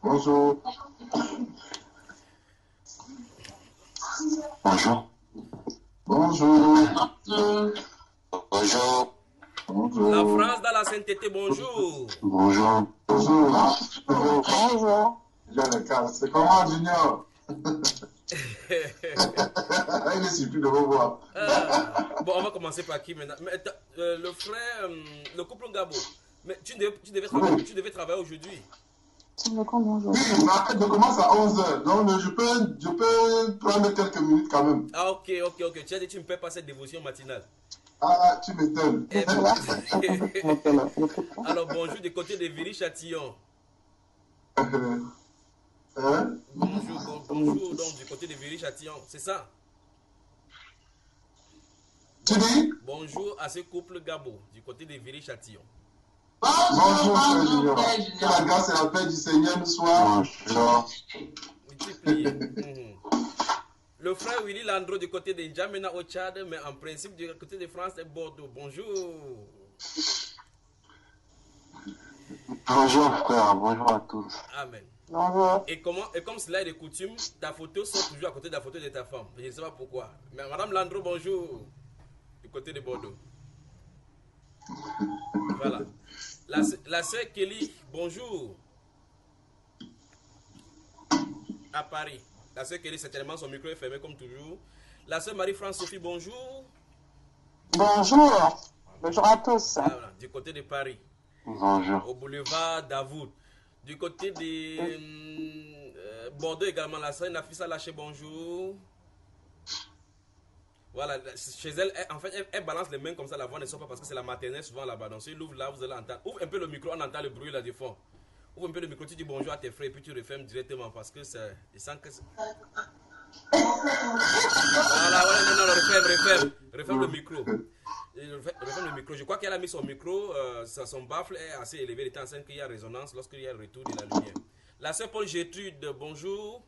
Bonjour. Bonjour. Bonjour. Bonjour. Bonjour. La France dans la sainteté, bonjour. Bonjour. Bonjour. Bonjour. J'ai le cas. C'est comment, Junior? Il est surpris de vous voir. Bon, on va commencer par qui maintenant? Mais, le frère, le couple Gabo. Mais tu devais travailler aujourd'hui. Bonjour. Oui, je commence à 11h. Donc, je peux prendre quelques minutes quand même. Ah, ok. Tu as dit que tu ne me paies pas cette dévotion matinale. Ah, tu m'étonnes. Eh ben, alors, bonjour du côté de Viry-Châtillon. Hein? Bonjour donc du côté de Viry-Châtillon, c'est ça? Tu dis? Bonjour à ce couple Gabo du côté de Viry-Châtillon. Bonjour, frère Junior. Que la grâce et la paix du Seigneur nous soient. Bonjour. Multiplié. Le frère Willy Landro du côté de N'Djamena au Tchad, mais en principe du côté de France et Bordeaux. Bonjour. Bonjour frère, bonjour à tous. Amen. Bonjour. Et comme cela est de coutume, ta photo sort toujours à côté de la photo de ta femme. Je ne sais pas pourquoi. Mais Madame Landro, bonjour. Du côté de Bordeaux. Voilà. La sœur Kelly, bonjour. À Paris. La sœur Kelly, certainement, son micro est fermé comme toujours. La sœur Marie-France Sophie, bonjour. Bonjour. Bonjour à tous. Voilà, du côté de Paris. Bonjour. Au boulevard Davout. Du côté de Bordeaux également, la sœur Nafisa Lâché, bonjour. Voilà, chez elle, en fait, elle balance les mains comme ça, la voix ne sort pas parce que c'est la maternelle souvent là-bas. Donc, si elle ouvre là, vous allez entendre. Ouvre un peu le micro, on entend le bruit là du fond. Ouvre un peu le micro, tu dis bonjour à tes frères et puis tu refermes directement parce que c'est. Je sens que c'est. Voilà, referme le micro. Referme le micro. Je crois qu'elle a mis son micro, son baffle est assez élevé, il est enceinte qu'il y a résonance lorsqu'il y a le retour de la lumière. La sœur Paul Gertrude, bonjour.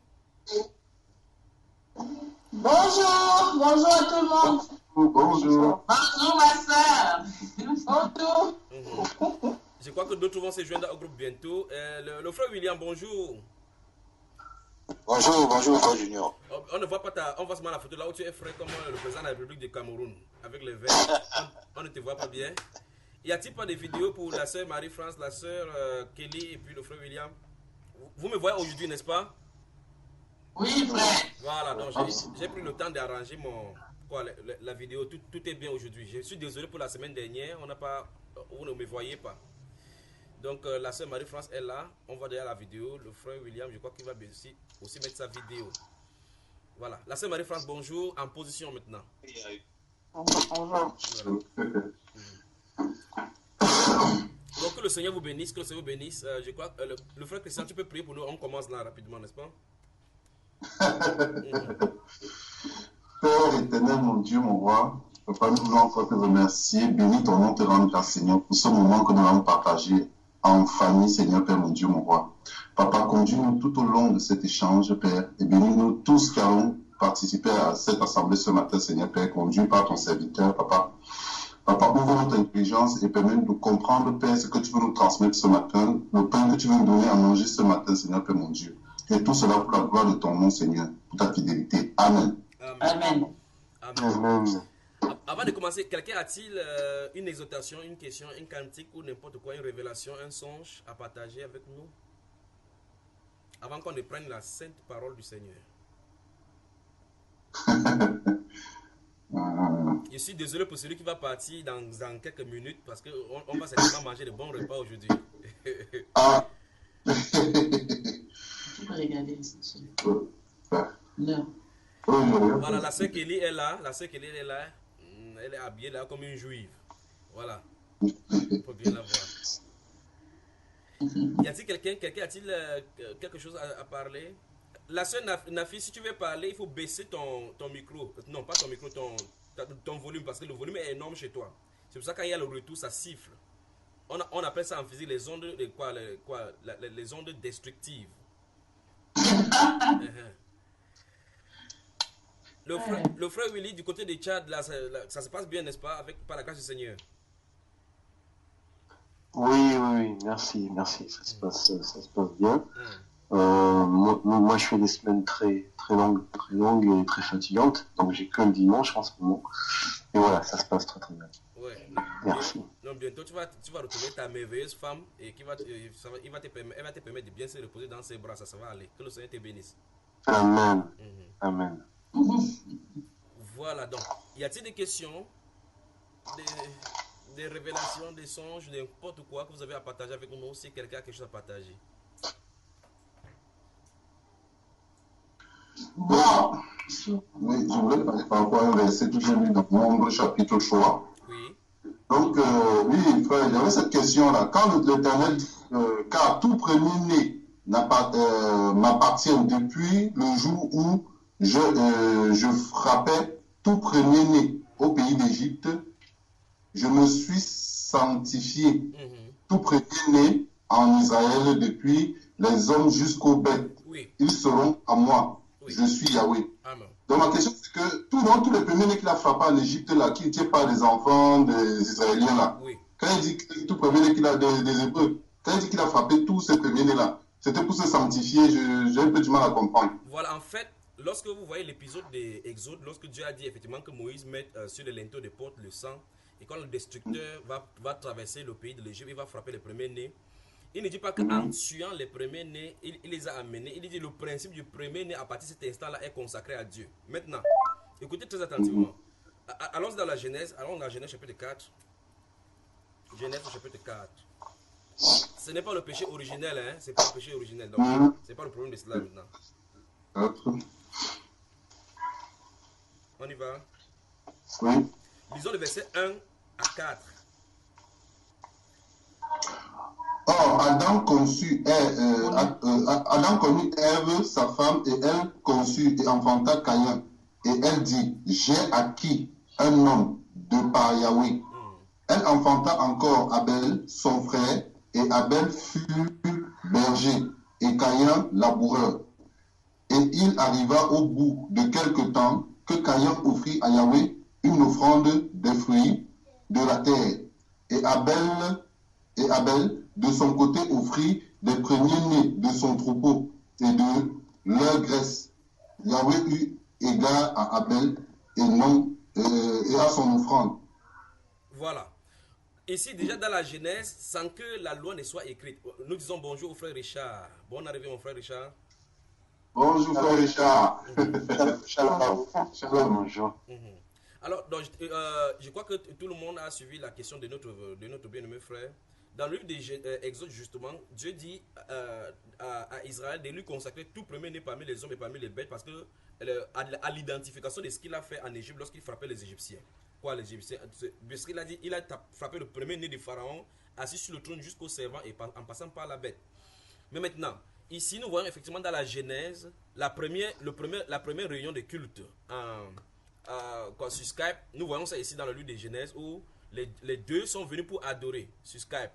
Bonjour, bonjour à tout le monde. Bonjour. Bonjour ma soeur. Bonjour. Je crois que d'autres vont se joindre au groupe bientôt. Le frère William, bonjour. Bonjour, frère Junior. On ne voit pas on voit seulement la photo là où tu es frais comme le président de la République du Cameroun avec les verres. On ne te voit pas bien. Y a-t-il pas de vidéos pour la sœur Marie-France, la sœur Kelly et puis le frère William? Vous me voyez aujourd'hui, n'est-ce pas? Oui, frère. Voilà, donc j'ai pris le temps d'arranger la vidéo. Tout est bien aujourd'hui. Je suis désolé pour la semaine dernière. Vous ne me voyez pas. Donc la sœur Marie-France est là. On voit déjà la vidéo. Le frère William, je crois qu'il va aussi mettre sa vidéo. Voilà. La sœur Marie-France, bonjour. En position maintenant. Bonjour. Voilà. Donc que le Seigneur vous bénisse. Que le Seigneur vous bénisse. Je crois que le frère Christian, tu peux prier pour nous. On commence là rapidement, n'est-ce pas? Père éternel, mon Dieu, mon roi, Papa, nous voulons encore te remercier, bénis ton nom, te rendre grâce, Seigneur, pour ce moment que nous allons partager en famille, Seigneur, Père, mon Dieu, mon roi. Papa, conduis-nous tout au long de cet échange, Père, et bénis-nous tous qui allons participer à cette assemblée ce matin, Seigneur, Père, conduit par ton serviteur, Papa. Papa, ouvre notre intelligence et permets-nous de comprendre, Père, ce que tu veux nous transmettre ce matin, le pain que tu veux nous donner à manger ce matin, Seigneur, Père, mon Dieu. Et tout cela pour la gloire de ton nom, Seigneur, pour ta fidélité. Amen. Amen. Amen. Avant de commencer, quelqu'un a-t-il une exhortation, une question, un cantique ou n'importe quoi, une révélation, un songe à partager avec nous? Avant qu'on ne prenne la sainte parole du Seigneur. Je suis désolé pour celui qui va partir dans quelques minutes parce qu'on va certainement manger de bons repas aujourd'hui. Ah. Tu peux regarder ici. Non. Voilà, la sœur Kelly est là. La sœur Kelly est là. Elle est habillée là comme une juive. Voilà. Il faut bien la voir. Y a-t-il quelqu'un a-t-il quelque chose à parler? La sœur Nafi, si tu veux parler, il faut baisser ton micro. Non, pas ton micro, ton volume, parce que le volume est énorme chez toi. C'est pour ça que quand il y a le retour, ça siffle. On appelle ça en physique les ondes, les ondes destructives. Le frère Willy du côté des Tchad, là, ça se passe bien, n'est-ce pas, par la grâce du Seigneur? Oui, merci, ça se passe bien. Moi, je fais des semaines très longues et très fatigantes. Donc, j'ai que le dimanche en ce moment. Et voilà, ça se passe très très bien. Ouais. Merci. Non, bientôt tu vas retrouver ta merveilleuse femme et qui va, elle va te permettre de bien se reposer dans ses bras. Ça va aller. Que le Seigneur te bénisse. Amen. Mhm. Amen. Voilà, donc, y a-t-il des questions, des révélations, des songes, n'importe quoi que vous avez à partager avec nous si quelqu'un a quelque chose à partager? Bon, oui, je voulais parler par rapport à un verset que j'ai lu dans Nombre chapitre 3. Oui. Donc, oui, frère, il y avait cette question-là. Quand l'Éternel dit, car tout premier-né m'appartient depuis le jour où je frappais tout premier-né au pays d'Égypte, je me suis sanctifié. Mhm. Tout premier-né en Israël depuis les hommes jusqu'aux bêtes. Oui. Ils seront à moi. Oui. Je suis Yahweh. Amen. Donc ma question c'est que tous les premiers-nés qu'il a frappés en Égypte là, qui n'étaient pas des enfants des Israéliens là, Oui. quand il dit que tout premier-né qu'il a des Hébreux, quand il dit qu'il a frappé tous ces premiers-nés là, c'était pour se sanctifier, j'ai un peu du mal à comprendre. Voilà, en fait, lorsque vous voyez l'épisode des Exodes, lorsque Dieu a dit effectivement que Moïse mette sur les linteaux des portes le sang, et quand le destructeur va traverser le pays de l'Égypte, il va frapper les premiers-nés. Il ne dit pas qu'en tuant les premiers-nés, il les a amenés. Il dit le principe du premier-né à partir de cet instant-là est consacré à Dieu. Maintenant, écoutez très attentivement. Allons dans la Genèse, chapitre 4. Genèse chapitre 4. Ce n'est pas le péché originel, hein? C'est pas le péché originel. Donc, c'est pas le problème de cela maintenant. On y va. Oui. Lisons le verset 1 à 4. Or, Adam connut Ève, sa femme, et elle conçut et enfanta Caïn. Et elle dit, j'ai acquis un homme de par Yahweh. Elle enfanta encore Abel, son frère, et Abel fut berger, et Caïn laboureur. Et il arriva au bout de quelque temps que Caïn offrit à Yahweh une offrande des fruits de la terre. Et Abel, de son côté, offrit des premiers-nés de son troupeau et de leur graisse. Yahweh eut égard à Abel et à son offrande. Voilà. Ici, déjà dans la Genèse, sans que la loi ne soit écrite, nous disons bonjour au frère Richard. Bonne arrivée, mon frère Richard. Bonjour, frère Richard. Shalom. Bonjour. Alors, donc, je crois que tout le monde a suivi la question de notre bien-aimé frère. Dans le livre des Exodes, justement, Dieu dit à Israël de lui consacrer tout premier-né parmi les hommes et parmi les bêtes parce que à l'identification de ce qu'il a fait en Égypte lorsqu'il frappait les Égyptiens. Quoi, les Égyptiens? Parce qu'il a dit, il a frappé le premier-né de Pharaon, assis sur le trône jusqu'au servant et en passant par la bête. Mais maintenant, ici, nous voyons effectivement dans la Genèse, la première réunion de culte sur Skype. Nous voyons ça ici dans le livre de Genèse où les deux sont venus pour adorer sur Skype.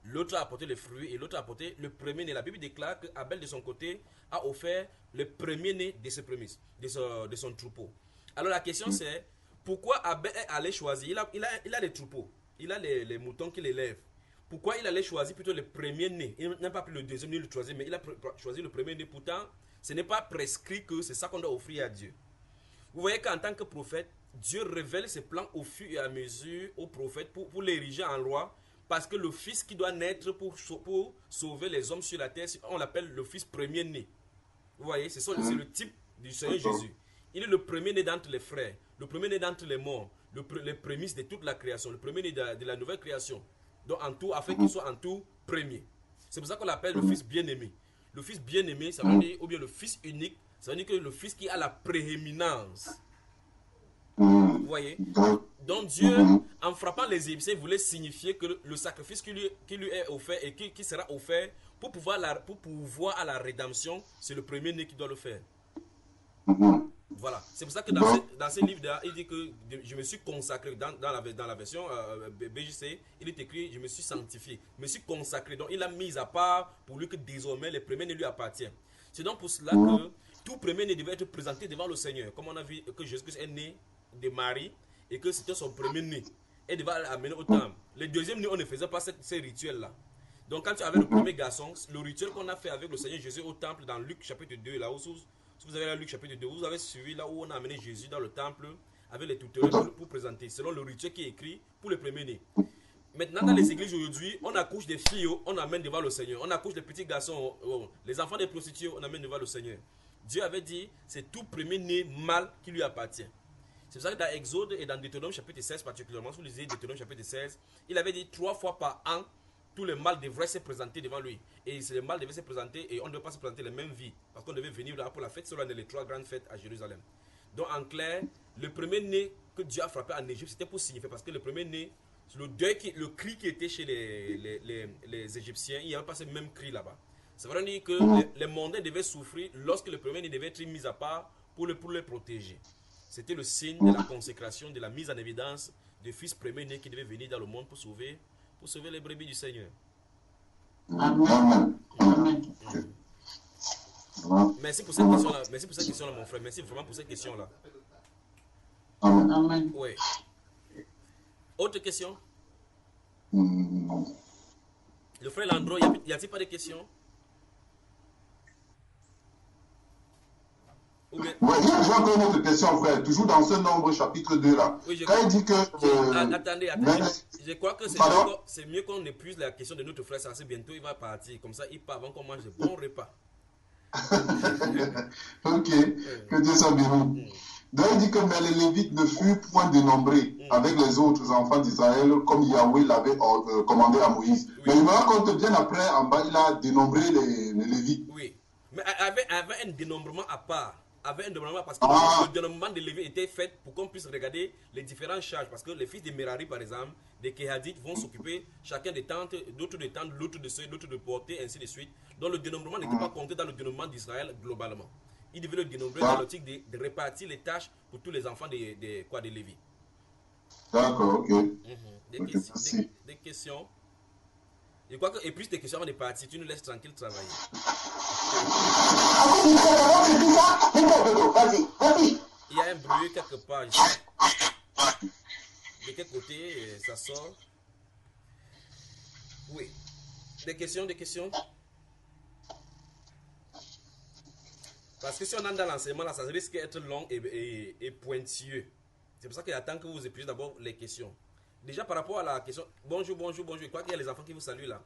L'autre a apporté le fruit et l'autre a apporté le premier-né. La Bible déclare que Abel de son côté a offert le premier-né de ses prémices, de son troupeau. Alors la question c'est, pourquoi Abel est allé choisir, il a les troupeaux, il a les moutons qu'il élève. Pourquoi il allait choisir plutôt le premier-né? Il n'a pas pris le deuxième ni le troisième, mais il a choisi le premier-né. Pourtant, ce n'est pas prescrit que c'est ça qu'on doit offrir à Dieu. Vous voyez qu'en tant que prophète, Dieu révèle ses plans au fur et à mesure aux prophètes pour l'ériger en loi, parce que le fils qui doit naître pour sauver les hommes sur la terre, on l'appelle le fils premier-né. Vous voyez, c'est le type du Seigneur Jésus. Il est le premier-né d'entre les frères, le premier-né d'entre les morts, les prémices de toute la création, le premier-né de la nouvelle création. Donc en tout, afin qu'il soit en tout premier. C'est pour ça qu'on l'appelle le fils bien-aimé. Le fils bien-aimé, ça veut dire, ou bien le fils unique, ça veut dire que le fils qui a la prééminence. Vous voyez? Donc Dieu, en frappant les Égyptiens, voulait signifier que le sacrifice qui lui est offert et qui sera offert pour pouvoir à la rédemption, c'est le premier-né qui doit le faire. Voilà. C'est pour ça que dans ce livre-là, il dit que je me suis consacré, dans la version BJC, il est écrit, je me suis sanctifié, je me suis consacré. Donc il a mis à part pour lui que désormais les premiers-nés lui appartiennent. C'est donc pour cela que tout premier-né devait être présenté devant le Seigneur. Comme on a vu que Jésus-Christ est né de Marie et que c'était son premier-né. Et devait l'amener au temple. Le deuxième-né, on ne faisait pas ces rituels-là. Donc quand tu avais le premier garçon, le rituel qu'on a fait avec le Seigneur Jésus au temple dans Luc chapitre 2, là où si vous avez la Luc chapitre 2, vous avez suivi là où on a amené Jésus dans le temple avec les tuteurs pour présenter, selon le rituel qui est écrit pour les premiers-nés. Maintenant, dans les églises aujourd'hui, on accouche des filles, on amène devant le Seigneur. On accouche des petits garçons, les enfants des prostituées, on amène devant le Seigneur. Dieu avait dit, c'est tout premier-né mâle qui lui appartient. C'est pour ça que dans Exode et dans Deutéronome chapitre 16 particulièrement, si vous lisez Deutéronome chapitre 16, il avait dit 3 fois par an, tous les mâles devraient se présenter devant lui. Et les mâles devaient se présenter et on ne devait pas se présenter les mêmes vies. Parce qu'on devait venir là pour la fête, selon les 3 grandes fêtes à Jérusalem. Donc en clair, le premier-né que Dieu a frappé en Égypte, c'était pour signifier, parce que le premier-né, le deuil, le cri qui était chez les Égyptiens, il n'y avait pas ce même cri là-bas. Ça veut dire que les mondains devaient souffrir lorsque le premier-né devait être mis à part pour les protéger. C'était le signe de la consécration, de la mise en évidence du fils premier-né qui devait venir dans le monde pour sauver les brebis du Seigneur. Amen. Amen. Merci pour cette question-là. Merci pour cette question-là, mon frère. Merci vraiment pour cette question-là. Amen. Oui. Autre question? Le frère Landro, y a-t-il pas de questions? Oui, j'ai encore une autre question, frère. Toujours dans ce nombre, chapitre 2, là. Oui, quand il dit que... Attendez. Je crois que c'est mieux qu'on épuise la question de notre frère. Ça, c'est bientôt, il va partir. Comme ça, il part avant qu'on mange de bons repas. Ok, que Dieu soit béni. Donc il dit que mais les Lévites ne furent point dénombrés avec les autres enfants d'Israël comme Yahweh l'avait commandé à Moïse. Oui. Mais il me raconte bien après, en bas, il a dénombré les Lévites. Oui, mais avait un dénombrement à part. Avait un dénombrement parce que le dénombrement des Lévites était fait pour qu'on puisse regarder les différentes charges. Parce que les fils de Merari, par exemple, des Kéhadites vont s'occuper chacun des tentes, d'autres des tentes, l'autre de ceux, d'autres de porter, ainsi de suite. Donc le dénombrement n'était pas compté dans le dénombrement d'Israël globalement. Il devait le dénombrer dans l'optique de répartir les tâches pour tous les enfants des Lévites. D'accord, ok. Des questions. Je crois que, et plus des questions avant de partir, tu nous laisses tranquille travailler. Il y a un bruit quelque part ici. De quel côté ça sort? Oui. Des questions? Parce que si on entre dans l'enseignement, là, ça risque d'être long et pointilleux. C'est pour ça qu'il attend que vous épuisiez d'abord les questions. Déjà par rapport à la question, bonjour. Je crois qu'il y a les enfants qui vous saluent là.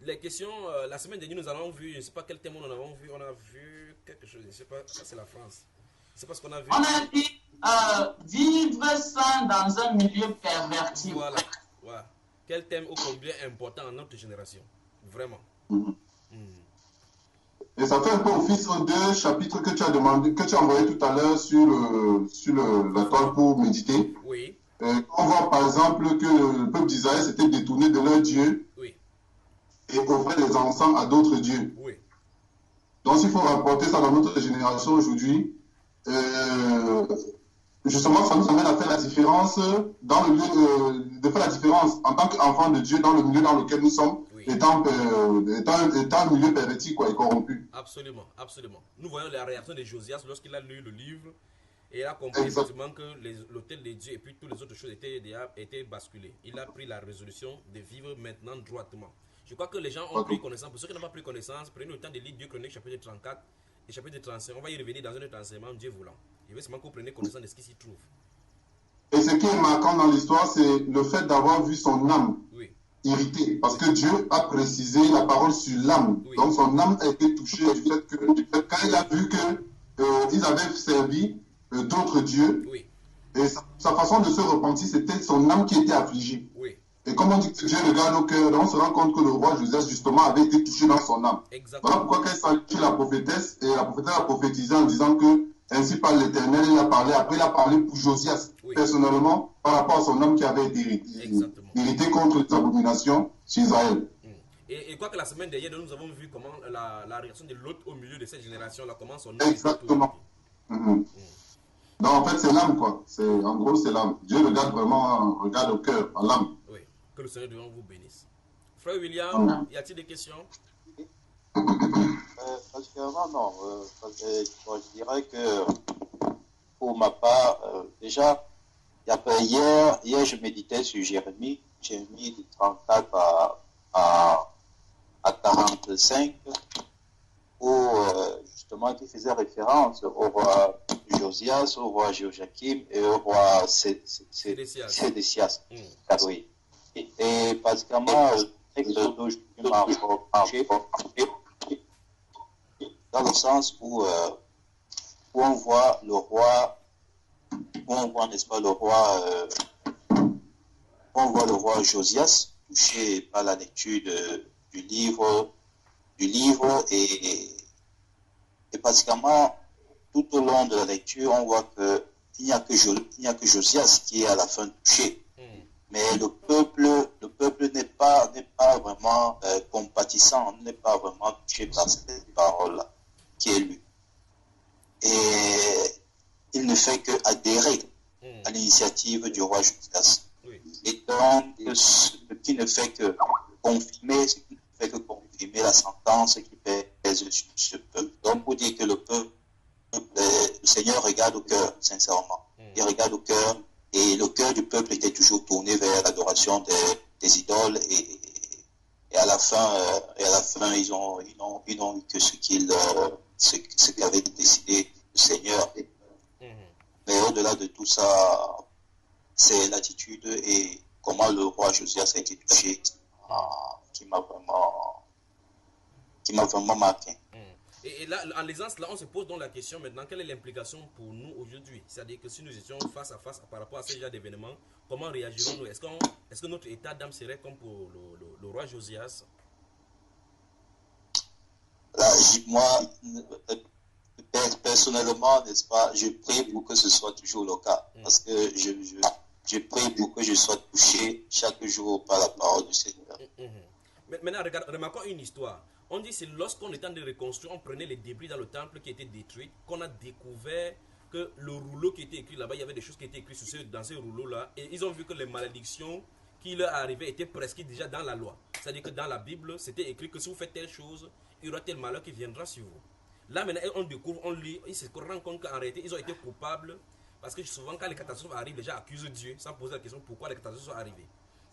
Les questions, la semaine dernière, nous avons vu, je ne sais pas quel thème on a vu quelque chose, je ne sais pas, ça c'est la France. C'est parce qu'on a vu. On a dit vivre sain dans un milieu perverti. Voilà. Quel thème ô combien important en notre génération. Vraiment. Et ça fait un peu office aux 2 chapitres que tu as demandé, que tu as envoyé tout à l'heure sur la toile pour méditer. Oui. On voit par exemple que le peuple d'Israël s'était détourné de leur Dieu. Oui. Et offrait des encens à d'autres dieux. Oui. Donc s'il faut rapporter ça dans notre génération aujourd'hui, justement ça nous amène à faire la différence dans le lieu de faire la différence en tant qu'enfant de Dieu dans le milieu dans lequel nous sommes, oui. étant un milieu perverti et corrompu. Absolument. Nous voyons la réaction de Josias lorsqu'il a lu le livre et il a compris effectivement que l'autel de Dieu et puis toutes les autres choses étaient basculées. Il a pris la résolution de vivre maintenant droitement. Je crois que les gens ont pris connaissance. Pour ceux qui n'ont pas pris connaissance, prenez le temps de lire 2 Chroniques chapitre 34 et chapitre 35. On va y revenir dans un autre enseignement, Dieu voulant. Je veux seulement que vous preniez connaissance de ce qui s'y trouve. Et ce qui est marquant dans l'histoire, c'est le fait d'avoir vu son âme irritée. Parce que Dieu a précisé la parole sur l'âme. Oui. Donc son âme a été touchée du fait que quand il a vu qu'ils avaient servi d'autres dieux, et sa façon de se repentir, c'était son âme qui était affligée. Oui. Et comme on dit que Dieu regarde nos cœurs, on se rend compte que le roi Joseph, justement, avait été touché dans son âme. Exactement. Voilà pourquoi quand il s'est chez la prophétesse, et la prophétesse a prophétisé en disant que, ainsi par l'Éternel, il a parlé. Après, il a parlé pour Josias, personnellement, par rapport à son âme qui avait été irrité contre les abominations sur Israël. Et quoi que la semaine dernière, nous avons vu comment la réaction de l'autre au milieu de cette génération-là, comment son âme. Exactement. Donc, en fait, c'est l'âme, quoi. En gros, c'est l'âme. Dieu regarde au cœur, à l'âme. Oui. Que le Seigneur devant vous bénisse. Frère William, y a-t-il des questions? Particulièrement, non. Je dirais que, pour ma part, déjà, hier, je méditais sur Jérémie du 34 à chapitre 5, où justement qui faisait référence au roi Josias, au roi Joachim et au roi Sédécias. Oui. Et pratiquement, le texte d'aujourd'hui m'a marqué dans le sens où on voit le roi, où on voit, n'est-ce pas, on voit le roi Josias touché par la lecture du livre et pratiquement tout au long de la lecture, on voit que il n'y a que Josias qui est à la fin touché. Mais le peuple n'est pas vraiment compatissant, n'est pas vraiment touché par cette parole-là qui est lue. Et il ne fait que adhérer à l'initiative du roi Josias. Et donc, ce qui ne fait que confirmer la sentence qui pèse sur ce peuple. Donc, pour dire que le peuple, le Seigneur regarde au cœur, sincèrement. Il regarde au cœur, et le cœur du peuple était toujours tourné vers l'adoration des idoles, et à la fin, ils ont eu que ce qu'avait décidé le Seigneur. Mais au-delà de tout ça, c'est l'attitude et comment le roi Josias a été touché qui m'a vraiment marqué. Et là, en lisant cela, on se pose donc la question maintenant, quelle est l'implication pour nous aujourd'hui? C'est-à-dire que si nous étions face à face par rapport à ce genre d'événements, comment réagirons-nous? Est-ce que notre état d'âme serait comme pour le roi Josias? Là, moi, personnellement, n'est-ce pas, je prie pour que ce soit toujours le cas. Parce que je prie pour que je sois touché chaque jour par la parole du Seigneur. Maintenant, remarquons une histoire. On dit que c'est lorsqu'on était en train de reconstruire, on prenait les débris dans le temple qui était détruit, qu'on a découvert que le rouleau qui était écrit là-bas, il y avait des choses qui étaient écrites dans ce rouleau-là, et ils ont vu que les malédictions qui leur arrivaient étaient prescrites déjà dans la loi. C'est-à-dire que dans la Bible, c'était écrit que si vous faites telle chose, il y aura tel malheur qui viendra sur vous. Là maintenant, on découvre, on lit, ils se rendent compte qu'en réalité, ils ont été coupables, parce que souvent quand les catastrophes arrivent, les gens accusent Dieu sans poser la question pourquoi les catastrophes sont arrivées.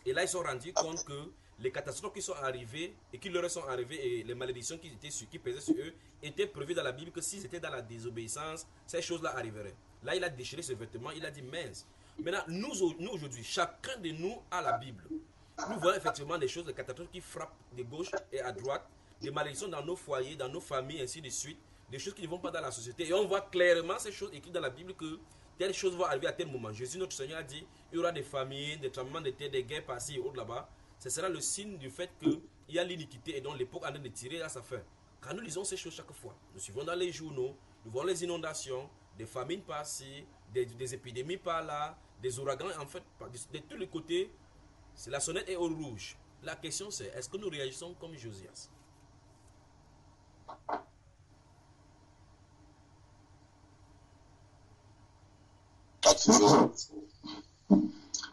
Et là, ils se sont rendus compte que les catastrophes qui sont arrivées et qui leur sont arrivées et les malédictions qui pesaient sur eux étaient prévues dans la Bible que s'ils étaient dans la désobéissance, ces choses-là arriveraient. Là, il a déchiré ses vêtements, il a dit mince. Maintenant, nous aujourd'hui, chacun de nous a la Bible. Nous voyons effectivement des choses, des catastrophes qui frappent de gauche et à droite, des malédictions dans nos foyers, dans nos familles, ainsi de suite, des choses qui ne vont pas dans la société. Et on voit clairement ces choses écrites dans la Bible que telle chose va arriver à tel moment. Jésus, notre Seigneur, a dit il y aura des famines, des tremblements de terre, des guerres passées et autres là-bas. Ce sera le signe du fait qu'il y a l'iniquité et donc l'époque en train de tirer à sa fin. Quand nous lisons ces choses chaque fois, nous suivons dans les journaux, nous voyons les inondations, des famines par-ci, des épidémies par-là, des ouragans, en fait, de tous les côtés, c'est la sonnette est au rouge. La question c'est, est-ce que nous réagissons comme Josias?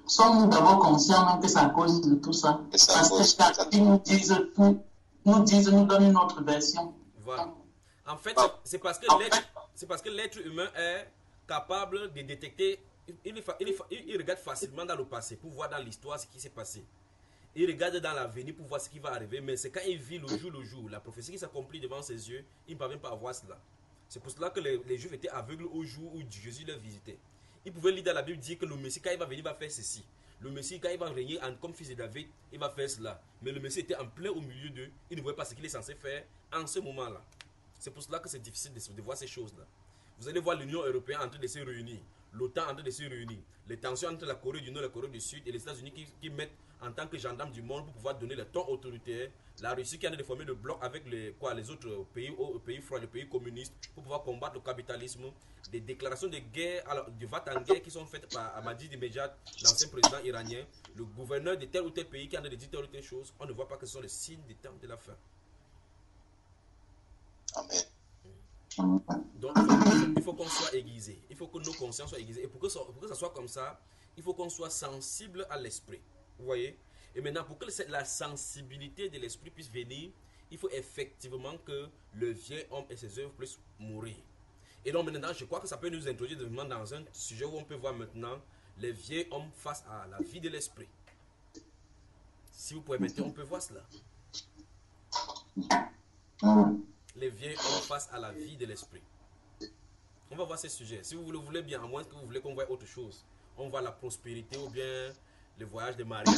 Sommes-nous d'abord conscients que c'est à cause de tout ça? Parce que chacun nous disent tout, nous donnent une autre version. Voilà. En fait, c'est parce que l'être humain est capable de détecter, il regarde facilement dans le passé pour voir dans l'histoire ce qui s'est passé. Il regarde dans l'avenir pour voir ce qui va arriver, mais c'est quand il vit le jour, la prophétie qui s'accomplit devant ses yeux, il ne parvient pas à voir cela. C'est pour cela que les Juifs étaient aveugles au jour où Jésus les visitait. Ils pouvaient lire dans la Bible dire que le Messie, quand il va venir, va faire ceci. Le Messie, quand il va régner comme fils de David, il va faire cela. Mais le Messie était en plein au milieu d'eux. Il ne voyait pas ce qu'il est censé faire en ce moment-là. C'est pour cela que c'est difficile de voir ces choses-là. Vous allez voir l'Union européenne en train de se réunir, l'OTAN en train de se réunir, les tensions entre la Corée du Nord, la Corée du Sud et les États-Unis qui mettent en tant que gendarmes du monde pour pouvoir donner le ton autoritaire, la Russie qui est en train de former le bloc avec les autres pays froids, les pays communistes pour pouvoir combattre le capitalisme, des déclarations de guerre, du VAT en guerre qui sont faites par Ahmadinejad, l'ancien président iranien, le gouverneur de tel ou tel pays qui est en train de dire telle ou telle chose. On ne voit pas que ce sont les signes des temps de la fin. Amen. Donc il faut qu'on soit aiguisé, il faut que nos consciences soient aiguisées. Et pour que ça soit comme ça, il faut qu'on soit sensible à l'esprit. Vous voyez? Et maintenant, pour que la sensibilité de l'esprit puisse venir, il faut effectivement que le vieil homme et ses œuvres puissent mourir. Et donc maintenant, je crois que ça peut nous introduire dans un sujet où on peut voir maintenant les vieils hommes face à la vie de l'esprit. Si vous pouvez maintenant, on peut voir cela. Les vieils hommes face à la vie de l'esprit. On va voir ces sujets. Si vous le voulez bien, à moins que vous voulez qu'on voit autre chose. On voit la prospérité ou bien le voyage de mariage.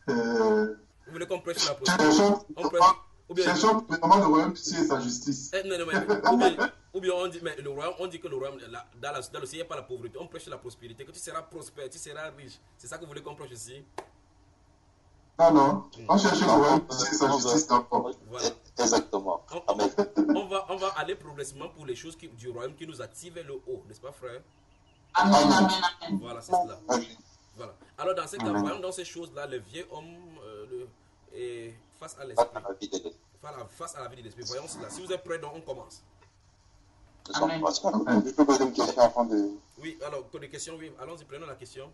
Vous voulez qu'on prêche sur la prospérité? Ou bien cherchons vraiment le royaume pitié et sa justice. Ou bien on dit, mais le royaume, on dit que le royaume, dans le ciel, il n'y a pas la pauvreté. On prêche sur la prospérité, que tu seras prospère, tu seras riche. C'est ça que vous voulez qu'on prêche ici? Non. On cherche le royaume pitié et sa justice d'abord. Voilà. Exactement. Amen. On va aller progressivement pour les choses du royaume qui nous attirent vers le haut, n'est-ce pas, frère? Amen. Voilà, c'est cela. Voilà. Alors, dans ces cas, voyons dans ces choses-là, le vieil homme est face à l'esprit. Face à la vie de l'esprit. Voyons cela. Si vous êtes prêts, donc on commence. Amen. Je peux poser une question avant de... Oui, alors, pour des questions, oui. Allons-y, prenons la question.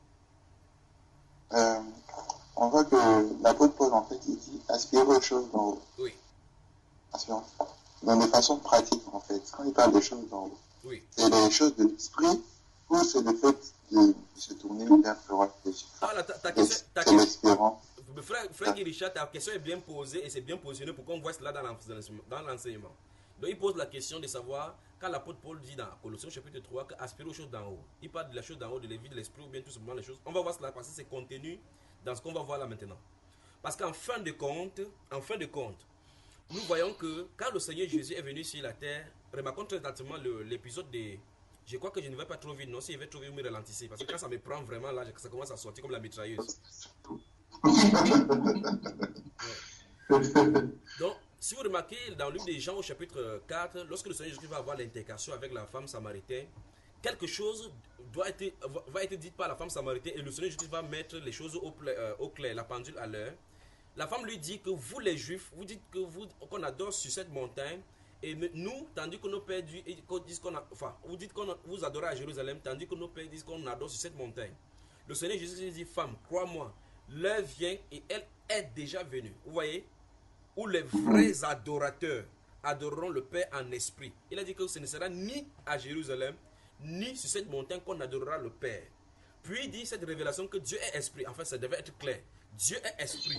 On voit que l'apôtre Paul, en fait, il dit aspirer aux choses d'en haut. Oui. Dans des façons pratiques, en fait. Quand il parle des choses d'en haut, oui. C'est les choses de l'esprit ou c'est le fait de se tourner vers le roi de Jésus? Ah, c'est l'espérance. Frère Richard, ta question est bien posée et c'est bien positionné pour qu'on voit cela dans l'enseignement. Donc il pose la question de savoir, quand l'apôtre Paul dit dans Colossiens chapitre 3 qu'aspirer aux choses d'en haut, il parle de la chose d'en haut, de la vie de l'esprit ou bien tout simplement les choses. On va voir cela parce que c'est contenu dans ce qu'on va voir là maintenant. Parce qu'en fin de compte, nous voyons que quand le Seigneur Jésus est venu sur la terre, remarquons très attentivement l'épisode de... Je crois que je ne vais pas trop vite, non, si je vais trop vite, vous me ralentissez. Parce que quand ça me prend vraiment là, ça commence à sortir comme la mitrailleuse. Donc, si vous remarquez dans le livre des Jean au chapitre 4, lorsque le Seigneur Jésus va avoir l'intercation avec la femme samaritaine, quelque chose va être dit par la femme samaritaine et le Seigneur Jésus va mettre les choses au clair, la pendule à l'heure. La femme lui dit que vous les Juifs, vous dites qu'on adore sur cette montagne et nous, tandis que nos pères disent vous dites vous adorez à Jérusalem, tandis que nos pères disent qu'on adore sur cette montagne. Le Seigneur Jésus dit, femme, crois-moi, l'heure vient et elle est déjà venue. Vous voyez? Où les vrais adorateurs adoreront le Père en esprit. Il a dit que ce ne sera ni à Jérusalem, ni sur cette montagne qu'on adorera le Père. Puis il dit cette révélation que Dieu est esprit. En fait, ça devait être clair. Dieu est esprit.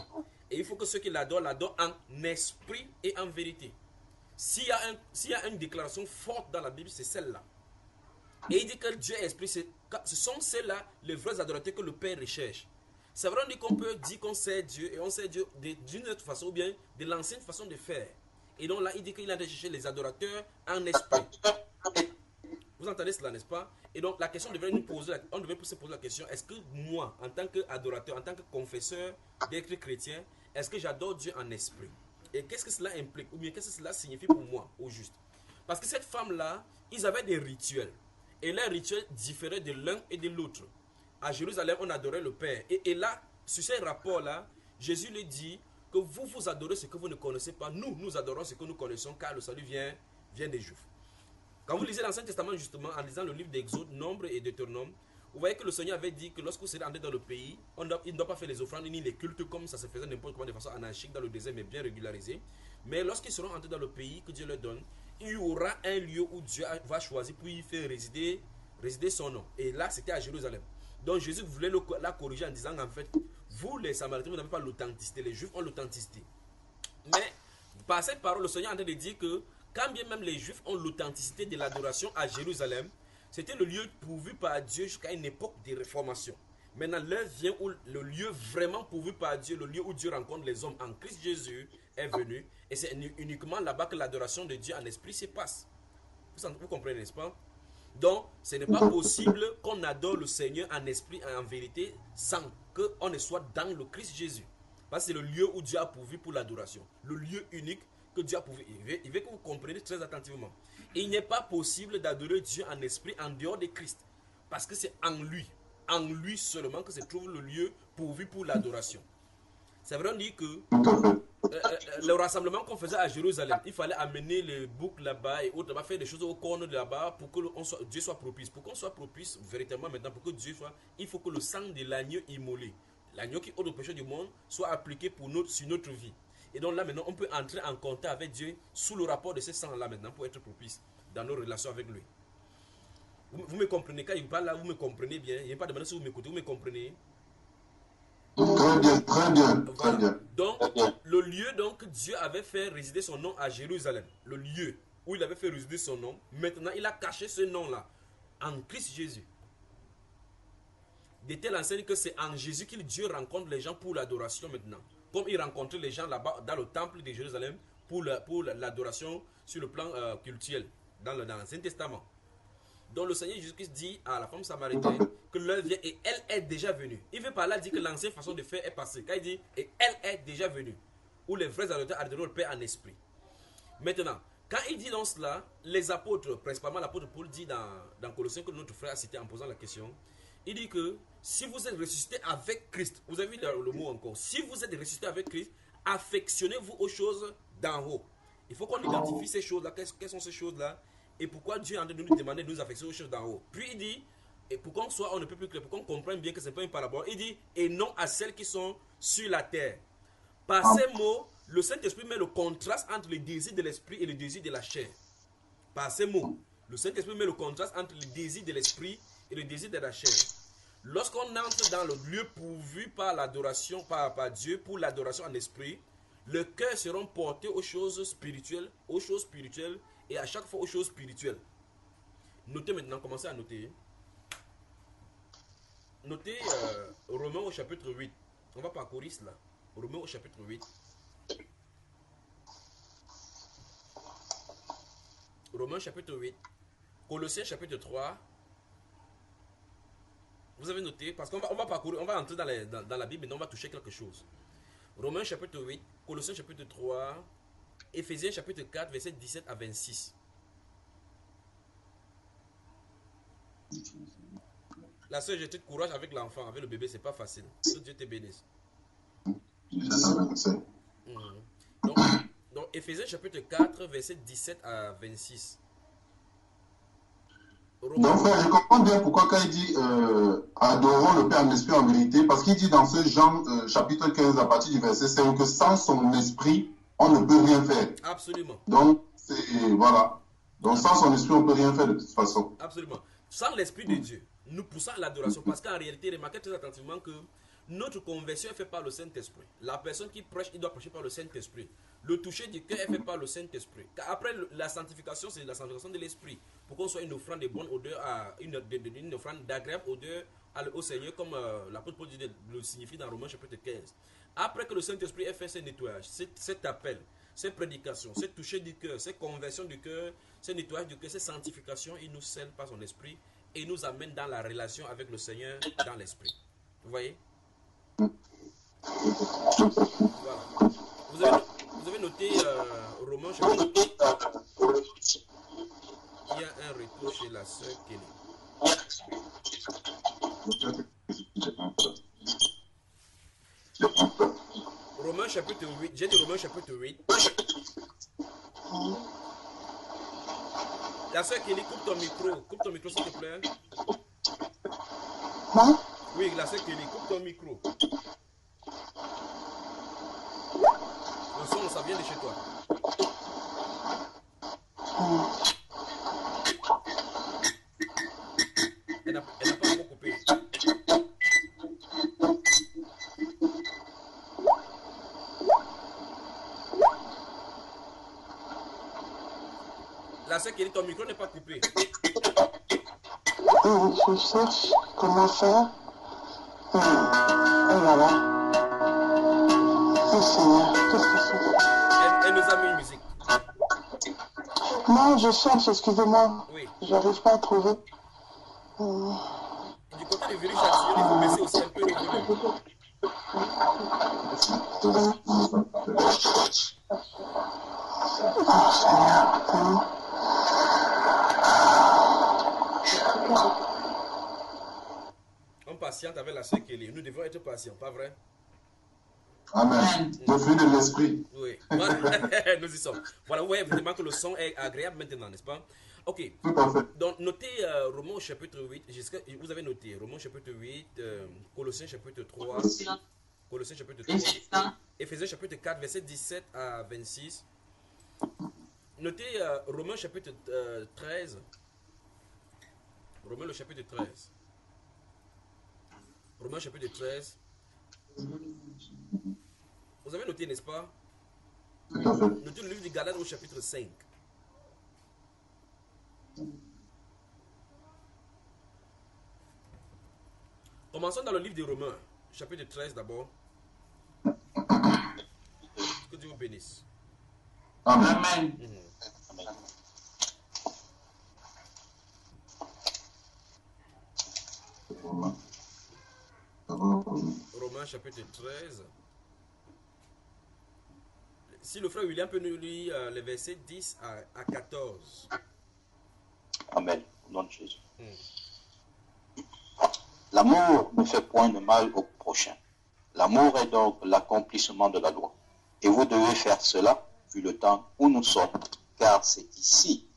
Et il faut que ceux qui l'adorent en esprit et en vérité. S'il y a une déclaration forte dans la Bible, c'est celle-là. Et il dit que Dieu est esprit. Ce sont ceux-là, les vrais adorateurs que le Père recherche. C'est vrai, on dit qu'on peut dire qu'on sait Dieu et on sait Dieu d'une autre façon ou bien de l'ancienne façon de faire. Et donc là, il dit qu'il a recherché les adorateurs en esprit. Vous entendez cela, n'est-ce pas? Et donc la question devrait on devrait se poser la question, est-ce que moi, en tant qu'adorateur, en tant que confesseur d'être chrétien, est-ce que j'adore Dieu en esprit? Et qu'est-ce que cela implique? Ou bien qu'est-ce que cela signifie pour moi, au juste? Parce que cette femme-là, ils avaient des rituels. Et leurs rituels différaient de l'un et de l'autre. À Jérusalem, on adorait le Père. Et là, sur ces rapports-là, Jésus lui dit que vous adorez ce que vous ne connaissez pas. Nous adorons ce que nous connaissons, car le salut vient des Juifs. Quand vous lisez l'Ancien Testament, justement, en lisant le livre d'Exode, Nombre et Deutéronome, vous voyez que le Seigneur avait dit que lorsque vous serez entrés dans le pays, il ne doit pas faire les offrandes ni les cultes comme ça se faisait n'importe comment de façon anarchique dans le désert, mais bien régularisé. Mais lorsqu'ils seront entrés dans le pays que Dieu leur donne, il y aura un lieu où Dieu va choisir pour y faire résider son nom. Et là, c'était à Jérusalem. Donc Jésus voulait la corriger en disant en fait, vous les Samaritains, vous n'avez pas l'authenticité, les Juifs ont l'authenticité. Mais par cette parole, le Seigneur est en train de dire que quand bien même les Juifs ont l'authenticité de l'adoration à Jérusalem, c'était le lieu pourvu par Dieu jusqu'à une époque de réformation. Maintenant, l'heure vient où le lieu vraiment pourvu par Dieu, le lieu où Dieu rencontre les hommes en Christ Jésus est venu. Et c'est uniquement là-bas que l'adoration de Dieu en esprit se passe. Vous comprenez, n'est-ce pas? Donc, ce n'est pas possible qu'on adore le Seigneur en esprit et en vérité sans qu'on ne soit dans le Christ Jésus. Parce que c'est le lieu où Dieu a pourvu pour l'adoration. Le lieu unique que Dieu a pourvu. Il veut que vous compreniez très attentivement. Il n'est pas possible d'adorer Dieu en esprit en dehors de Christ. Parce que c'est en lui seulement que se trouve le lieu pourvu pour l'adoration. C'est vrai, on dit que le rassemblement qu'on faisait à Jérusalem, il fallait amener les boucs là-bas et autres, faire des choses au cornes là-bas pour que Dieu soit propice. Pour qu'on soit propice, véritablement maintenant, pour que Dieu soit, il faut que le sang de l'agneau immolé, l'agneau qui ôte le péché du monde, soit appliqué sur notre vie. Et donc là maintenant, on peut entrer en contact avec Dieu sous le rapport de ce sang-là maintenant pour être propice dans nos relations avec lui. Vous me comprenez? Quand il parle là, vous me comprenez bien. Il n'y a pas de manière si vous m'écoutez, vous me comprenez? Très bien, très bien, très Voilà. bien. Donc, le lieu, donc, Dieu avait fait résider son nom à Jérusalem. Le lieu où il avait fait résider son nom. Maintenant, il a caché ce nom-là en Christ Jésus. De telle enseigne que c'est en Jésus qu'il Dieu rencontre les gens pour l'adoration maintenant. Comme il rencontrait les gens là-bas dans le temple de Jérusalem pour l'adoration sur le plan culturel dans l'Ancien Testament. Donc le Seigneur Jésus-Christ dit à la femme samaritaine que l'heure vient et elle est déjà venue. Il veut par là dire que l'ancienne façon de faire est passée. Quand il dit et elle est déjà venue, où les vrais adorateurs adorent le Père en esprit. Maintenant, quand il dit dans cela, les apôtres, principalement l'apôtre Paul dit dans Colossiens que notre frère a cité en posant la question, il dit que si vous êtes ressuscité avec Christ, vous avez vu le mot encore, si vous êtes ressuscité avec Christ, affectionnez-vous aux choses d'en haut. Il faut qu'on identifie ces choses-là, quelles sont ces choses-là, et pourquoi Dieu est en train de nous demander de nous affectionner aux choses d'en haut. Puis il dit, et pour qu'on soit, on ne peut plus clair, pour qu'on comprenne bien que ce n'est pas une parabole, il dit, et non à celles qui sont sur la terre. Par ces mots, le Saint-Esprit met le contraste entre le désir de l'esprit et le désir de la chair. Par ces mots, le Saint-Esprit met le contraste entre le désir de l'esprit et le désir de la chair. Lorsqu'on entre dans le lieu pourvu par l'adoration, par Dieu, pour l'adoration en esprit, le cœur sera porté aux choses spirituelles et à chaque fois aux choses spirituelles. Notez maintenant, commencez à noter. Notez Romains au chapitre 8. On va parcourir cela. Romains au chapitre 8. Romains chapitre 8. Colossiens chapitre 3. Vous avez noté, parce qu'on va parcourir, on va entrer dans la Bible, mais on va toucher quelque chose. Romains chapitre 8, Colossiens chapitre 3, Éphésiens chapitre 4, verset 17 à 26. La soeur, j'ai tout courage avec l'enfant, avec le bébé, c'est pas facile. Que Dieu te bénisse. Donc, Éphésiens chapitre 4, verset 17 à 26. Donc, frère, je comprends bien pourquoi quand il dit adorons le Père en esprit en vérité, parce qu'il dit dans ce Jean chapitre 15 à partir du verset 5 que sans son esprit, on ne peut rien faire. Absolument. Donc, voilà. Donc, sans son esprit, on ne peut rien faire de toute façon. Absolument. Sans l'esprit de Dieu, nous poussons à l'adoration, parce qu'en réalité, remarquez très attentivement que notre conversion est faite par le Saint-Esprit. La personne qui prêche, il doit prêcher par le Saint-Esprit. Le toucher du cœur est fait par le Saint-Esprit. Après, la sanctification, c'est la sanctification de l'esprit. Pour qu'on soit une offrande de bonne odeur, une offrande d'agréable odeur au Seigneur, comme l'apôtre Paul le signifie dans Romains chapitre 15. Après que le Saint-Esprit ait fait ce nettoyage, cet appel, ces prédications, ce toucher du cœur, ces conversions du cœur, ce nettoyage du cœur, ces sanctifications, il nous scelle par son esprit et nous amène dans la relation avec le Seigneur dans l'esprit. Vous voyez? Voilà. Vous avez noté Romains chapitre. Il y a un retour chez la sœur Kelly. Romains chapitre 8. J'ai dit Romains chapitre 8. La sœur Kelly, coupe ton micro. Coupe ton micro, s'il te plaît. Hein? Oui, la sœur Kelly, coupe ton micro. Le son, ça vient de chez toi. Elle n'a pas encore coupé. La sœur Kelly, ton micro n'est pas coupé. Je cherche comment faire. Oh là là. Oh Seigneur, qu'est-ce que c'est? Elle nous a mis une musique. Non, je cherche, excusez-moi. Oui. J'arrive pas à trouver. Du côté du virus actionné, il faut baisser aussi un peu le volume. Oh Seigneur. On patiente avec la sœur Kelly. Nous devons être patients, pas vrai? Amen. Le fruit de l'esprit. Oui. Voilà. Nous y sommes. Voilà, vous voyez évidemment que le son est agréable maintenant, n'est-ce pas? Ok. Tout à fait. Donc, notez Romains chapitre 8. Vous avez noté Romains chapitre 8, Colossiens chapitre 3. Colossiens chapitre 3. Éphésiens chapitre 4, verset 17 à 26. Notez Romains chapitre 13. Romains le chapitre 13. Romains chapitre 13. Vous avez noté, n'est-ce pas? Tout à fait. Notez le livre du Galates au chapitre 5. Commençons dans le livre des Romains, chapitre 13 d'abord. Que Dieu vous bénisse. Amen. Amen. Amen. Romains chapitre 13. Si le frère William peut nous lire les versets 10 à 14. Amen. Au nom de Jésus. L'amour ne fait point de mal au prochain. L'amour est donc l'accomplissement de la loi. Et vous devez faire cela vu le temps où nous sommes, car c'est ici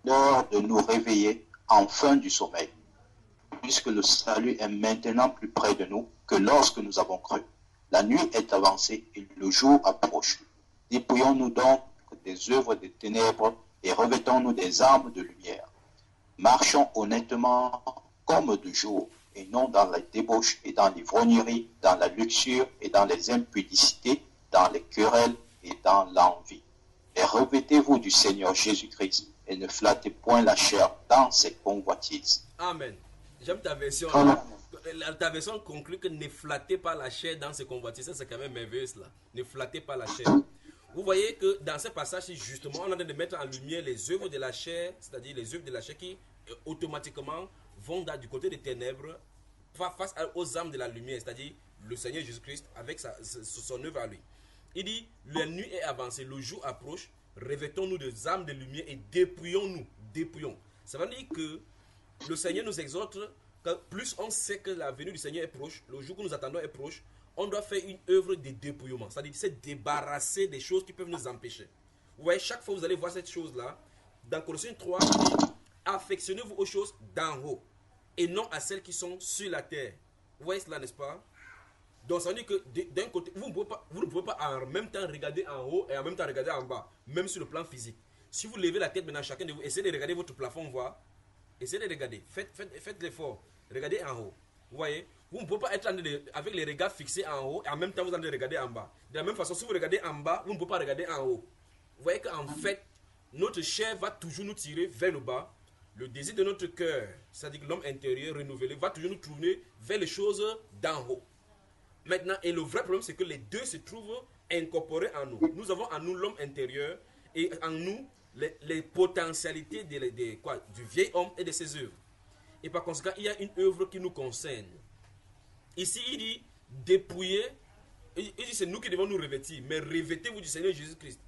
l'heure de nous réveiller enfin du sommeil, puisque le salut est maintenant plus près de nous que lorsque nous avons cru. La nuit est avancée et le jour approche. Dépouillons-nous donc des œuvres des ténèbres et revêtons-nous des armes de lumière. Marchons honnêtement comme de jour, et non dans la débauche et dans l'ivrognerie, dans la luxure et dans les impudicités, dans les querelles et dans l'envie. Et revêtez-vous du Seigneur Jésus-Christ et ne flattez point la chair dans ses convoitises. Amen. J'aime ta version. Ta version conclut que ne flattez pas la chair dans ses convoitises. Ça, c'est quand même merveilleux, cela. Ne flattez pas la chair. Vous voyez que dans ce passage, justement, on est en train de mettre en lumière les œuvres de la chair, c'est-à-dire les œuvres de la chair qui automatiquement vont du côté des ténèbres face aux âmes de la lumière, c'est-à-dire le Seigneur Jésus-Christ avec son œuvre à lui. Il dit, la nuit est avancée, le jour approche, revêtons-nous des âmes de lumière et dépouillons-nous. Dépouillons. Ça veut dire que le Seigneur nous exhorte, que plus on sait que la venue du Seigneur est proche, le jour que nous attendons est proche, on doit faire une œuvre de dépouillement, c'est-à-dire se débarrasser des choses qui peuvent nous empêcher. Vous voyez, chaque fois que vous allez voir cette chose-là, dans Colossiens 3, il dit, affectionnez-vous aux choses d'en haut et non à celles qui sont sur la terre. Vous voyez cela, n'est-ce pas? Donc ça veut dire que d'un côté, vous ne pouvez pas en même temps regarder en haut et en même temps regarder en bas, même sur le plan physique. Si vous levez la tête maintenant, chacun de vous, essayez de regarder votre plafond, voir. Essayez de regarder, faites l'effort, regardez en haut. Vous voyez, vous ne pouvez pas être avec les regards fixés en haut et en même temps vous allez regarder en bas. De la même façon, si vous regardez en bas, vous ne pouvez pas regarder en haut. Vous voyez qu'en fait, notre chair va toujours nous tirer vers le bas. Le désir de notre cœur, c'est-à-dire que l'homme intérieur renouvelé, va toujours nous tourner vers les choses d'en haut. Maintenant, et le vrai problème, c'est que les deux se trouvent incorporés en nous. Nous avons en nous l'homme intérieur et en nous les potentialités du vieil homme et de ses œuvres. Et par conséquent, il y a une œuvre qui nous concerne. Ici, il dit dépouiller. Il dit c'est nous qui devons nous revêtir, mais revêtez-vous du Seigneur Jésus-Christ.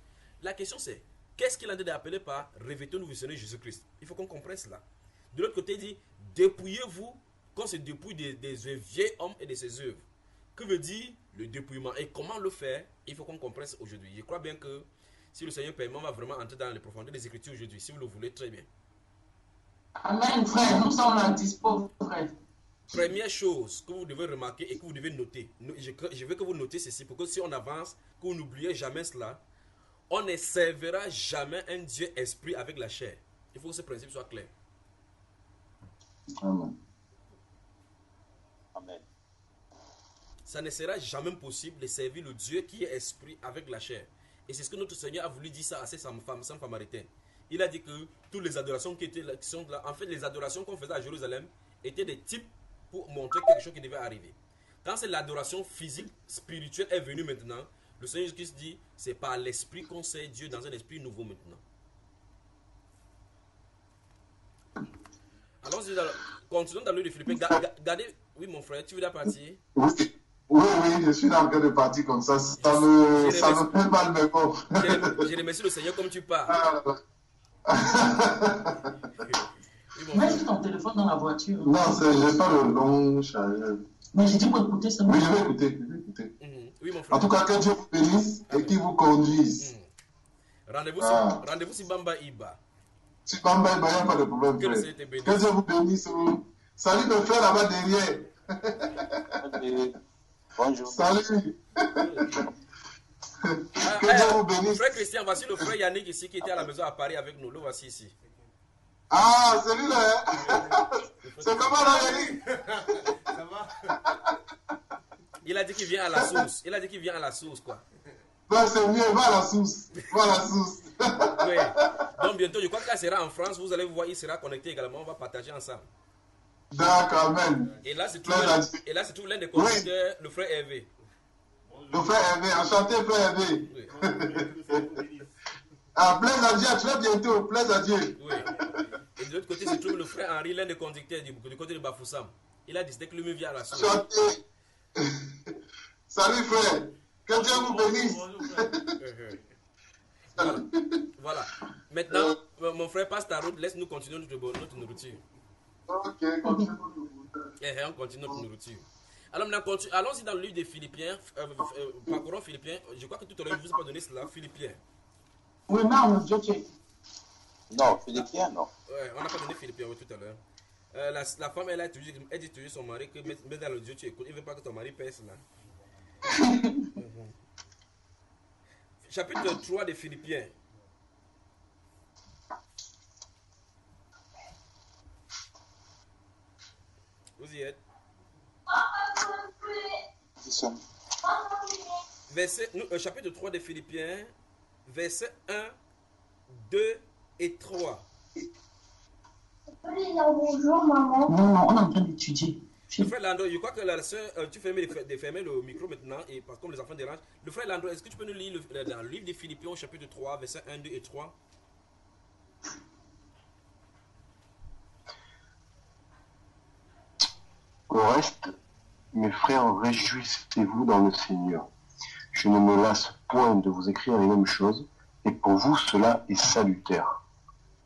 La question c'est, qu'est-ce qu'il a d'appeler par revêtez-nous du Seigneur Jésus-Christ? Il faut qu'on comprenne cela. De l'autre côté, il dit dépouillez-vous, qu'on se dépouille des vieils hommes et de ses œuvres. Que veut dire le dépouillement et comment le faire? Il faut qu'on comprenne aujourd'hui. Je crois bien que si le Seigneur permet, on va vraiment entrer dans les profondeurs des Écritures aujourd'hui, si vous le voulez très bien. Amen, frère. Nous sommes à dispo, frère. Première chose que vous devez remarquer et que vous devez noter, je veux que vous notez ceci pour que si on avance, que vous n'oubliez jamais cela, on ne servira jamais un Dieu esprit avec la chair. Il faut que ce principe soit clair. Amen. Amen. Ça ne sera jamais possible de servir le Dieu qui est esprit avec la chair. Et c'est ce que notre Seigneur a voulu dire ça à ces femmes samaritaines. Il a dit que toutes les adorations qui sont là, en fait les adorations qu'on faisait à Jérusalem étaient des types pour montrer quelque chose qui devait arriver. Quand c'est l'adoration physique, spirituelle est venue maintenant, le Seigneur Jésus-Christ dit, c'est par l'esprit qu'on sert Dieu dans un esprit nouveau maintenant. Allons-y, continuons dans le livre de Philippiens. Regardez, oui mon frère, tu veux la partir? Oui, je suis dans le cas de partir comme ça. Ça me fait mal, mais bon. Je remercie le Seigneur comme tu parles. Mets ton téléphone dans la voiture. Non, je n'ai pas le long chargeur. Mais j'ai dit pour écouter ça. Oui, je vais écouter. Oui, mon frère. En tout cas, que Dieu vous bénisse et qu'il vous conduise. Rendez-vous sur Bamba Iba. Sur Bamba Iba, il n'y a pas de problème. Que Dieu vous bénisse. Salut mes frères là-bas derrière. Bonjour. Salut. Que Dieu vous bénisse. Frère Christian, voici le frère Yannick ici qui était à la maison à Paris avec nous. Le voici ici. Ah, celui-là. C'est comment la Béni? Ça va? Il a dit qu'il vient à la source. Il a dit qu'il vient à la source, quoi. Ben, c'est mieux, va à la source. Va à la source. Oui. Donc bientôt, je crois qu'il sera en France. Vous allez voir, il sera connecté également. On va partager ensemble. D'accord, amen. Et là, c'est tout l'un des conducteurs, le frère Hervé. Le frère Hervé, enchanté frère Hervé. Oui. Ah, plaise à Dieu, à très bientôt, plaise à Dieu. Oui. Et de l'autre côté, se trouve le frère Henri, l'un des conducteurs du côté de Bafoussam. Il a décidé que lui vient à la source. Enchanté. Salut frère. Que Dieu vous bénisse. Voilà. Maintenant, mon frère passe ta route, laisse-nous continuer notre nourriture. Ok, continue. On continue notre nourriture. Alors maintenant, allons-y dans le livre des Philippiens. Parcourons Philippiens. Je crois que tout à l'heure, je ne vous ai pas donné cela. Philippiens. Oui, non, Dieu, tu es. Non, Philippiens, non. Ouais, on n'a pas donné Philippiens tout à l'heure. La femme, elle dit toujours son mari que mets dans le Dieu, tu écoutes. Il ne veut pas que ton mari pèse là. Chapitre 3 des Philippiens. Vous y êtes? Chapitre 3 des Philippiens, versets 1, 2 et 3. Bonjour, maman. Non, on est en train d'étudier. Le frère Landro, je crois que la soeur, tu fermes le micro maintenant, et parce que comme les enfants dérangent. Le frère Landro, est-ce que tu peux nous lire dans le livre des Philippiens, chapitre 3, versets 1, 2 et 3? Au reste, mes frères, réjouissez-vous dans le Seigneur. Je ne me lasse point de vous écrire les mêmes choses, et pour vous cela est salutaire.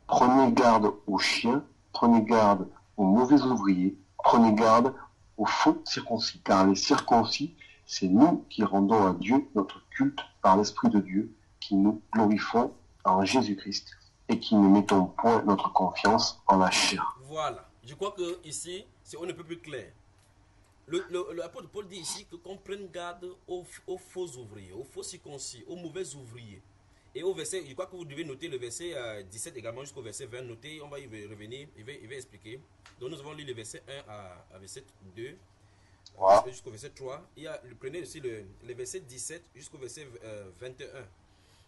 Prenez garde aux chiens, prenez garde aux mauvais ouvriers, prenez garde aux faux circoncis, car les circoncis, c'est nous qui rendons à Dieu notre culte par l'Esprit de Dieu, qui nous glorifions en Jésus-Christ, et qui ne mettons point notre confiance en la chair. Voilà. Je crois que ici, c'est on ne peut plus clair. L'apôtre Paul dit ici qu'on prenne garde aux faux ouvriers, aux faux circoncis, aux mauvais ouvriers. Et au verset, je crois que vous devez noter le verset 17 également jusqu'au verset 20. Notez, on va y revenir, il va expliquer. Donc nous avons lu le verset 1 à verset 2, jusqu'au verset 3. Prenez aussi le verset 17 jusqu'au verset 21.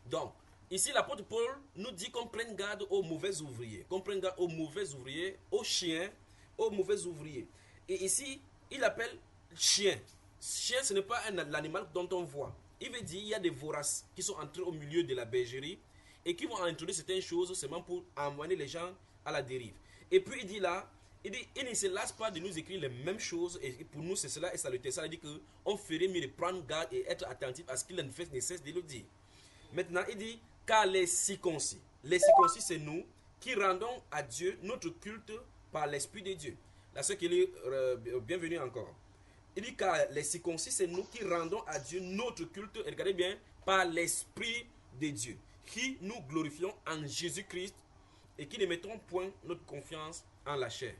Donc, ici l'apôtre Paul nous dit qu'on prenne garde aux mauvais ouvriers, qu'on prenne garde aux mauvais ouvriers, aux chiens, aux mauvais ouvriers. Et ici, il appelle chien. Chien, ce n'est pas l'animal dont on voit. Il veut dire qu'il y a des voraces qui sont entrés au milieu de la bergerie et qui vont introduire certaines choses seulement pour emmener les gens à la dérive. Et puis il dit là, il ne se lasse pas de nous écrire les mêmes choses et pour nous c'est cela et salutaire. Ça veut dire qu'on ferait mieux de prendre garde et être attentif à ce qu'il ne cesse de le dire. Maintenant il dit car les circoncis c'est nous qui rendons à Dieu notre culte par l'Esprit de Dieu. La sœur qui est bienvenue encore. Il dit car les circoncis, c'est nous qui rendons à Dieu notre culte, et regardez bien, par l'Esprit de Dieu, qui nous glorifions en Jésus-Christ et qui ne mettons point notre confiance en la chair.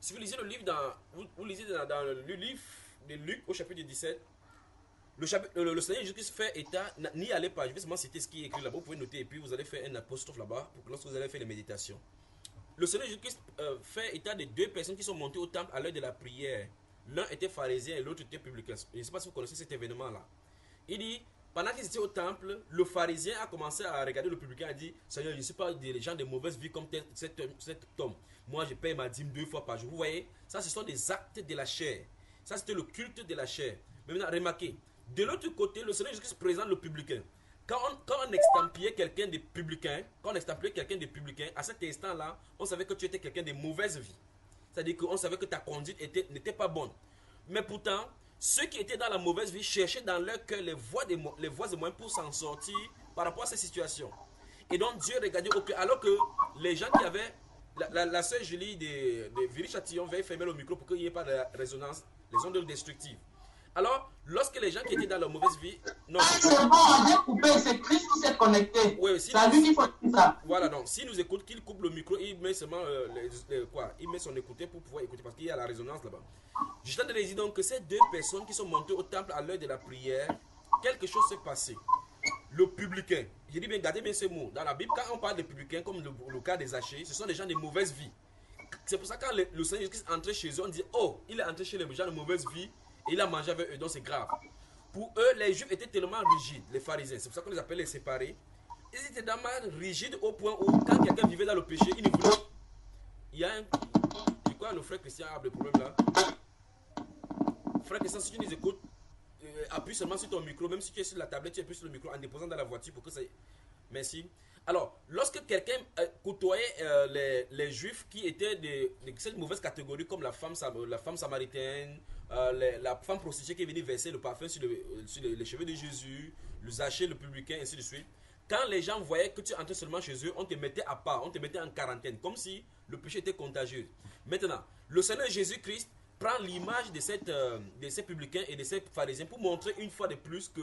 Si vous lisez le livre vous lisez dans le livre de Luc au chapitre 17, le Seigneur Jésus-Christ fait état, n'y allez pas, je vais seulement citer ce qui est écrit là-bas, vous pouvez noter et puis vous allez faire un apostrophe là-bas pour que lorsque vous allez faire les méditations. Le Seigneur Jésus-Christ fait état de deux personnes qui sont montées au temple à l'heure de la prière. L'un était pharisien et l'autre était publicain. Je ne sais pas si vous connaissez cet événement-là. Il dit, pendant qu'ils étaient au temple, le pharisien a commencé à regarder le publicain et a dit, Seigneur, je ne suis pas des gens de mauvaise vie comme cet homme. Moi, je paye ma dîme 2 fois par jour. Vous voyez, ça, ce sont des actes de la chair. Ça, c'était le culte de la chair. Mais maintenant, remarquez, de l'autre côté, le Seigneur Jésus présente le publicain. Quand on extempliait quelqu'un de publicain, à cet instant-là, on savait que tu étais quelqu'un de mauvaise vie. C'est-à-dire qu'on savait que ta conduite n'était pas bonne. Mais pourtant, ceux qui étaient dans la mauvaise vie cherchaient dans leur cœur les voies et moyens pour s'en sortir par rapport à ces situations. Et donc Dieu regardait au cœur. Alors que les gens qui avaient... La sœur Julie de Viry-Châtillon veille fermer le micro pour qu'il n'y ait pas de résonance, les ondes destructives. Alors, lorsque les gens qui étaient dans leur mauvaise vie... Non, c'est bon, on est coupé, c'est Christ qui s'est connecté. Oui, c'est à lui qu'il faut dire ça. Voilà, donc, s'il nous écoute, qu'il coupe le micro, il met seulement il met son écouteur pour pouvoir écouter, parce qu'il y a la résonance là-bas. Je t'en dire donc que ces deux personnes qui sont montées au temple à l'heure de la prière, quelque chose s'est passé. Le publicain, j'ai dit bien, gardez bien ce mot. Dans la Bible, quand on parle de publicains, comme le cas des Zachée, ce sont des gens de mauvaise vie. C'est pour ça que quand le Seigneur Jésus-Christ entrait chez eux, on dit, oh, il est entré chez les gens de mauvaise vie et il a mangé avec eux, donc c'est grave. Pour eux, les Juifs étaient tellement rigides, les pharisiens, c'est pour ça qu'on les appelle les séparés. Ils étaient tellement rigides au point où quand quelqu'un vivait dans le péché, il ne voulait. Il y a un. Je crois que le frère Christian a des problèmes là. Frère Christian, si tu nous écoutes, appuie seulement sur ton micro, même si tu es sur la tablette, tu appuies sur le micro en déposant dans la voiture pour que ça. Merci. Alors, lorsque quelqu'un côtoyait les Juifs qui étaient de cette mauvaise catégorie, comme la femme samaritaine, la femme prostituée qui est venue verser le parfum sur les cheveux de Jésus, le Zachée, le publicain, ainsi de suite. Quand les gens voyaient que tu entrais seulement chez eux, on te mettait à part, on te mettait en quarantaine, comme si le péché était contagieux. Maintenant, le Seigneur Jésus-Christ prend l'image de ces publicains et de ces pharisiens pour montrer une fois de plus que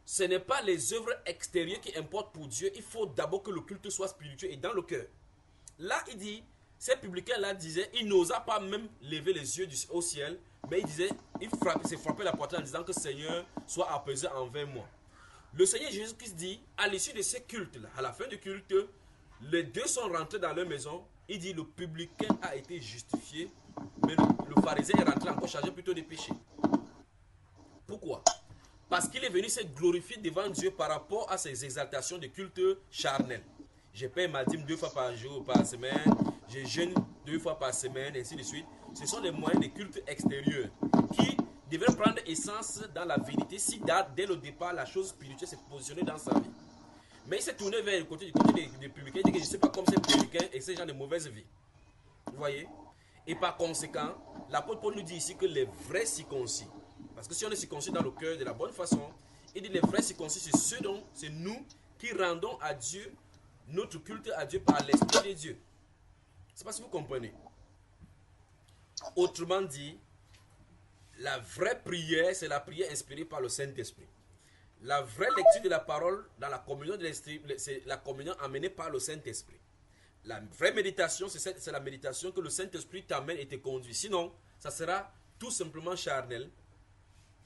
ce n'est pas les œuvres extérieures qui importent pour Dieu. Il faut d'abord que le culte soit spirituel et dans le cœur. Là, il dit, ces publicains-là disaient, il n'osa pas même lever les yeux au ciel, mais il disait, il s'est frappé la poitrine en disant que Seigneur soit apaisé envers moi. Le Seigneur Jésus-Christ dit, à l'issue de ces cultes-là, à la fin du culte, les deux sont rentrés dans leur maison. Il dit, le publicain a été justifié, mais le pharisien est rentré encore chargé plutôt de péché. Pourquoi? Parce qu'il est venu se glorifier devant Dieu par rapport à ses exaltations de culte charnel. Je paie ma dîme 2 fois par jour, par semaine, je jeûne 2 fois par semaine, ainsi de suite. Ce sont les moyens de culte extérieurs qui devraient prendre essence dans la vérité si dès le départ la chose spirituelle s'est positionnée dans sa vie. Mais il s'est tourné vers le côté des publicains, il dit que je ne sais pas comme ces publicains et ces gens de mauvaise vie. Vous voyez? Et par conséquent, l'apôtre Paul nous dit ici que les vrais circoncis, parce que si on est circoncis dans le cœur de la bonne façon, il dit les vrais circoncis, c'est nous qui rendons à Dieu notre culte à Dieu par l'Esprit de Dieu. Je ne sais pas si vous comprenez. Autrement dit, la vraie prière, c'est la prière inspirée par le Saint-Esprit. La vraie lecture de la parole dans la communion de l'Esprit, c'est la communion amenée par le Saint-Esprit. La vraie méditation, c'est la méditation que le Saint-Esprit t'amène et te conduit. Sinon, ça sera tout simplement charnel.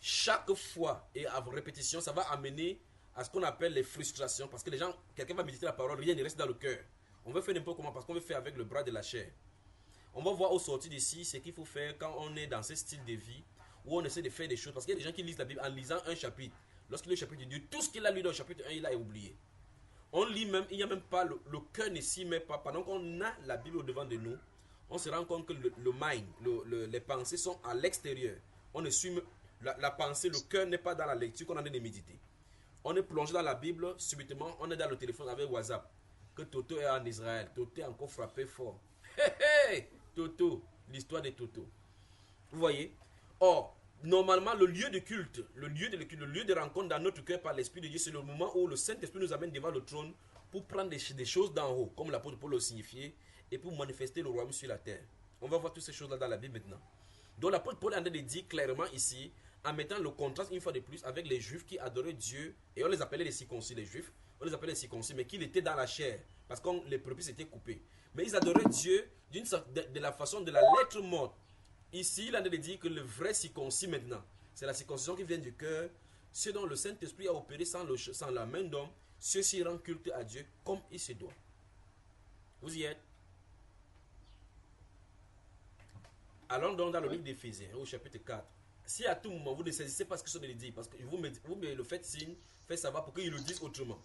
Chaque fois et à répétition, ça va amener à ce qu'on appelle les frustrations. Parce que les gens, quelqu'un va méditer la parole, rien ne reste dans le cœur. On veut faire n'importe comment parce qu'on veut faire avec le bras de la chair. On va voir au sortir d'ici ce qu'il faut faire quand on est dans ce style de vie où on essaie de faire des choses. Parce qu'il y a des gens qui lisent la Bible en lisant un chapitre. Lorsqu'il lit le chapitre de Dieu, tout ce qu'il a lu dans le chapitre 1, il a oublié. On lit même, il n'y a même pas, le cœur ne s'y met pas. Pendant qu'on a la Bible au devant de nous, on se rend compte que le mind, les pensées sont à l'extérieur. On ne suit la pensée, le cœur n'est pas dans la lecture qu'on est en train de méditer. On est plongé dans la Bible, subitement, on est dans le téléphone avec WhatsApp. Que Toto est en Israël. Toto est encore frappé fort. Hey, Toto, l'histoire de Toto. Vous voyez? Or, normalement, le lieu de culte, le lieu de rencontre dans notre cœur par l'Esprit de Dieu, c'est le moment où le Saint-Esprit nous amène devant le trône pour prendre des choses d'en haut, comme l'apôtre Paul l'a signifié, et pour manifester le royaume sur la terre. On va voir toutes ces choses-là dans la Bible maintenant. Donc l'apôtre Paul est en train de dire clairement ici, en mettant le contraste une fois de plus avec les Juifs qui adoraient Dieu, et on les appelait les circoncis, les Juifs, on les appelait les circoncis, mais qui étaient dans la chair, parce que les prépuces étaient coupées. Mais ils adoraient Dieu de la façon de la lettre morte. Ici, il a dit que le vrai circoncis maintenant, c'est la circoncision qui vient du cœur, ce dont le Saint-Esprit a opéré sans la main d'homme, ceux-ci rendent culte à Dieu comme il se doit. Vous y êtes? Allons donc dans le livre d'Éphésiens, au chapitre 4. Si à tout moment vous ne saisissez pas ce que je viens de dire, parce que vous me le faites signe, faites savoir pour qu'ils le disent autrement.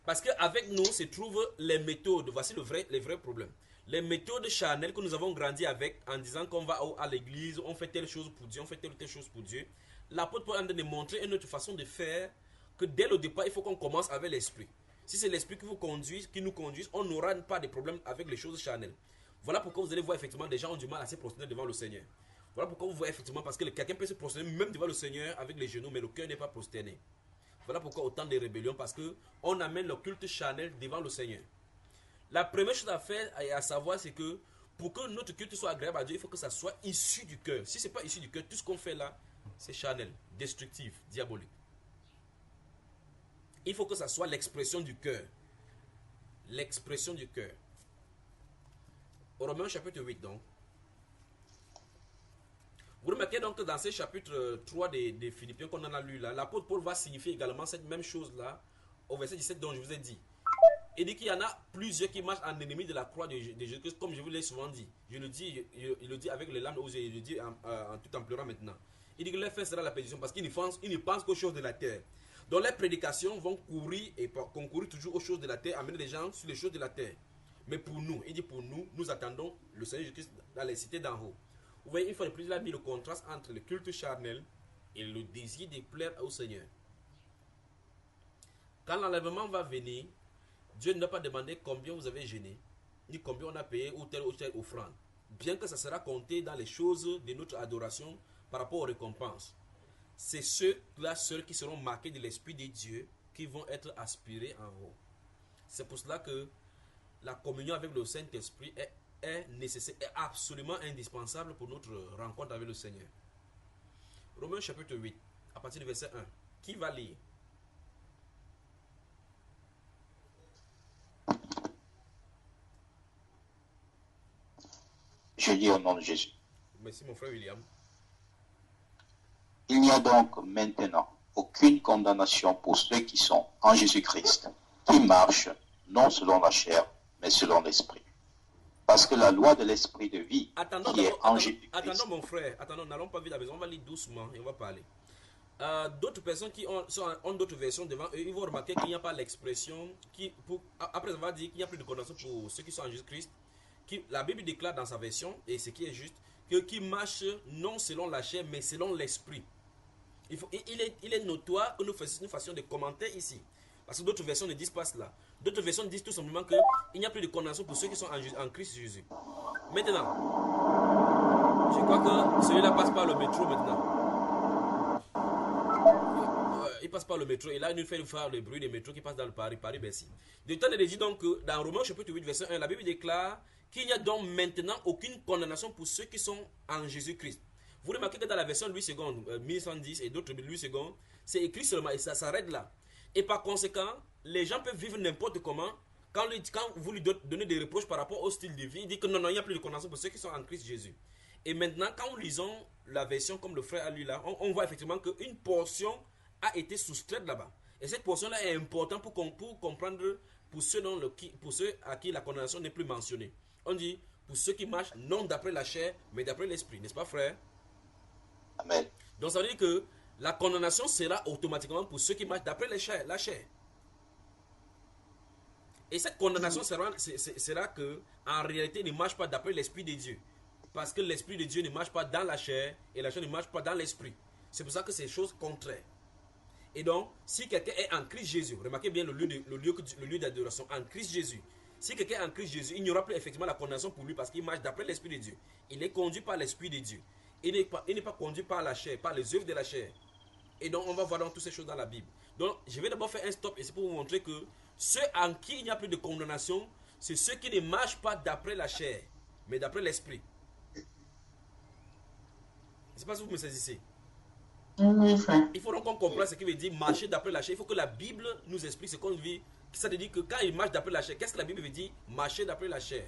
Parce qu'avec nous se trouvent les méthodes, voici les vrais problèmes. Les méthodes charnelles que nous avons grandi avec, en disant qu'on va à l'église, on fait telle chose pour Dieu, on fait telle chose pour Dieu. L'apôtre Paul a de montrer une autre façon de faire, que dès le départ, il faut qu'on commence avec l'esprit. Si c'est l'esprit qui nous conduise, on n'aura pas de problème avec les choses charnelles. Voilà pourquoi vous allez voir effectivement des gens ont du mal à se prosterner devant le Seigneur. Voilà pourquoi vous voyez effectivement, parce que quelqu'un peut se prosterner même devant le Seigneur avec les genoux, mais le cœur n'est pas prosterné. Voilà pourquoi autant de rébellions, parce qu'on amène le culte charnel devant le Seigneur. La première chose à faire et à savoir, c'est que pour que notre culte soit agréable à Dieu, il faut que ça soit issu du cœur. Si ce n'est pas issu du cœur, tout ce qu'on fait là, c'est charnel, destructif, diabolique. Il faut que ça soit l'expression du cœur. L'expression du cœur. Romains chapitre 8 donc. Vous remarquez donc que dans ce chapitre 3 des Philippiens qu'on en a lu là, l'apôtre Paul va signifier également cette même chose là au verset 17 dont je vous ai dit. Il dit qu'il y en a plusieurs qui marchent en ennemi de la croix de Jésus-Christ, comme je vous l'ai souvent dit. Je le dis, il le dit avec les larmes aux yeux, il le dit en tout en pleurant maintenant. Il dit que leur fin sera la perdition parce qu'ils ne pensent qu'aux choses de la terre. Donc les prédications vont courir et concourir toujours aux choses de la terre, amener les gens sur les choses de la terre. Mais pour nous, il dit pour nous, nous attendons le Seigneur Jésus-Christ dans les cités d'en haut. Vous voyez, une fois de plus, il a mis le contraste entre le culte charnel et le désir de plaire au Seigneur. Quand l'enlèvement va venir, Dieu ne doit pas demander combien vous avez gêné, ni combien on a payé ou telle offrande. Bien que ça sera compté dans les choses de notre adoration par rapport aux récompenses. C'est ceux-là seuls qui seront marqués de l'Esprit de Dieu qui vont être aspirés en haut. C'est pour cela que la communion avec le Saint-Esprit est nécessaire, est absolument indispensable pour notre rencontre avec le Seigneur. Romains chapitre 8, à partir du verset 1. Qui va lire? Je lis au nom de Jésus. Merci mon frère William. Il n'y a donc maintenant aucune condamnation pour ceux qui sont en Jésus-Christ, qui marchent non selon la chair, mais selon l'esprit. Parce que la loi de l'esprit de vie qui est en Jésus-Christ... Attendons mon frère, attendons, n'allons pas vite à la maison, on va lire doucement et on va parler. D'autres personnes qui ont d'autres versions devant eux, ils vont remarquer qu'il n'y a pas l'expression, après avoir dit qu'il n'y a plus de condamnation pour ceux qui sont en Jésus-Christ, la Bible déclare dans sa version, et ce qui est juste, que qui marche non selon la chair, mais selon l'esprit. Il est notoire que nous fassions des commentaires ici. Parce que d'autres versions ne disent pas cela. D'autres versions disent tout simplement qu'il n'y a plus de condamnation pour ceux qui sont en Christ Jésus. Maintenant, je crois que celui-là passe par le métro maintenant. Il passe par le métro et là il nous fait faire le bruit des métros qui passent dans le Paris-Bercy. De temps, il dit donc que dans Romains chapitre 8 verset 1, la Bible déclare qu'il n'y a donc maintenant aucune condamnation pour ceux qui sont en Jésus-Christ. Vous remarquez que dans la version Louis II, 1110 et d'autres Louis II, c'est écrit seulement et ça s'arrête là. Et par conséquent, les gens peuvent vivre n'importe comment. Quand vous lui donnez des reproches par rapport au style de vie, il dit que non, il n'y a plus de condamnation pour ceux qui sont en Christ Jésus. Et maintenant, quand nous lisons la version comme le frère a lu là, on voit effectivement qu'une portion a été soustraite là-bas. Et cette portion-là est importante pour comprendre pour ceux à qui la condamnation n'est plus mentionnée. On dit pour ceux qui marchent non d'après la chair, mais d'après l'esprit. N'est-ce pas, frère? Amen. Donc ça veut dire que la condamnation sera automatiquement pour ceux qui marchent d'après la chair. Et cette condamnation sera que en réalité ils ne marchent pas d'après l'Esprit de Dieu. Parce que l'Esprit de Dieu ne marche pas dans la chair et la chair ne marche pas dans l'Esprit. C'est pour ça que c'est chose contraire. Et donc, si quelqu'un est en Christ Jésus, remarquez bien le lieu d'adoration, en Christ Jésus. Si quelqu'un est en Christ Jésus, il n'y aura plus effectivement la condamnation pour lui parce qu'il marche d'après l'Esprit de Dieu. Il est conduit par l'Esprit de Dieu. Il n'est pas conduit par la chair, par les œuvres de la chair. Et donc, on va voir dans toutes ces choses dans la Bible. Donc, je vais d'abord faire un stop et c'est pour vous montrer que ceux en qui il n'y a plus de condamnation, c'est ceux qui ne marchent pas d'après la chair, mais d'après l'Esprit. Je ne sais pas si vous me saisissez. Oui, frère. Il faut donc qu'on comprenne ce qui veut dire marcher d'après la chair. Il faut que la Bible nous explique ce qu'on vit. Ça veut dire que quand il marche d'après la chair, qu'est-ce que la Bible veut dire? Marcher d'après la chair.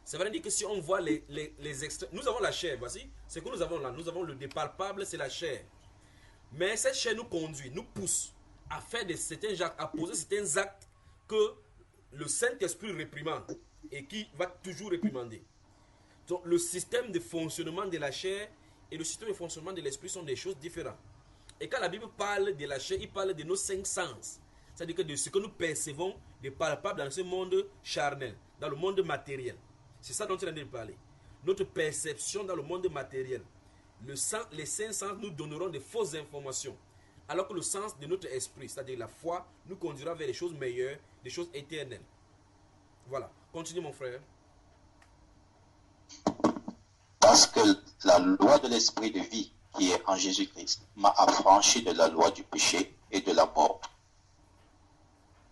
Ça veut dire que si on voit les extraits, nous avons la chair, voici ce que nous avons là. Nous avons le dépalpable, c'est la chair. Mais cette chair nous conduit, nous pousse à faire certains actes, à poser certains actes que le Saint-Esprit réprimande et qui va toujours réprimander. Donc le système de fonctionnement de la chair et le système de fonctionnement de l'esprit sont des choses différentes. Et quand la Bible parle de la chair, il parle de nos 5 sens. C'est-à-dire que de ce que nous percevons de palpable dans ce monde charnel, dans le monde matériel. C'est ça dont il est en train de parler. Notre perception dans le monde matériel. Les 5 sens nous donneront de fausses informations. Alors que le sens de notre esprit, c'est-à-dire la foi, nous conduira vers des choses meilleures, des choses éternelles. Voilà. Continue mon frère. Parce que la loi de l'esprit de vie qui est en Jésus-Christ m'a affranchi de la loi du péché et de la mort.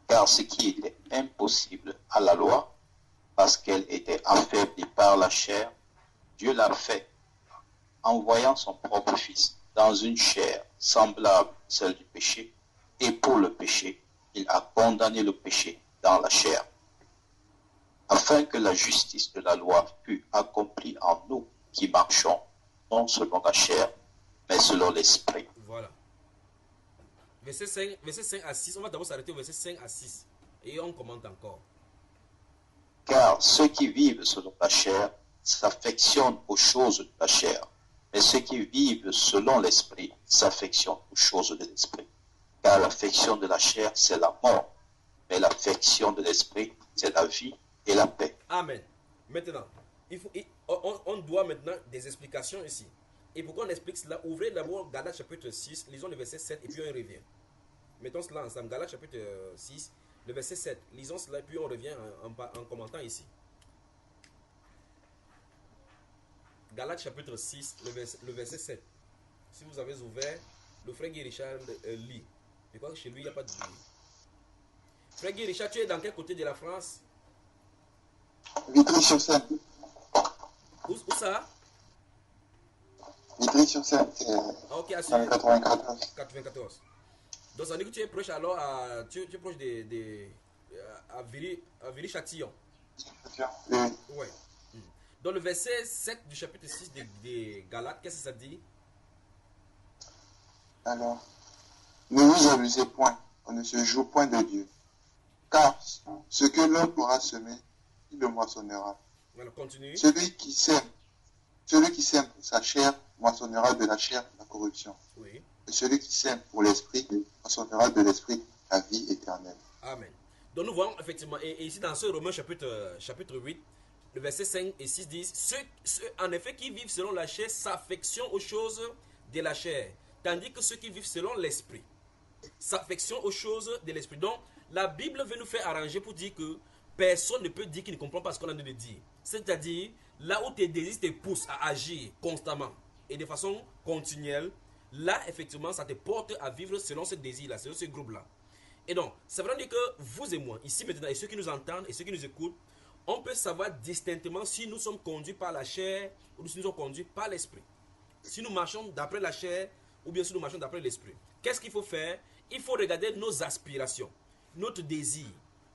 Car ce qui était impossible à la loi, parce qu'elle était affaiblie par la chair, Dieu l'a fait, envoyant son propre Fils dans une chair semblable à celle du péché, et pour le péché, il a condamné le péché dans la chair, afin que la justice de la loi fût accomplie en nous qui marchons, non selon la chair, mais selon l'esprit. Voilà. Verset 5 à 6, on va d'abord s'arrêter au verset 5 à 6. Et on commente encore. Car ceux qui vivent selon la chair s'affectionnent aux choses de la chair, mais ceux qui vivent selon l'esprit s'affectionnent aux choses de l'esprit. Car l'affection de la chair, c'est la mort, mais l'affection de l'esprit, c'est la vie et la paix. Amen. Maintenant, on doit maintenant des explications ici. Et pourquoi on explique cela? Ouvrez d'abord Galates chapitre 6, lisons le verset 7 et puis on y revient. Mettons cela ensemble. Galates chapitre 6, le verset 7. Lisons cela et puis on revient en commentant ici. Galates chapitre 6, le verset 7. Si vous avez ouvert, le frère Guy Richard lit. Je crois que chez lui, il n'y a pas de Bible. Frère Guy Richard, tu es dans quel côté de la France? Vitry-sur-Seine. Où ça? Vitry-sur-Seine. Ok, à 94. 94. Donc ça veut dire que tu es proche alors tu es proche à Viry-Châtillon. Oui. Ouais. Dans le verset 7 du chapitre 6 de Galates, qu'est-ce que ça dit? Alors, ne vous abusez point, on ne se joue point de Dieu. Car ce que l'homme aura semé, il le moissonnera. Alors, continue. Celui qui sème sa chair moissonnera de la chair la corruption. Oui. Et celui qui sème pour l'esprit moissonnera de l'esprit la vie éternelle. Amen. Donc nous voyons effectivement, et ici dans ce Romains chapitre 8, le verset 5 et 6 disent, ceux en effet qui vivent selon la chair s'affectionnent aux choses de la chair, tandis que ceux qui vivent selon l'esprit s'affectionnent aux choses de l'esprit. Donc la Bible veut nous faire arranger pour dire que personne ne peut dire qu'il ne comprend pas ce qu'on a de dire. C'est-à-dire, là où tes désirs te poussent à agir constamment et de façon continuelle, là, effectivement, ça te porte à vivre selon ce désir-là, selon ce groupe-là. Et donc, ça veut dire que vous et moi, ici maintenant, et ceux qui nous entendent et ceux qui nous écoutent, on peut savoir distinctement si nous sommes conduits par la chair ou si nous sommes conduits par l'esprit. Si nous marchons d'après la chair ou bien si nous marchons d'après l'esprit. Qu'est-ce qu'il faut faire? Il faut regarder nos aspirations, notre désir,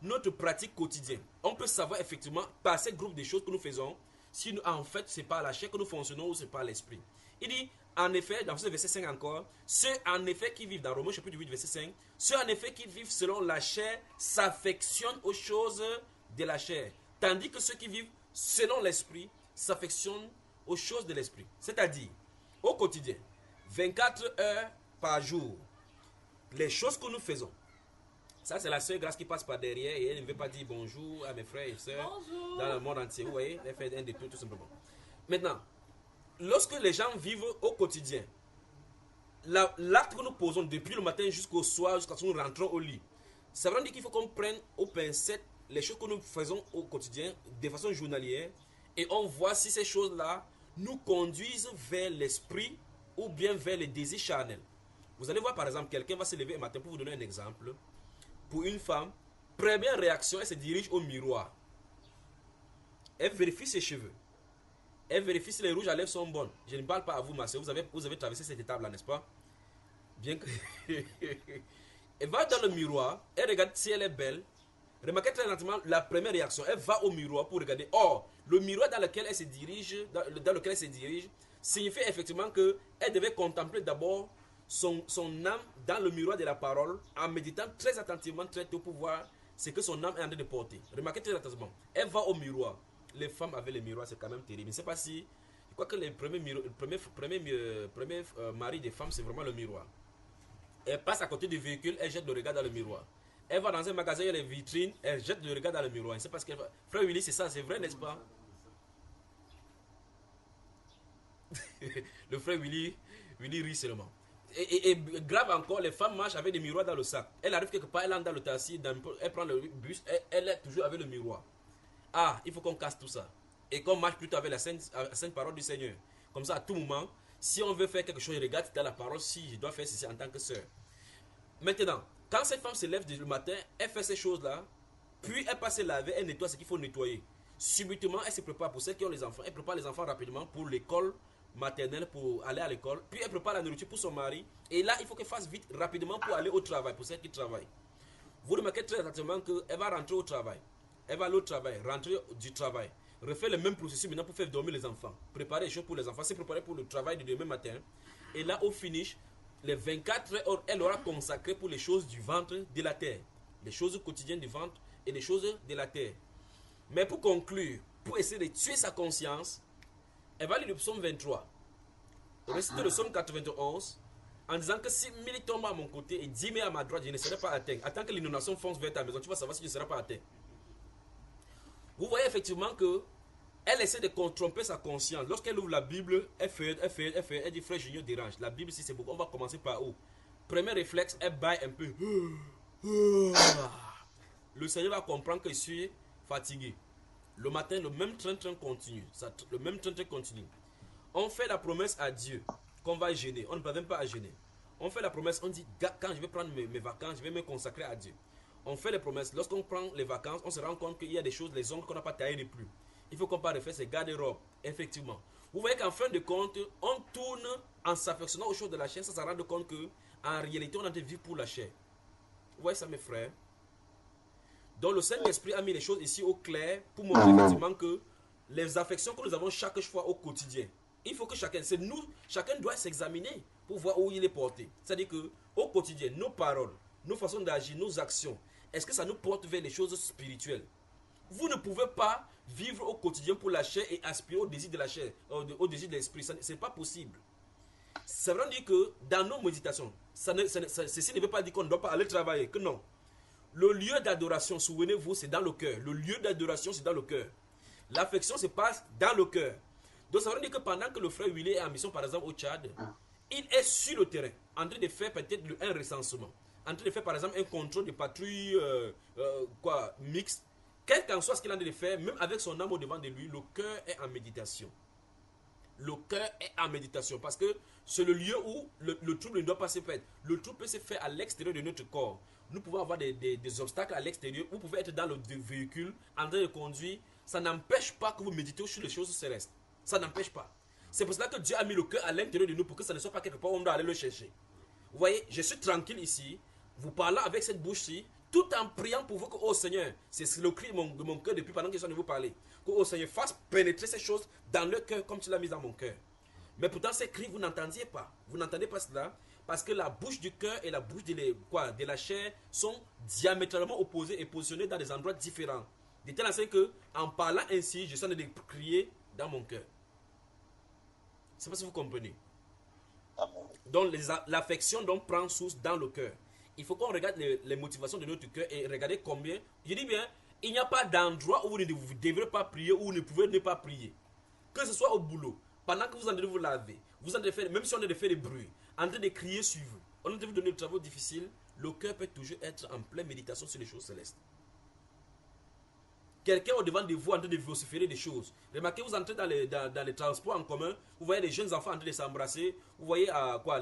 notre pratique quotidienne. On peut savoir effectivement par ces groupes de choses que nous faisons si nous, en fait c'est par la chair que nous fonctionnons ou c'est par l'esprit. Il dit en effet, dans ce verset 5 encore, ceux en effet qui vivent, dans Romains chapitre 8 verset 5, ceux en effet qui vivent selon la chair s'affectionnent aux choses de la chair, tandis que ceux qui vivent selon l'esprit s'affectionnent aux choses de l'esprit. C'est-à-dire, au quotidien, 24 heures par jour, les choses que nous faisons. Ça, c'est la sœur Grâce qui passe par derrière et elle ne veut pas dire bonjour à mes frères et sœurs dans le monde entier. Vous voyez, elle fait un détour tout simplement. Maintenant, lorsque les gens vivent au quotidien, l'acte que nous posons depuis le matin jusqu'au soir, jusqu'à ce que nous rentrons au lit, ça veut dire qu'il faut qu'on prenne au pincette les choses que nous faisons au quotidien de façon journalière et on voit si ces choses-là nous conduisent vers l'esprit ou bien vers les désirs charnels. Vous allez voir par exemple, quelqu'un va se lever un matin, pour vous donner un exemple. Pour une femme, première réaction, elle se dirige au miroir. Elle vérifie ses cheveux. Elle vérifie si les rouges à lèvres sont bonnes. Je ne parle pas à vous, ma soeur. Vous avez traversé cette étape-là, n'est-ce pas? Bien que... Elle va dans le miroir, elle regarde si elle est belle. Remarquez très lentement la première réaction. Elle va au miroir pour regarder. Or, le miroir dans lequel elle se dirige, signifie effectivement qu'elle devait contempler d'abord son âme dans le miroir de la parole en méditant très attentivement, très tôt pour voir ce que son âme est en train de porter. Remarquez très attentivement. Elle va au miroir. Les femmes avec les miroirs, c'est quand même terrible. Je ne sais pas si... Je crois que le premier mari des femmes, c'est vraiment le miroir. Elle passe à côté du véhicule, elle jette le regard dans le miroir. Elle va dans un magasin, il y a les vitrines, elle jette le regard dans le miroir. Je ne sais pas ce qu'elle va... Frère Willy, c'est ça, c'est vrai, n'est-ce pas? Le frère Willy rit seulement. Et grave encore, les femmes marchent avec des miroirs dans le sac. Elle arrive quelque part, elle entre dans le taxi, elle prend le bus, elle est toujours avec le miroir. Ah, il faut qu'on casse tout ça. Et qu'on marche plutôt avec la sainte parole du Seigneur. Comme ça, à tout moment, si on veut faire quelque chose, regarde dans la parole si je dois faire ceci en tant que sœur. Maintenant, quand cette femme se lève le matin, elle fait ces choses-là, puis elle passe se laver, elle nettoie ce qu'il faut nettoyer. Subitement, elle se prépare pour celles qui ont les enfants. Elle prépare les enfants rapidement pour l'école maternelle, pour aller à l'école. Puis elle prépare la nourriture pour son mari. Et là, il faut qu'elle fasse vite, rapidement pour aller au travail, pour celles qui travaillent. Vous remarquez très attentivement qu'elle va rentrer au travail. Elle va aller au travail, rentrer du travail. Refaire le même processus maintenant pour faire dormir les enfants. Préparer les choses pour les enfants. Se préparer pour le travail du demain matin. Et là, au finish, les 24 heures, elle aura consacré pour les choses du ventre de la terre. les choses quotidiennes du ventre et les choses de la terre. Mais pour conclure, pour essayer de tuer sa conscience, elle va lire le psaume 23, réciter le psaume 91, en disant que si 1000 tombent à mon côté et 10 000 à ma droite, je ne serai pas atteint. Attends que l'inondation fonce vers ta maison, tu vas savoir si tu ne seras pas atteint. Vous voyez effectivement que elle essaie de tromper sa conscience. Lorsqu'elle ouvre la Bible, elle dit frère Junior dérange. La Bible, si c'est beaucoup, on va commencer par où? Premier réflexe, elle baille un peu. Le Seigneur va comprendre que je suis fatigué. Le matin, le même train-train continue. Le même train-train continue. On fait la promesse à Dieu qu'on va gêner. On ne parvient pas à gêner. On fait la promesse, on dit quand je vais prendre mes vacances, je vais me consacrer à Dieu. On fait les promesses. Lorsqu'on prend les vacances, on se rend compte qu'il y a des choses, les ongles qu'on n'a pas taillés les plus. Il faut qu'on pas refaire ses garde-robes. Effectivement. Vous voyez qu'en fin de compte, on tourne en s'affectionnant aux choses de la chair, ça rend compte que en réalité, on a des vies pour la chair. Vous voyez ça, mes frères? Donc le Saint-Esprit a mis les choses ici au clair pour montrer effectivement que les affections que nous avons chaque fois au quotidien, il faut que chacun doit s'examiner pour voir où il est porté. C'est-à-dire que au quotidien, nos paroles, nos façons d'agir, nos actions, est-ce que ça nous porte vers les choses spirituelles? Vous ne pouvez pas vivre au quotidien pour la chair et aspirer au désir de la chair, au désir de l'esprit. Ce n'est pas possible. Ça veut dire que dans nos méditations, ceci ne veut pas dire qu'on ne doit pas aller travailler, que non. Le lieu d'adoration, souvenez-vous, c'est dans le cœur. Le lieu d'adoration, c'est dans le cœur. L'affection se passe dans le cœur. Donc ça veut dire que pendant que le frère Willy est en mission, par exemple au Tchad, il est sur le terrain, en train de faire peut-être un recensement, en train de faire par exemple un contrôle de patrouille mixte. Quel qu'en soit ce qu'il est en train de faire, même avec son âme au devant de lui, le cœur est en méditation. Le cœur est en méditation parce que c'est le lieu où le trouble ne doit pas se faire. Le trouble peut se faire à l'extérieur de notre corps. Nous pouvons avoir des obstacles à l'extérieur. Vous pouvez être dans le véhicule en train de conduire. Ça n'empêche pas que vous méditez sur les choses célestes. Ça n'empêche pas. C'est pour cela que Dieu a mis le cœur à l'intérieur de nous pour que ça ne soit pas quelque part où on doit aller le chercher. Vous voyez, je suis tranquille ici. Vous parlez avec cette bouche-ci. Tout en priant pour vous que, oh Seigneur, c'est le cri de mon cœur depuis pendant que je suis en train de vous parler. Que, oh Seigneur, fasse pénétrer ces choses dans le cœur comme tu l'as mis dans mon cœur. Mais pourtant, ces cris, vous n'entendiez pas. Vous n'entendez pas cela parce que la bouche du cœur et la bouche de la chair sont diamétralement opposées et positionnées dans des endroits différents. De telle sorte que, en parlant ainsi, je suis en train de crier dans mon cœur. Je ne sais pas si vous comprenez. Donc, l'affection prend source dans le cœur. Il faut qu'on regarde les motivations de notre cœur et regarder combien. Je dis bien, il n'y a pas d'endroit où vous ne devrez pas prier, où vous ne pouvez ne pas prier. Que ce soit au boulot, pendant que vous êtes en train de vous laver, vous en train de faire, même si on est en train de faire des bruits, en train de crier sur vous, on est en train de vous donner des travaux difficiles, le cœur peut toujours être en pleine méditation sur les choses célestes. Quelqu'un au devant de vous en train de vociférer des choses. Remarquez, vous entrez dans les transports en commun, vous voyez les jeunes enfants en train de s'embrasser, vous voyez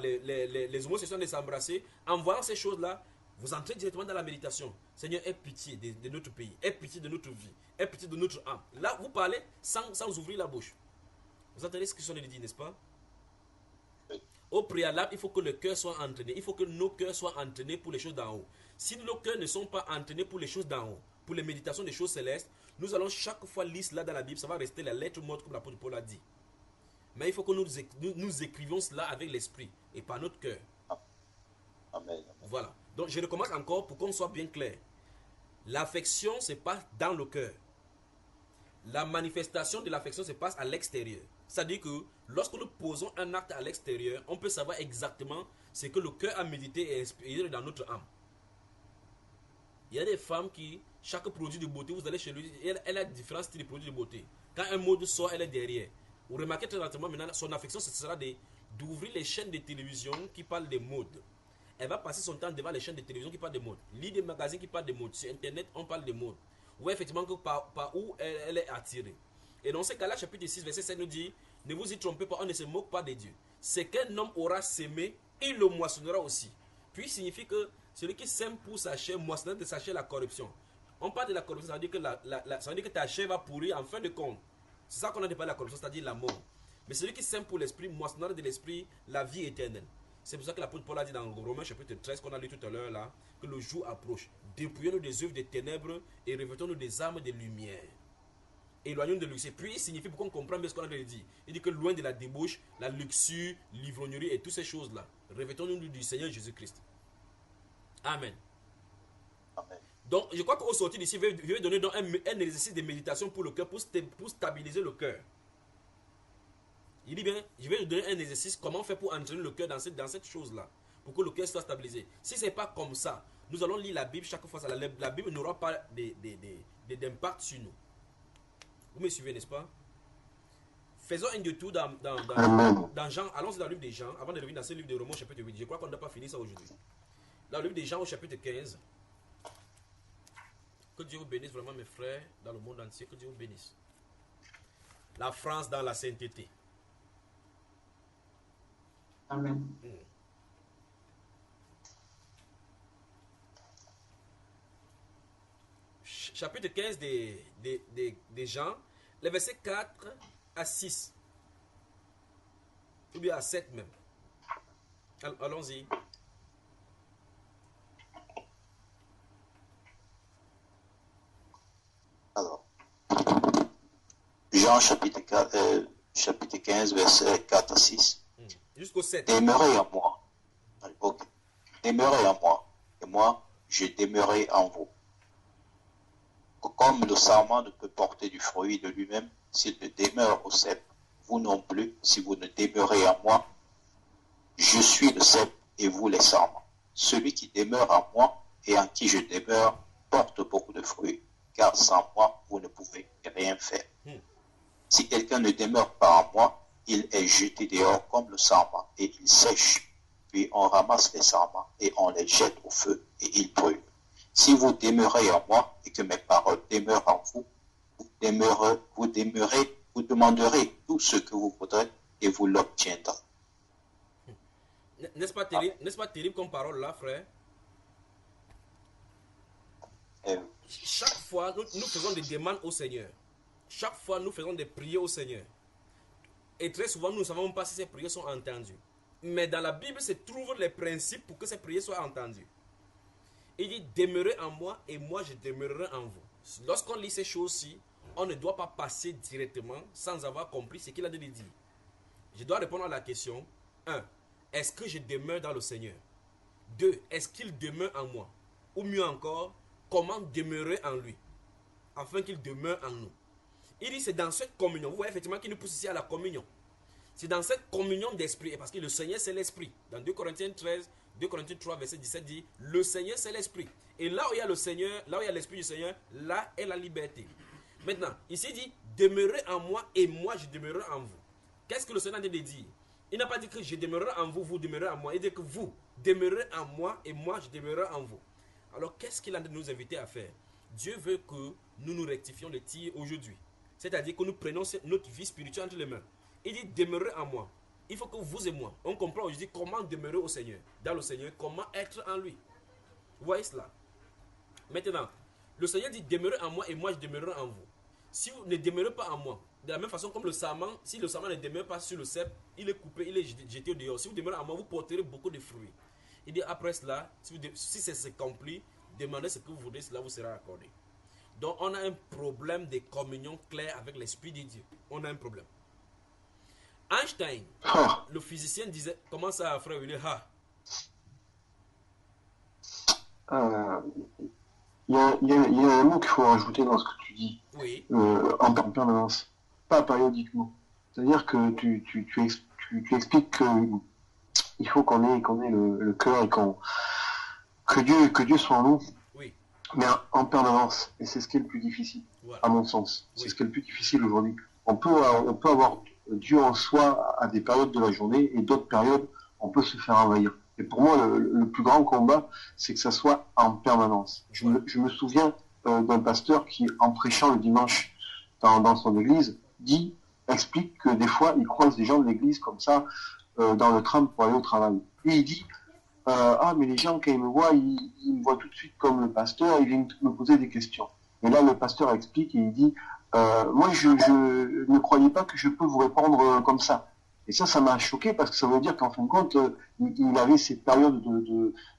les homosexuels de s'embrasser. En voyant ces choses-là, vous entrez directement dans la méditation. Seigneur, aie pitié de notre pays, aie pitié de notre vie, aie pitié de notre âme. Là, vous parlez sans ouvrir la bouche. Vous entendez ce que je suis en train de dire, n'est-ce pas? Au préalable, il faut que le cœur soit entraîné. Il faut que nos cœurs soient entraînés pour les choses d'en haut. Si nos cœurs ne sont pas entraînés pour les choses d'en haut, pour les méditations des choses célestes, nous allons chaque fois lire cela dans la Bible, ça va rester la lettre morte comme l'apôtre Paul a dit. Mais il faut que nous écrivions cela avec l'esprit et par notre cœur. Amen. Voilà. Donc je recommence encore pour qu'on soit bien clair. L'affection se passe dans le cœur. La manifestation de l'affection se passe à l'extérieur. C'est-à-dire que lorsque nous posons un acte à l'extérieur, on peut savoir exactement ce que le cœur a médité et inspiré dans notre âme. Il y a des femmes qui, chaque produit de beauté, vous allez chez lui, elle a différents styles de produits de beauté. Quand un mode sort, elle est derrière. Vous remarquez très rapidement maintenant, son affection, ce sera d'ouvrir les chaînes de télévision qui parlent de mode. Elle va passer son temps devant les chaînes de télévision qui parlent de mode. Lire des magazines qui parlent de mode. Sur Internet, on parle de mode. Vous voyez effectivement que par où elle est attirée. Et dans ce cas-là, chapitre 6, verset 7 nous dit, ne vous y trompez pas, on ne se moque pas de Dieu. Ce qu'un homme aura sémé, il le moissonnera aussi. Puis signifie que celui qui sème pour sa chair, moissonnera de sa chair la corruption. On parle de la corruption, ça veut dire que, ça veut dire que ta chair va pourrir en fin de compte. C'est ça qu'on a dit par la corruption, c'est-à-dire la mort. Mais celui qui sème pour l'esprit, moissonnera de l'esprit la vie éternelle. C'est pour ça que l'apôtre Paul a dit dans Romains chapitre 13 qu'on a lu tout à l'heure là, que le jour approche. Dépouillons-nous des œuvres des ténèbres et revêtons-nous des armes de lumière. Éloignons-nous de luxe. Puis il signifie, pour qu'on comprenne bien ce qu'on a dit, il dit que loin de la débauche, la luxure, l'ivrognerie et toutes ces choses-là, revêtons-nous du Seigneur Jésus-Christ. Amen. Amen. Donc, je crois qu'au sortir d'ici, je vais donner donc un exercice de méditation pour le cœur, pour stabiliser le cœur. Il dit bien, je vais te donner un exercice, comment faire pour entraîner le cœur dans cette chose-là, pour que le cœur soit stabilisé. Si ce n'est pas comme ça, nous allons lire la Bible chaque fois, la Bible n'aura pas d'impact sur nous. Vous me suivez, n'est-ce pas? Faisons un détour dans Jean, allons-y dans le livre des Jean, avant de revenir dans ce livre de Romains chapitre 8. Je crois qu'on n'a pas fini ça aujourd'hui. Dans le livre des Jean au chapitre 15, que Dieu vous bénisse vraiment mes frères dans le monde entier, que Dieu vous bénisse. La France dans la sainteté. Amen. Chapitre 15 des Jean, les versets 4 à 6. Ou bien à 7 même. Allons-y. Alors, Jean chapitre 15, versets 4 à 6. Jusqu'au 7. Demeurez en moi. Okay. Demeurez en moi, et moi, je demeurerai en vous. Comme le sarment ne peut porter du fruit de lui-même s'il ne demeure au cep, vous non plus, si vous ne demeurez en moi, je suis le cep et vous les sarments. Celui qui demeure en moi et en qui je demeure porte beaucoup de fruits, car sans moi, vous ne pouvez rien faire. Si quelqu'un ne demeure pas en moi, il est jeté dehors comme le sarment et il sèche. Puis on ramasse les sarments et on les jette au feu et ils brûlent. Si vous demeurez en moi et que mes paroles demeurent en vous, vous demanderez tout ce que vous voudrez et vous l'obtiendrez. N'est-ce pas terrible comme parole là, frère? Chaque fois, nous faisons des demandes au Seigneur. Chaque fois, nous faisons des prières au Seigneur. Et très souvent, nous ne savons pas si ces prières sont entendues. Mais dans la Bible se trouvent les principes pour que ces prières soient entendues. Il dit, demeurez en moi et moi je demeurerai en vous. Lorsqu'on lit ces choses-ci, on ne doit pas passer directement sans avoir compris ce qu'il a dit. Je dois répondre à la question. 1. Est-ce que je demeure dans le Seigneur? 2. Est-ce qu'il demeure en moi? Ou mieux encore, comment demeurer en lui? Afin qu'il demeure en nous. Il dit, c'est dans cette communion. Vous voyez effectivement qu'il nous pousse ici à la communion. C'est dans cette communion d'esprit. Parce que le Seigneur, c'est l'esprit. Dans 2 Corinthiens 13, 2 Corinthiens 3, verset 17 dit, le Seigneur, c'est l'esprit. Et là où il y a le Seigneur, là où il y a l'esprit du Seigneur, là est la liberté. Maintenant, ici il dit, demeurez en moi et moi je demeurerai en vous. Qu'est-ce que le Seigneur a dit? Il n'a pas dit que je demeurerai en vous, vous demeurez en moi. Il dit que vous demeurez en moi et moi je demeurerai en vous. Alors, qu'est-ce qu'il a de nous inviter à faire? Dieu veut que nous nous rectifions le tir aujourd'hui. C'est-à-dire que nous prenons notre vie spirituelle entre les mains. Il dit, demeurez en moi. Il faut que vous et moi, on comprend aujourd'hui comment demeurer au Seigneur. Dans le Seigneur, comment être en lui. Vous voyez cela? Maintenant, le Seigneur dit, demeurez en moi et moi je demeurerai en vous. Si vous ne demeurez pas en moi, de la même façon comme le sarment, si le sarment ne demeure pas sur le cep, il est coupé, il est jeté dehors. Si vous demeurez en moi, vous porterez beaucoup de fruits. Il dit, après cela, si c'est accompli, demandez ce que vous voulez, cela vous sera accordé. Donc, on a un problème de communion claire avec l'Esprit de Dieu. On a un problème. Einstein, le physicien, disait, comment ça, frère Willy? Il y a un mot qu'il faut rajouter dans ce que tu dis. Oui. En permanence, pas périodiquement. C'est-à-dire que tu expliques qu'il faut qu'on ait le cœur et que Dieu soit en nous. Oui. Mais en permanence. Et c'est ce qui est le plus difficile, voilà. À mon sens. C'est ce qui est le plus difficile aujourd'hui. On peut avoir Dieu en soi à des périodes de la journée et d'autres périodes, on peut se faire envahir. Et pour moi, le plus grand combat, c'est que ça soit en permanence. Je me souviens d'un pasteur qui, en prêchant le dimanche dans son église, explique que des fois, il croise des gens de l'église comme ça, dans le tram pour aller au travail. Et il dit, mais les gens, quand ils me voient, ils me voient tout de suite comme le pasteur, ils viennent me poser des questions. Et là, le pasteur explique et il dit, moi, je ne croyais pas que je peux vous répondre comme ça. Et ça m'a choqué parce que ça veut dire qu'en fin de compte, il avait ces périodes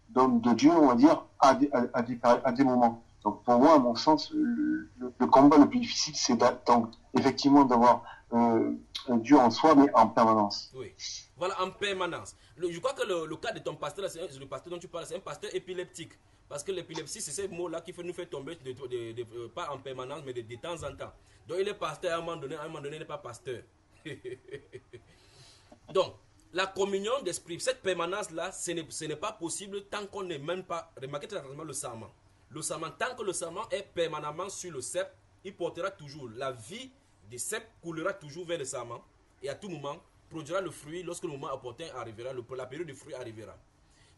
d'homme de Dieu, on va dire, à des moments. Donc pour moi, à mon sens, le combat le plus difficile, c'est effectivement d'avoir Dieu en soi, mais en permanence. Oui, voilà, en permanence. Je crois que le cas de ton pasteur, le pasteur dont tu parles, c'est un pasteur épileptique. Parce que l'épilepsie, c'est ces mots-là qui nous fait tomber, pas en permanence, mais de temps en temps. Donc il est pasteur à un moment donné il n'est pas pasteur. Donc, la communion d'esprit, cette permanence-là, ce n'est pas possible tant qu'on n'est même pas... Remarquez très attentivement le serment. Le serment, tant que le serment est permanemment sur le sceptre, il portera toujours. La vie du sceptre coulera toujours vers le serment et à tout moment produira le fruit lorsque le moment opportun arrivera, la période du fruit arrivera.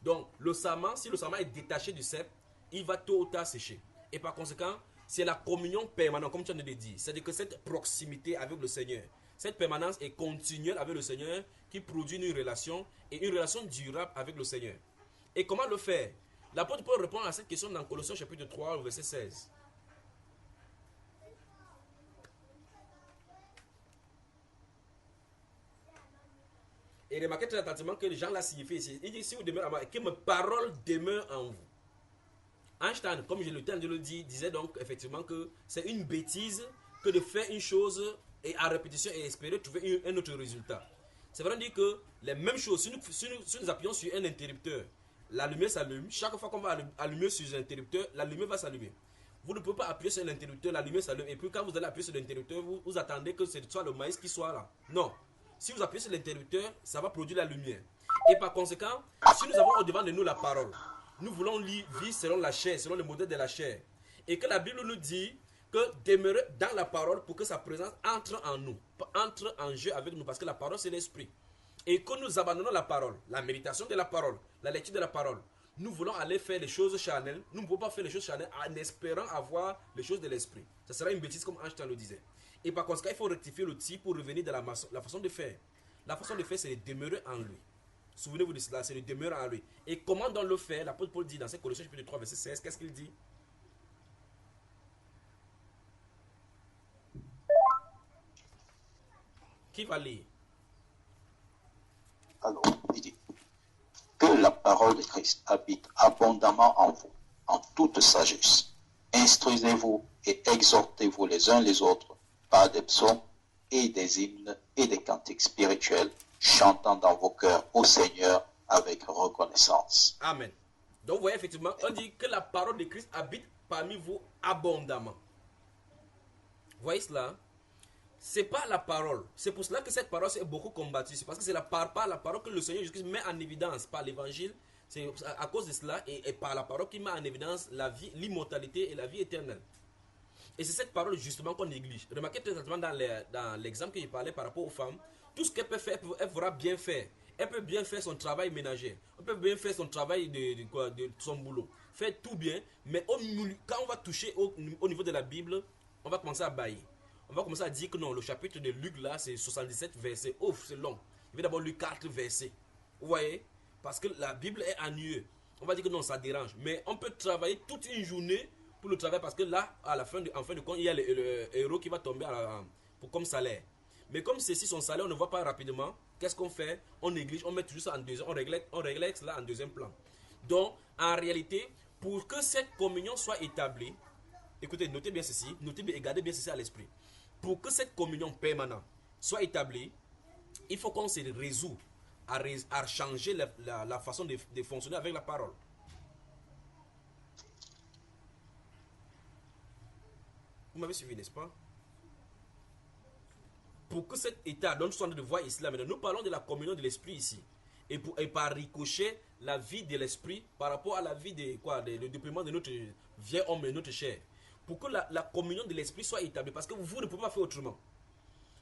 Donc, le serment, si le serment est détaché du sceptre, il va tôt ou tard sécher. Et par conséquent, c'est la communion permanente, comme tu viens de le dire. C'est-à-dire que cette proximité avec le Seigneur, cette permanence est continuelle avec le Seigneur qui produit une relation et une relation durable avec le Seigneur. Et comment le faire? L'apôtre Paul répond à cette question dans Colossiens chapitre 3, verset 16. Et remarquez très attentivement que les gens l'a signifié ici. Il dit, si vous demeurez en moi, que mes paroles demeurent en vous. Einstein, comme je le tiens de le dire, disait donc effectivement que c'est une bêtise que de faire une chose et à répétition et espérer trouver un autre résultat. C'est vrai dire que les mêmes choses, si nous appuyons sur un interrupteur, la lumière s'allume. Chaque fois qu'on va allumer sur un interrupteur, la lumière va s'allumer. Vous ne pouvez pas appuyer sur l'interrupteur, la lumière s'allume. Et puis quand vous allez appuyer sur l'interrupteur, vous attendez que ce soit le maïs qui soit là. Non. Si vous appuyez sur l'interrupteur, ça va produire la lumière. Et par conséquent, si nous avons au devant de nous la parole, nous voulons vivre selon la chair, selon le modèle de la chair. Et que la Bible nous dit que demeurer dans la parole pour que sa présence entre en nous, entre en jeu avec nous, parce que la parole c'est l'esprit. Et que nous abandonnons la parole, la méditation de la parole, la lecture de la parole, nous voulons aller faire les choses charnelles, nous ne pouvons pas faire les choses charnelles en espérant avoir les choses de l'esprit. Ça sera une bêtise comme Einstein le disait. Et par conséquent, il faut rectifier le tir pour revenir dans la façon de faire. La façon de faire, c'est de demeurer en lui. Souvenez-vous de cela, c'est de demeurer en lui. Et comment dans le faire, l'apôtre Paul dit dans ses Colossiens chapitre 3, verset 16, qu'est-ce qu'il dit? Qui va lire? Alors, il dit que la parole de Christ habite abondamment en vous, en toute sagesse. Instruisez-vous et exhortez-vous les uns les autres par des psaumes et des hymnes et des cantiques spirituels, chantant dans vos cœurs au Seigneur avec reconnaissance. Amen. Donc, vous voyez, effectivement, on dit que la parole de Christ habite parmi vous abondamment. Vous voyez cela? C'est pas la parole. C'est pour cela que cette parole est beaucoup combattue. C'est parce que c'est par la parole que le Seigneur Jésus-Christ met en évidence par l'évangile. C'est à cause de cela et par la parole qu'il met en évidence la vie, l'immortalité et la vie éternelle. Et c'est cette parole justement qu'on néglige. Remarquez très exactement dans l'exemple que j'ai parlé par rapport aux femmes. Tout ce qu'elle peut faire, elle pourra bien faire. Elle peut bien faire son travail ménager. Elle peut bien faire son travail de son boulot. Faire tout bien. Mais quand on va toucher au niveau de la Bible, on va commencer à bailler. On va commencer à dire que non, le chapitre de Luc là, c'est 77 versets. Ouf, c'est long. Il va d'abord lire 4 versets. Vous voyez? Parce que la Bible est ennuyeux. On va dire que non, ça dérange. Mais on peut travailler toute une journée pour le travail parce que là, en fin de compte, il y a le héros qui va tomber comme salaire. Mais comme ceci, son salaire, on ne voit pas rapidement. Qu'est-ce qu'on fait? On néglige, on met toujours ça en deuxième, on règle cela en deuxième plan. Donc, en réalité, pour que cette communion soit établie, écoutez, notez bien ceci, notez bien et gardez bien ceci à l'esprit. Pour que cette communion permanente soit établie, il faut qu'on se résout à changer la façon de fonctionner avec la parole. Vous m'avez suivi, n'est-ce pas? Pour que cet état donne soin de voir ici, là, maintenant, nous parlons de la communion de l'esprit ici. Et par ricochet, la vie de l'esprit par rapport à la vie le déploiement de notre vieil homme et notre chair. Pour que la communion de l'esprit soit établie, parce que vous ne pouvez pas faire autrement.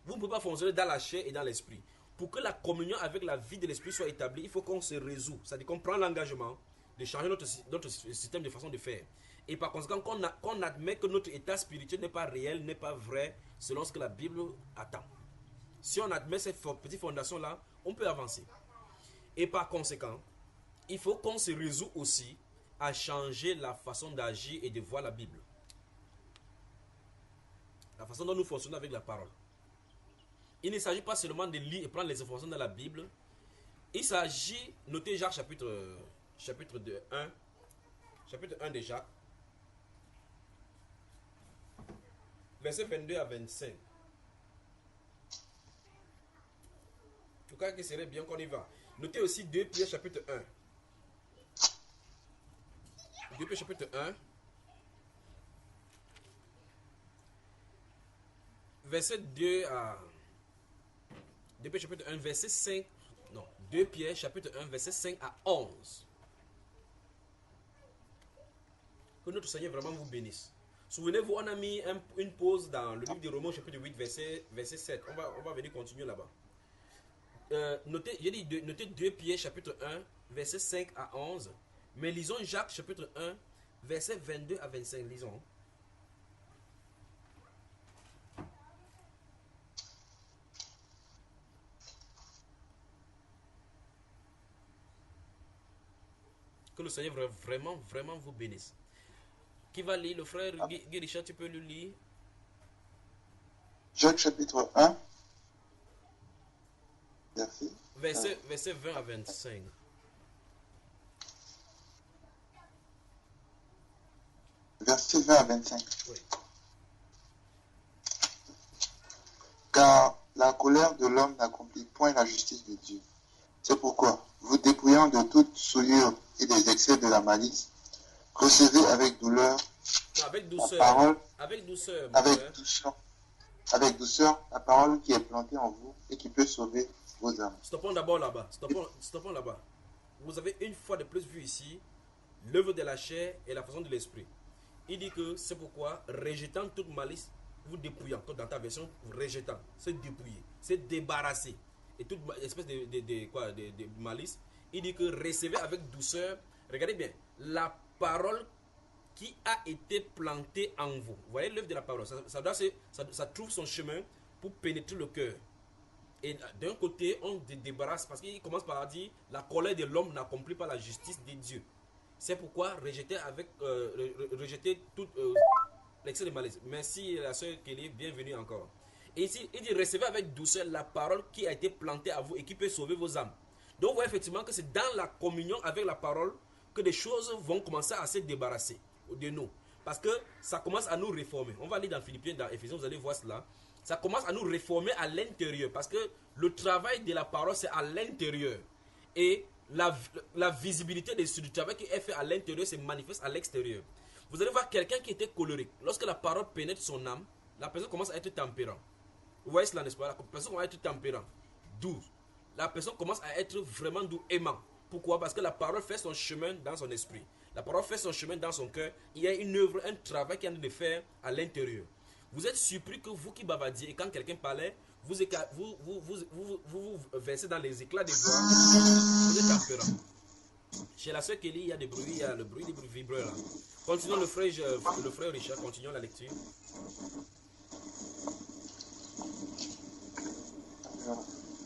Vous ne pouvez pas fonctionner dans la chair et dans l'esprit. Pour que la communion avec la vie de l'esprit soit établie, il faut qu'on se résout. C'est-à-dire qu'on prend l'engagement de changer notre système de façon de faire. Et par conséquent, qu'on admet que notre état spirituel n'est pas réel, n'est pas vrai, selon ce que la Bible attend. Si on admet cette petite fondation-là, on peut avancer. Et par conséquent, il faut qu'on se résout aussi à changer la façon d'agir et de voir la Bible. La façon dont nous fonctionnons avec la parole. Il ne s'agit pas seulement de lire et prendre les informations dans la Bible. Il s'agit, notez Jacques chapitre 1 de Jacques, versets 22 à 25. En tout cas, il serait bien qu'on y va. Notez aussi 2 Pierre chapitre 1. 2 Pierre chapitre 1. Verset 2 à... 2 Pierre chapitre 1, verset 5... Non, 2 Pierre chapitre 1, verset 5 à 11. Que notre Seigneur vraiment vous bénisse. Souvenez-vous, on a mis une pause dans le livre de Romains chapitre 8, verset 7. On va venir continuer là-bas. Notez 2 Pierre chapitre 1, verset 5 à 11. Mais lisons Jacques chapitre 1, verset 22 à 25. Lisons. Que le Seigneur vraiment vous bénisse. Qui va lire? Le frère Guy Richard, tu peux le lire? Jacques chapitre 1. Verset 20 à 25. Verset 20 à 25. Oui. Car la colère de l'homme n'accomplit point la justice de Dieu. C'est pourquoi, vous dépouillant de toute souillure et des excès de la malice, recevez avec douleur Avec douceur. la parole, Avec douceur. avec douceur la parole qui est plantée en vous et qui peut sauver vos âmes. Stoppons d'abord là-bas. Stoppons là-bas. Vous avez une fois de plus vu ici l'œuvre de la chair et la façon de l'esprit. Il dit que c'est pourquoi, rejetant toute malice, vous dépouillant, dans ta version, rejetant, c'est dépouiller, c'est débarrasser. Et toute espèce de malice, il dit que recevez avec douceur, regardez bien, la parole qui a été plantée en vous. Vous voyez l'œuvre de la parole, ça trouve son chemin pour pénétrer le cœur. Et d'un côté, on se débarrasse, parce qu'il commence par dire, la colère de l'homme n'accomplit pas la justice de Dieu. C'est pourquoi rejeter tout l'excès de malice. Merci la sœur Kelly, bienvenue encore. Et ici, il dit recevez avec douceur la parole qui a été plantée à vous et qui peut sauver vos âmes. Donc vous voyez effectivement que c'est dans la communion avec la parole que des choses vont commencer à se débarrasser de nous. Parce que ça commence à nous réformer. On va lire dans Philippiens, dans Éphésiens, vous allez voir cela. Ça commence à nous réformer à l'intérieur. Parce que le travail de la parole, c'est à l'intérieur. Et la visibilité du travail qui est fait à l'intérieur se manifeste à l'extérieur. Vous allez voir quelqu'un qui était colérique. Lorsque la parole pénètre son âme, la personne commence à être tempérante. Vous voyez cela, n'est-ce pas? La personne commence à être tempérante, douce. La personne commence à être vraiment doux, aimant. Pourquoi? Parce que la parole fait son chemin dans son esprit. La parole fait son chemin dans son cœur. Il y a une œuvre, un travail qui est en train de faire à l'intérieur. Vous êtes surpris que vous qui bavardiez, et quand quelqu'un parlait, vous versez dans les éclats des voix. Vous êtes tempérant. Chez la sœur Kelly, il y a des bruits, il y a le bruit des vibreurs là. Continuons le frère Richard, continuons la lecture.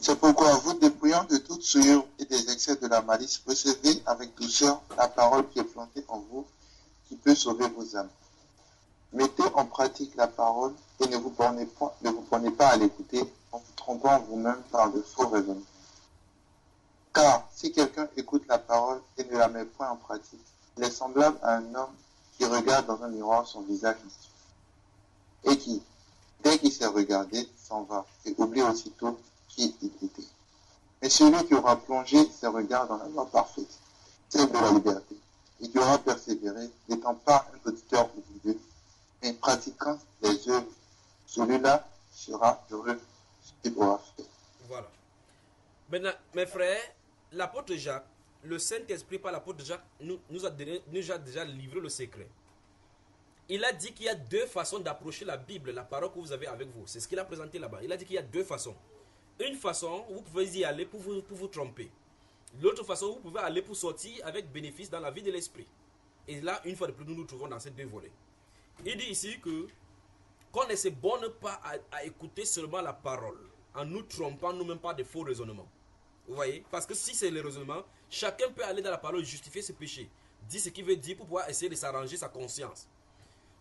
C'est pourquoi, vous dépouillant de toute souillure et des excès de la malice, recevez avec douceur la parole qui est plantée en vous, qui peut sauver vos âmes. Mettez en pratique la parole et ne vous prenez pas à l'écouter en vous trompant vous-même par de faux raisonnements. Car si quelqu'un écoute la parole et ne la met point en pratique, il est semblable à un homme qui regarde dans un miroir son visage et qui, dès qu'il s'est regardé, s'en va et oublie aussitôt qui il était. Mais celui qui aura plongé ses regards dans la loi parfaite, celle de la liberté, et qui aura persévéré, n'étant pas un auditeur oublieux, mais pratiquant les œuvres, celui-là sera heureux ce qu'il aura fait. Voilà. Maintenant, mes frères, l'apôtre Jacques, le Saint-Esprit par l'apôtre Jacques nous a déjà livré le secret. Il a dit qu'il y a deux façons d'approcher la Bible, la parole que vous avez avec vous. C'est ce qu'il a présenté là-bas. Il a dit qu'il y a deux façons. Une façon, vous pouvez y aller pour vous tromper. L'autre façon, vous pouvez aller pour sortir avec bénéfice dans la vie de l'esprit. Et là, une fois de plus, nous nous trouvons dans ces deux volets. Il dit ici que qu'on ne se borne pas à écouter seulement la parole, en nous trompant nous-mêmes par des faux raisonnements. Vous voyez? Parce que si c'est le raisonnement, chacun peut aller dans la parole justifier ses péchés, dire ce qu'il veut dire pour pouvoir essayer de s'arranger sa conscience.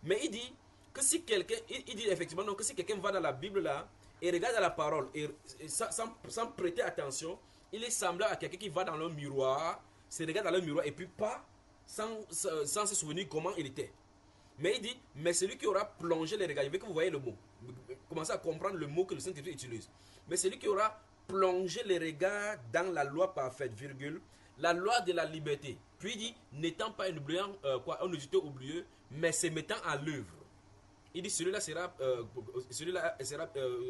Mais il dit que si quelqu'un, il dit effectivement donc, que si quelqu'un va dans la Bible là et regarde la parole et sans prêter attention, il est semblable à quelqu'un qui va dans le miroir, se regarde dans le miroir et puis pas sans se souvenir comment il était. Mais il dit, mais celui qui aura plongé les regards, il veut que vous voyez le mot, commencez à comprendre le mot que le Saint-Esprit utilise. Mais celui qui aura plongé les regards dans la loi parfaite, virgule, la loi de la liberté. Puis il dit, n'étant pas un auditeur oublieux, mais se mettant à l'œuvre. Il dit, celui-là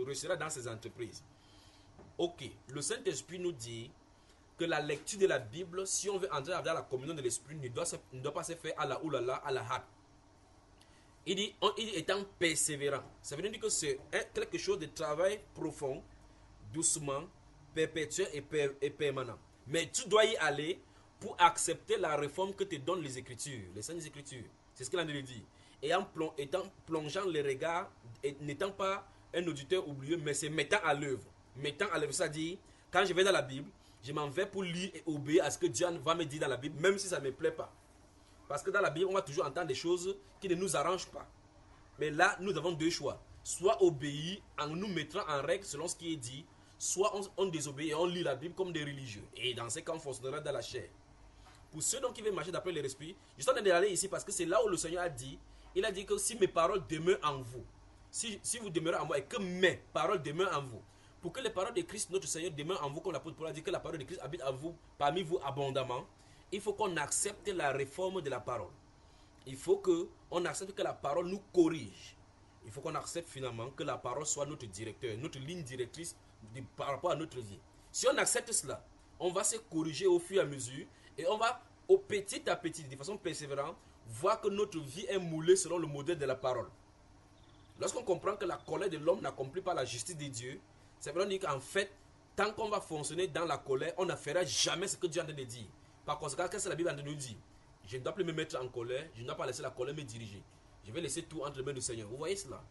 réussira dans ses entreprises. Ok, le Saint-Esprit nous dit que la lecture de la Bible, si on veut entrer dans la communion de l'Esprit, ne doit pas se faire à la oulala, à la hâte. Il dit étant persévérant. Ça veut dire que c'est quelque chose de travail profond, doucement, perpétuel et permanent. Mais tu dois y aller pour accepter la réforme que te donnent les Écritures, les Saintes Écritures. C'est ce qu'il a dit. Et étant plongeant les regards, n'étant pas un auditeur oublieux, mais se mettant à l'œuvre. Mettant à l'œuvre, c'est-à-dire, quand je vais dans la Bible, je m'en vais pour lire et obéir à ce que Dieu va me dire dans la Bible, même si ça ne me plaît pas. Parce que dans la Bible, on va toujours entendre des choses qui ne nous arrangent pas. Mais là, nous avons deux choix. Soit obéir en nous mettant en règle selon ce qui est dit, soit on désobéit et on lit la Bible comme des religieux. Et dans ces cas, on fonctionnera dans la chair. Pour ceux donc qui veulent marcher d'après l'esprit, je suis en train d'aller ici parce que c'est là où le Seigneur a dit, il a dit que si mes paroles demeurent en vous, si vous demeurez en moi et que mes paroles demeurent en vous, pour que les paroles de Christ, notre Seigneur, demeurent en vous, comme l'apôtre Paul a dit que la parole de Christ habite en vous, parmi vous abondamment, il faut qu'on accepte la réforme de la parole. Il faut qu'on accepte que la parole nous corrige. Il faut qu'on accepte finalement que la parole soit notre directeur, notre ligne directrice par rapport à notre vie. Si on accepte cela, on va se corriger au fur et à mesure et on va, au petit à petit, de façon persévérante, voir que notre vie est moulée selon le modèle de la parole. Lorsqu'on comprend que la colère de l'homme n'accomplit pas la justice de Dieu, ça veut dire qu'en fait, tant qu'on va fonctionner dans la colère, on ne fera jamais ce que Dieu a de dire. Par conséquent, qu'est-ce que la Bible a de nous dire? Je ne dois plus me mettre en colère, je ne dois pas laisser la colère me diriger. Je vais laisser tout entre les mains du Seigneur. Vous voyez cela?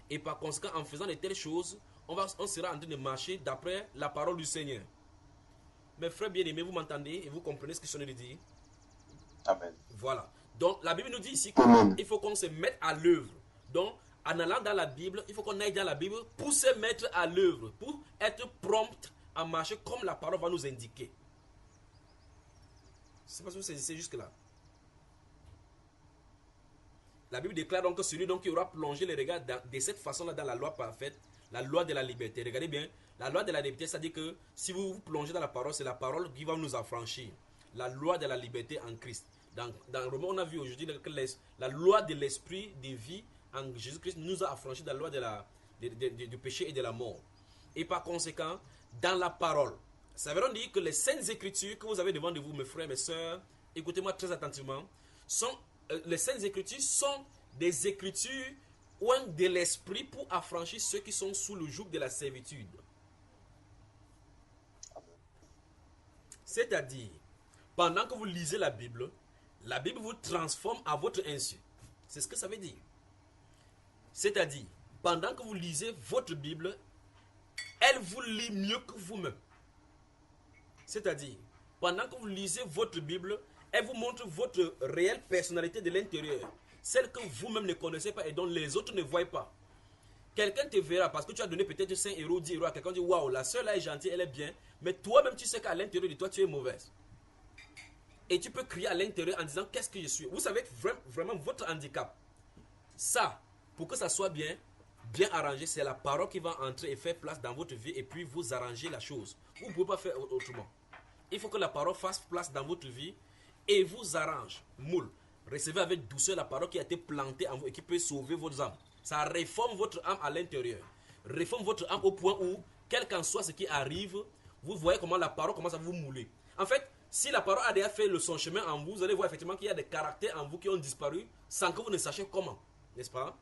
Et par conséquent, en faisant de telles choses, on sera en train de marcher d'après la parole du Seigneur. Mes frères bien-aimés, vous m'entendez et vous comprenez ce que je suis en train de dire? Amen. Voilà. Donc, la Bible nous dit ici qu'il faut qu'on se mette à l'œuvre. Donc, en allant dans la Bible, il faut qu'on aille dans la Bible pour se mettre à l'œuvre, pour être prompt à marcher comme la parole va nous indiquer. Je ne sais pas si vous saisissez jusque-là. La Bible déclare donc que celui qui aura plongé les regards de cette façon-là dans la loi parfaite, la loi de la liberté. Regardez bien, la loi de la liberté, c'est-à-dire que si vous vous plongez dans la parole, c'est la parole qui va nous affranchir. La loi de la liberté en Christ. Dans Romains, on a vu aujourd'hui que la loi de l'esprit de vie en Jésus-Christ nous a affranchis de la loi du péché et de la mort. Et par conséquent, dans la parole, ça veut dire que les saintes écritures que vous avez devant de vous, mes frères, mes sœurs, écoutez-moi très attentivement, les saintes écritures sont des écritures de l'esprit pour affranchir ceux qui sont sous le joug de la servitude. C'est-à-dire, pendant que vous lisez la Bible vous transforme à votre insu. C'est ce que ça veut dire. C'est-à-dire, pendant que vous lisez votre Bible, elle vous lit mieux que vous-même. C'est-à-dire, pendant que vous lisez votre Bible, elle vous montre votre réelle personnalité de l'intérieur. Celle que vous-même ne connaissez pas et dont les autres ne voient pas. Quelqu'un te verra parce que tu as donné peut-être 5 euros, 10 euros à quelqu'un, dit waouh, la soeur là est gentille, elle est bien. Mais toi-même, tu sais qu'à l'intérieur de toi, tu es mauvaise. Et tu peux crier à l'intérieur en disant qu'est-ce que je suis. Vous savez vraiment votre handicap. Ça, pour que ça soit bien arrangé, c'est la parole qui va entrer et faire place dans votre vie et puis vous arranger la chose. Vous ne pouvez pas faire autrement. Il faut que la parole fasse place dans votre vie et vous arrange. Moule. Recevez avec douceur la parole qui a été plantée en vous et qui peut sauver votre âme. Ça réforme votre âme à l'intérieur. Réforme votre âme au point où, quel qu'en soit ce qui arrive, vous voyez comment la parole commence à vous mouler. En fait, si la parole a déjà fait son chemin en vous, vous allez voir effectivement qu'il y a des caractères en vous qui ont disparu sans que vous ne sachiez comment. N'est-ce pas?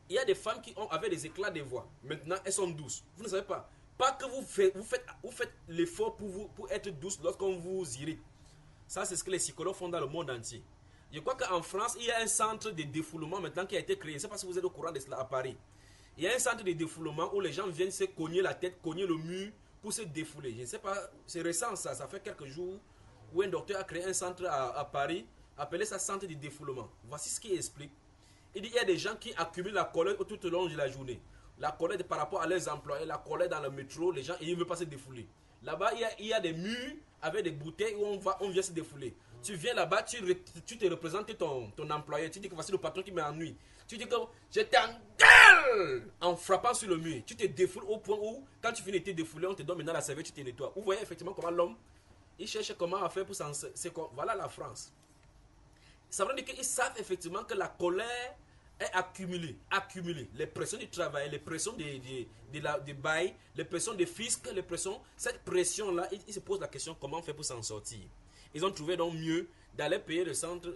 Il y a des femmes qui avaient des éclats de voix. Maintenant, elles sont douces. Vous ne savez pas. Pas que vous faites l'effort pour être douce lorsqu'on vous irrite. Ça, c'est ce que les psychologues font dans le monde entier. Je crois qu'en France, il y a un centre de défoulement maintenant qui a été créé. Je ne sais pas si vous êtes au courant de cela à Paris. Il y a un centre de défoulement où les gens viennent se cogner la tête, cogner le mur pour se défouler. Je ne sais pas, c'est récent ça. Ça fait quelques jours où un docteur a créé un centre à Paris, appelé ça centre de défoulement. Voici ce qu'il explique. Il dit qu'il y a des gens qui accumulent la colère tout au long de la journée. La colère par rapport à leurs employés, la colère dans le métro, les gens, ils ne veulent pas se défouler. Là-bas, il y a des murs avec des bouteilles où on vient se défouler. Tu viens là-bas, tu te représentes ton employé. Tu dis que voici le patron qui m'ennuie. Tu dis que je t'engueule en frappant sur le mur. Tu te défoules au point où, quand tu finis de te défouler, on te donne maintenant la serviette, tu te nettoies. Vous voyez effectivement comment l'homme Ils cherchent comment faire pour s'en... Voilà la France. Ça veut dire qu'ils savent effectivement que la colère est accumulée. Les pressions du travail, les pressions des bails, les pressions des fiscs, les pressions... Cette pression-là, ils se posent la question comment faire pour s'en sortir. Ils ont trouvé donc mieux d'aller payer le centre.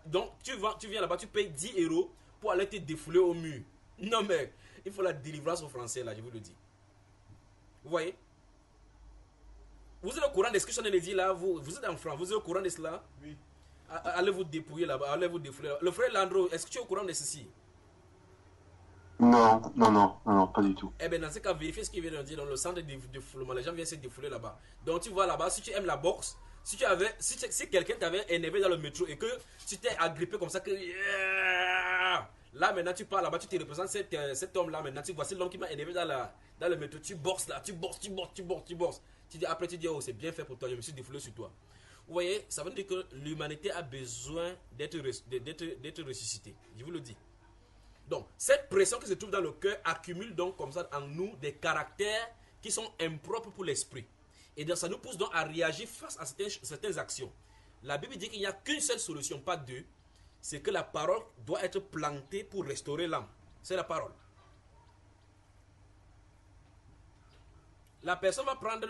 Donc tu viens là-bas, tu payes 10 € pour aller te défouler au mur. Non mais, il faut la délivrance aux Français là, je vous le dis. Vous voyez? Vous êtes au courant de ce que je viens de dire là, vous êtes en France, vous êtes au courant de cela? Oui. Allez vous dépouiller là-bas, allez vous défouler. Le frère Landro, est-ce que tu es au courant de ceci? Non, pas du tout. Eh bien, dans ce cas, vérifiez ce qu'il vient de dire dans le centre de défoulement. Les gens viennent se défouler là-bas. Donc, tu vois là-bas, si tu aimes la boxe, si quelqu'un t'avait énervé dans le métro et que tu t'es agrippé comme ça, que là maintenant tu pars là-bas, tu te représentes cet homme-là. Maintenant, tu vois, c'est l'homme qui m'a énervé dans le métro. Tu boxes là, tu boxes. Après, tu dis, oh, c'est bien fait pour toi, je me suis défoulé sur toi. Vous voyez, ça veut dire que l'humanité a besoin d'être ressuscitée. Je vous le dis. Donc, cette pression qui se trouve dans le cœur accumule donc comme ça en nous des caractères qui sont impropres pour l'esprit. Et donc, ça nous pousse donc à réagir face à certaines actions. La Bible dit qu'il n'y a qu'une seule solution, pas deux. C'est que la parole doit être plantée pour restaurer l'âme. C'est la parole. La personne va prendre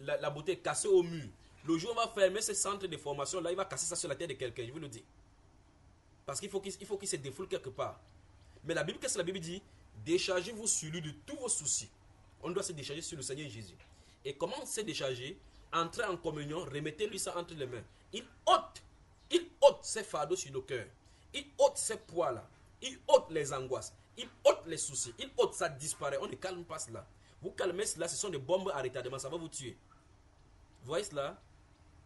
la bouteille cassée au mur. Le jour où on va fermer ce centre de formation, là, il va casser ça sur la tête de quelqu'un, je vous le dis. Parce qu'il faut qu'il se défoule quelque part. Mais la Bible, qu'est-ce que la Bible dit? Déchargez-vous sur lui de tous vos soucis. On doit se décharger sur le Seigneur Jésus. Et comment se décharger? Entrez en communion, remettez-lui ça entre les mains. Il ôte ses fardeaux sur le cœur. Il ôte ses poids-là. Il ôte les angoisses. Il ôte les soucis. Il ôte, ça disparaît. On ne calme pas cela. Vous calmez cela, ce sont des bombes à retardement, ça va vous tuer. Vous voyez cela?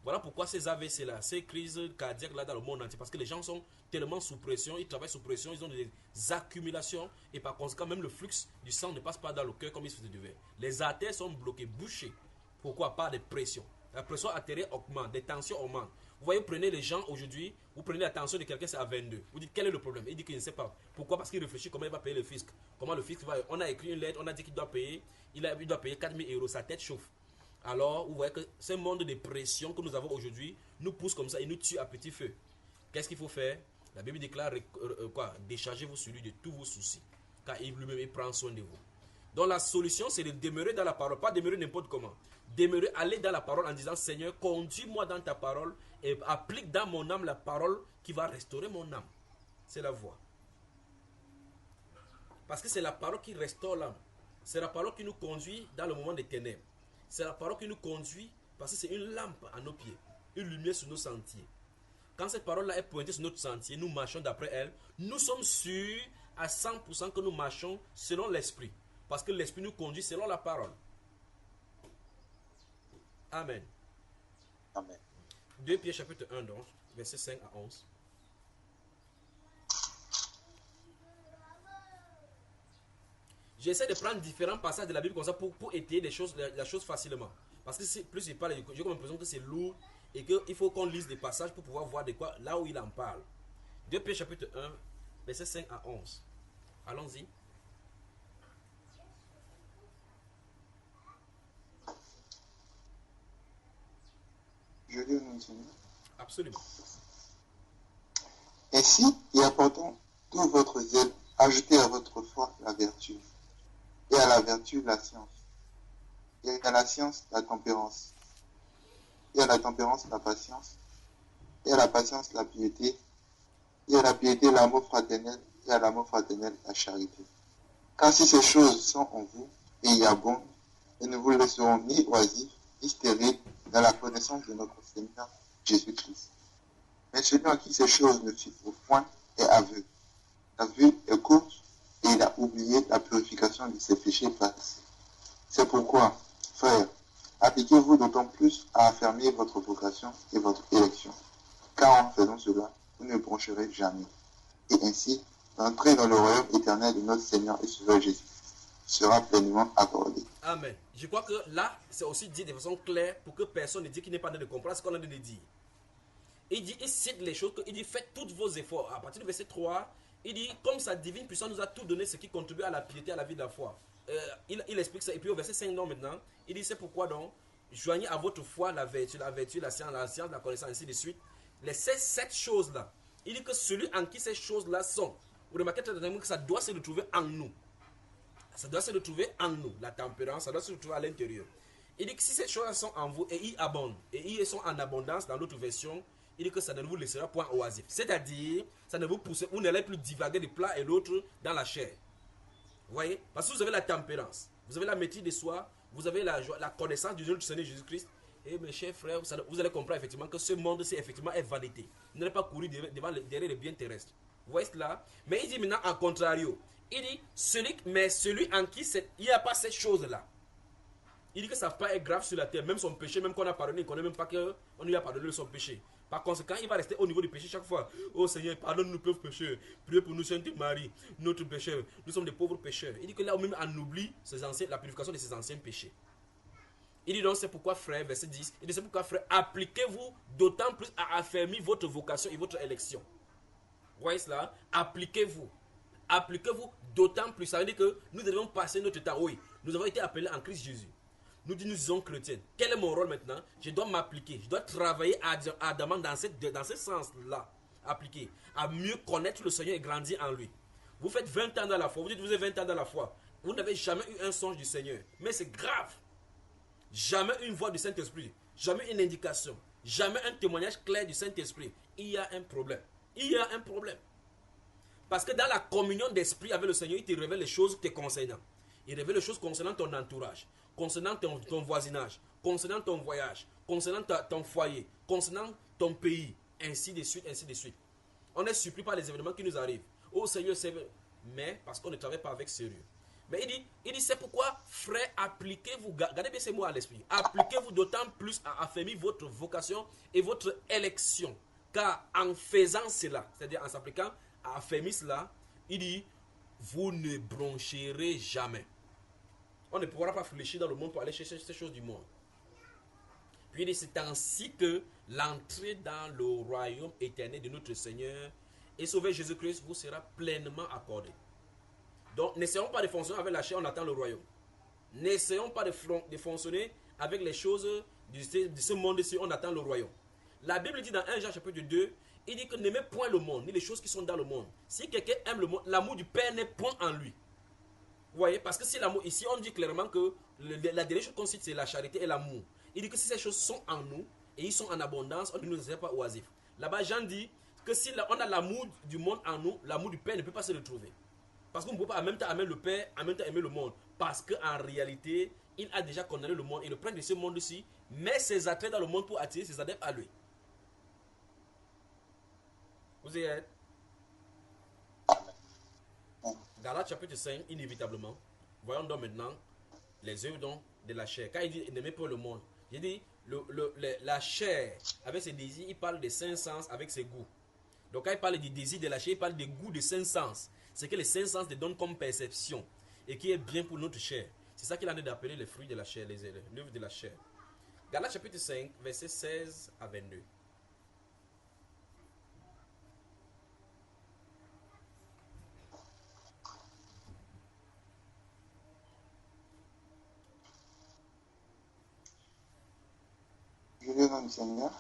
Voilà pourquoi ces AVC là, ces crises cardiaques là dans le monde entier, parce que les gens sont tellement sous pression, ils travaillent sous pression, ils ont des accumulations et par conséquent même le flux du sang ne passe pas dans le cœur comme il se devait. Les artères sont bloquées, bouchées. Pourquoi? Par des pressions. La pression artérielle augmente, des tensions augmentent. Vous voyez, vous prenez les gens aujourd'hui, vous prenez la tension de quelqu'un, c'est à 22. Vous dites quel est le problème? Il dit qu'il ne sait pas. Pourquoi? Parce qu'il réfléchit comment il va payer le fisc. Comment le fisc va. On a écrit une lettre, on a dit qu'il doit payer, il doit payer 4 000 €, sa tête chauffe. Alors, vous voyez que ce monde de pression que nous avons aujourd'hui nous pousse comme ça et nous tue à petit feu. Qu'est-ce qu'il faut faire? La Bible déclare déchargez-vous sur lui de tous vos soucis, car il lui-même prend soin de vous. Donc la solution, c'est de demeurer dans la parole, pas demeurer n'importe comment. Demeurer, aller dans la parole en disant Seigneur, conduis-moi dans ta parole et applique dans mon âme la parole qui va restaurer mon âme. C'est la voie. Parce que c'est la parole qui restaure l'âme. C'est la parole qui nous conduit dans le moment des ténèbres. C'est la parole qui nous conduit parce que c'est une lampe à nos pieds, une lumière sur nos sentiers. Quand cette parole-là est pointée sur notre sentier, nous marchons d'après elle. Nous sommes sûrs à 100% que nous marchons selon l'esprit. Parce que l'esprit nous conduit selon la parole. Amen. Amen. 2 Pierre chapitre 1 donc, versets 5 à 11. J'essaie de prendre différents passages de la Bible comme ça pour étayer la chose facilement. Parce que plus il parle, j'ai comme l'impression que c'est lourd et qu'il faut qu'on lise des passages pour pouvoir voir de quoi, là où il en parle. 2 Pierre chapitre 1, versets 5 à 11. Allons-y. Je lis au nom du Seigneur. Absolument. Ainsi, et apportant tout votre zèle, ajoutez à votre foi la vertu, et à la vertu la science, et à la science la tempérance, et à la tempérance la patience, et à la patience la piété, et à la piété l'amour fraternel, et à l'amour fraternel la charité. Car si ces choses sont en vous, et y abondent, et ne vous laisseront ni oisifs, ni stériles dans la connaissance de notre Seigneur Jésus-Christ. Mais celui en qui ces choses ne suffisent point est aveugle. La vue est courte et il a oublié la purification de ses péchés passés. C'est pourquoi, frères, appliquez-vous d'autant plus à affermir votre vocation et votre élection. Car en faisant cela, vous ne broncherez jamais. Et ainsi, l'entrée dans le royaume éternel de notre Seigneur et Sauveur Jésus sera pleinement accordée. Amen. Je crois que là, c'est aussi dit de façon claire pour que personne ne dise qu'il n'est pas en train de comprendre ce qu'on a de dire. Il cite les choses, il dit faites tous vos efforts. À partir du verset 3, il dit comme sa divine puissance nous a tout donné ce qui contribue à la piété, à la vie de la foi. Il explique ça. Et puis au verset 5 non, maintenant, il dit c'est pourquoi donc joignez à votre foi la vertu, la science, la connaissance, ainsi de suite. Les 7 choses-là. Il dit que celui en qui ces choses-là sont, vous remarquez très bien que ça doit se retrouver en nous. Ça doit se retrouver en nous, la tempérance, ça doit se retrouver à l'intérieur. Il dit que si ces choses sont en vous et ils abondent, et ils sont en abondance dans l'autre version, il dit que ça ne vous laissera point oisif. C'est-à-dire, ça ne vous pousse, vous n'allez plus divaguer de plat et l'autre dans la chair. Vous voyez? Parce que vous avez la tempérance, vous avez la maîtrise de soi, vous avez la joie, la connaissance du Seigneur Jésus-Christ. Et mes chers frères, vous allez comprendre effectivement que ce monde-ci effectivement est vanité. Vous n'allez pas courir derrière les biens terrestres. Vous voyez cela? Mais il dit maintenant en contrario. Il dit, celui en qui il n'y a pas cette chose-là. Il dit que ça n'a pas être grave sur la terre. Même son péché, même qu'on a pardonné, il ne connaît même pas qu'on lui a pardonné son péché. Par conséquent, il va rester au niveau du péché chaque fois. Oh Seigneur, pardonne-nous pauvres pécheurs. Priez pour nous, Sainte Marie, notre pécheur. Nous sommes des pauvres pécheurs. Il dit que là, même on oublie la purification de ses anciens péchés. Il dit donc, c'est pourquoi frère, verset 10, il dit c'est pourquoi frère, appliquez-vous d'autant plus à affermir votre vocation et votre élection. Vous voyez cela? Appliquez-vous. Appliquez-vous d'autant plus. Ça veut dire que nous devons passer notre temps. Oui, nous avons été appelés en Christ Jésus. Nous disons chrétiens. Quel est mon rôle maintenant? Je dois m'appliquer. Je dois travailler ardemment dans ce sens-là. Appliquer. À mieux connaître le Seigneur et grandir en lui. Vous faites 20 ans dans la foi. Vous dites que vous avez 20 ans dans la foi. Vous n'avez jamais eu un songe du Seigneur. Mais c'est grave. Jamais une voix du Saint-Esprit. Jamais une indication. Jamais un témoignage clair du Saint-Esprit. Il y a un problème. Il y a un problème. Parce que dans la communion d'esprit avec le Seigneur, il te révèle les choses te concernant. Il révèle les choses concernant ton entourage, concernant ton voisinage, concernant ton voyage, concernant ton foyer, concernant ton pays, ainsi de suite, ainsi de suite. On est surpris par les événements qui nous arrivent. Oh Seigneur, c'est vrai. Mais parce qu'on ne travaille pas avec sérieux. Mais il dit c'est pourquoi, frère, appliquez-vous, gardez bien ces mots à l'esprit, appliquez-vous d'autant plus à affermir votre vocation et votre élection. Car en faisant cela, c'est-à-dire en s'appliquant à affermir cela, il dit, vous ne broncherez jamais. On ne pourra pas fléchir dans le monde pour aller chercher ces choses du monde. Puis il dit, c'est ainsi que l'entrée dans le royaume éternel de notre Seigneur et Sauveur Jésus-Christ vous sera pleinement accordée. Donc, n'essayons pas de fonctionner avec la chair, on attend le royaume. N'essayons pas de fonctionner avec les choses de ce monde-ci, on attend le royaume. La Bible dit dans 1 Jean chapitre 2, il dit que n'aimez point le monde, ni les choses qui sont dans le monde. Si quelqu'un aime le monde, l'amour du Père n'est point en lui. Vous voyez, parce que si l'amour, ici on dit clairement que la dernière chose qu'on cite, c'est la charité et l'amour. Il dit que si ces choses sont en nous, et ils sont en abondance, on ne nous est pas oisifs. Là-bas, Jean dit que si on a l'amour du monde en nous, l'amour du Père ne peut pas se retrouver. Parce qu'on ne peut pas en même temps aimer le Père, en même temps aimer le monde. Parce qu'en réalité, il a déjà condamné le monde. Il le prend de ce monde-ci, met ses attraits dans le monde pour attirer ses adeptes à lui. Vous y êtes? Galates chapitre 5, inévitablement. Voyons donc maintenant les œuvres de la chair. Quand il dit n'aimez pas le monde, il dit la chair avec ses désirs, il parle des 5 sens avec ses goûts. Donc quand il parle du désir de la chair, il parle des goûts des 5 sens. C'est que les 5 sens te donnent comme perception et qui est bien pour notre chair. C'est ça qu'il en est d'appeler les fruits de la chair, les œuvres de la chair. Galates chapitre 5, versets 16 à 22. Je lis dans le Seigneur.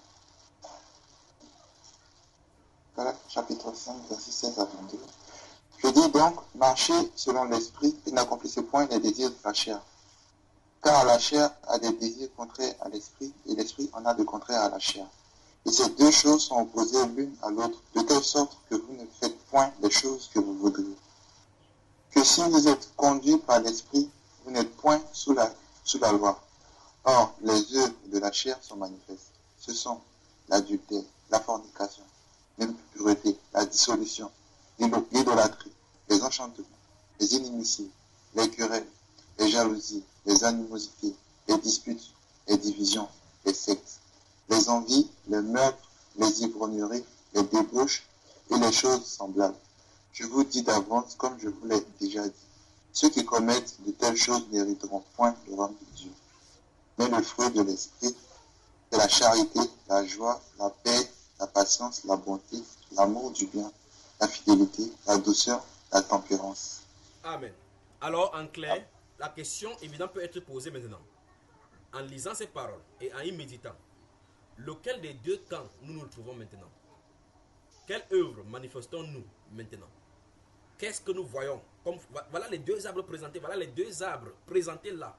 Galates chapitre 5, verset 16 à 22. Je dis donc, marchez selon l'esprit et n'accomplissez point les désirs de la chair. Car la chair a des désirs contraires à l'esprit et l'esprit en a de contraires à la chair. Et ces deux choses sont opposées l'une à l'autre, de telle sorte que vous ne faites point les choses que vous voudriez. Que si vous êtes conduits par l'esprit, vous n'êtes point sous la loi. Or, les œuvres de la chair sont manifestes. Ce sont l'adultère, la fornication, l'impureté, la dissolution, l'idolâtrie, les enchantements, les inimitiés, les querelles, les jalousies, les animosités, les disputes, les divisions, les sectes, les envies, les meurtres, les ivrogneries, les débauches et les choses semblables. Je vous dis d'avance, comme je vous l'ai déjà dit, ceux qui commettent de telles choses n'hériteront point le royaume de Dieu. Mais le fruit de l'esprit, c'est la charité, la joie, la paix, la patience, la bonté, l'amour du bien, la fidélité, la douceur, la tempérance. Amen. Alors, en clair, la question évidemment peut être posée maintenant. en lisant ces paroles et en y méditant, lequel des deux camps nous nous retrouvons maintenant? Quelle œuvre manifestons-nous maintenant? Qu'est-ce que nous voyons? Voilà les deux arbres présentés. Voilà les deux arbres présentés là.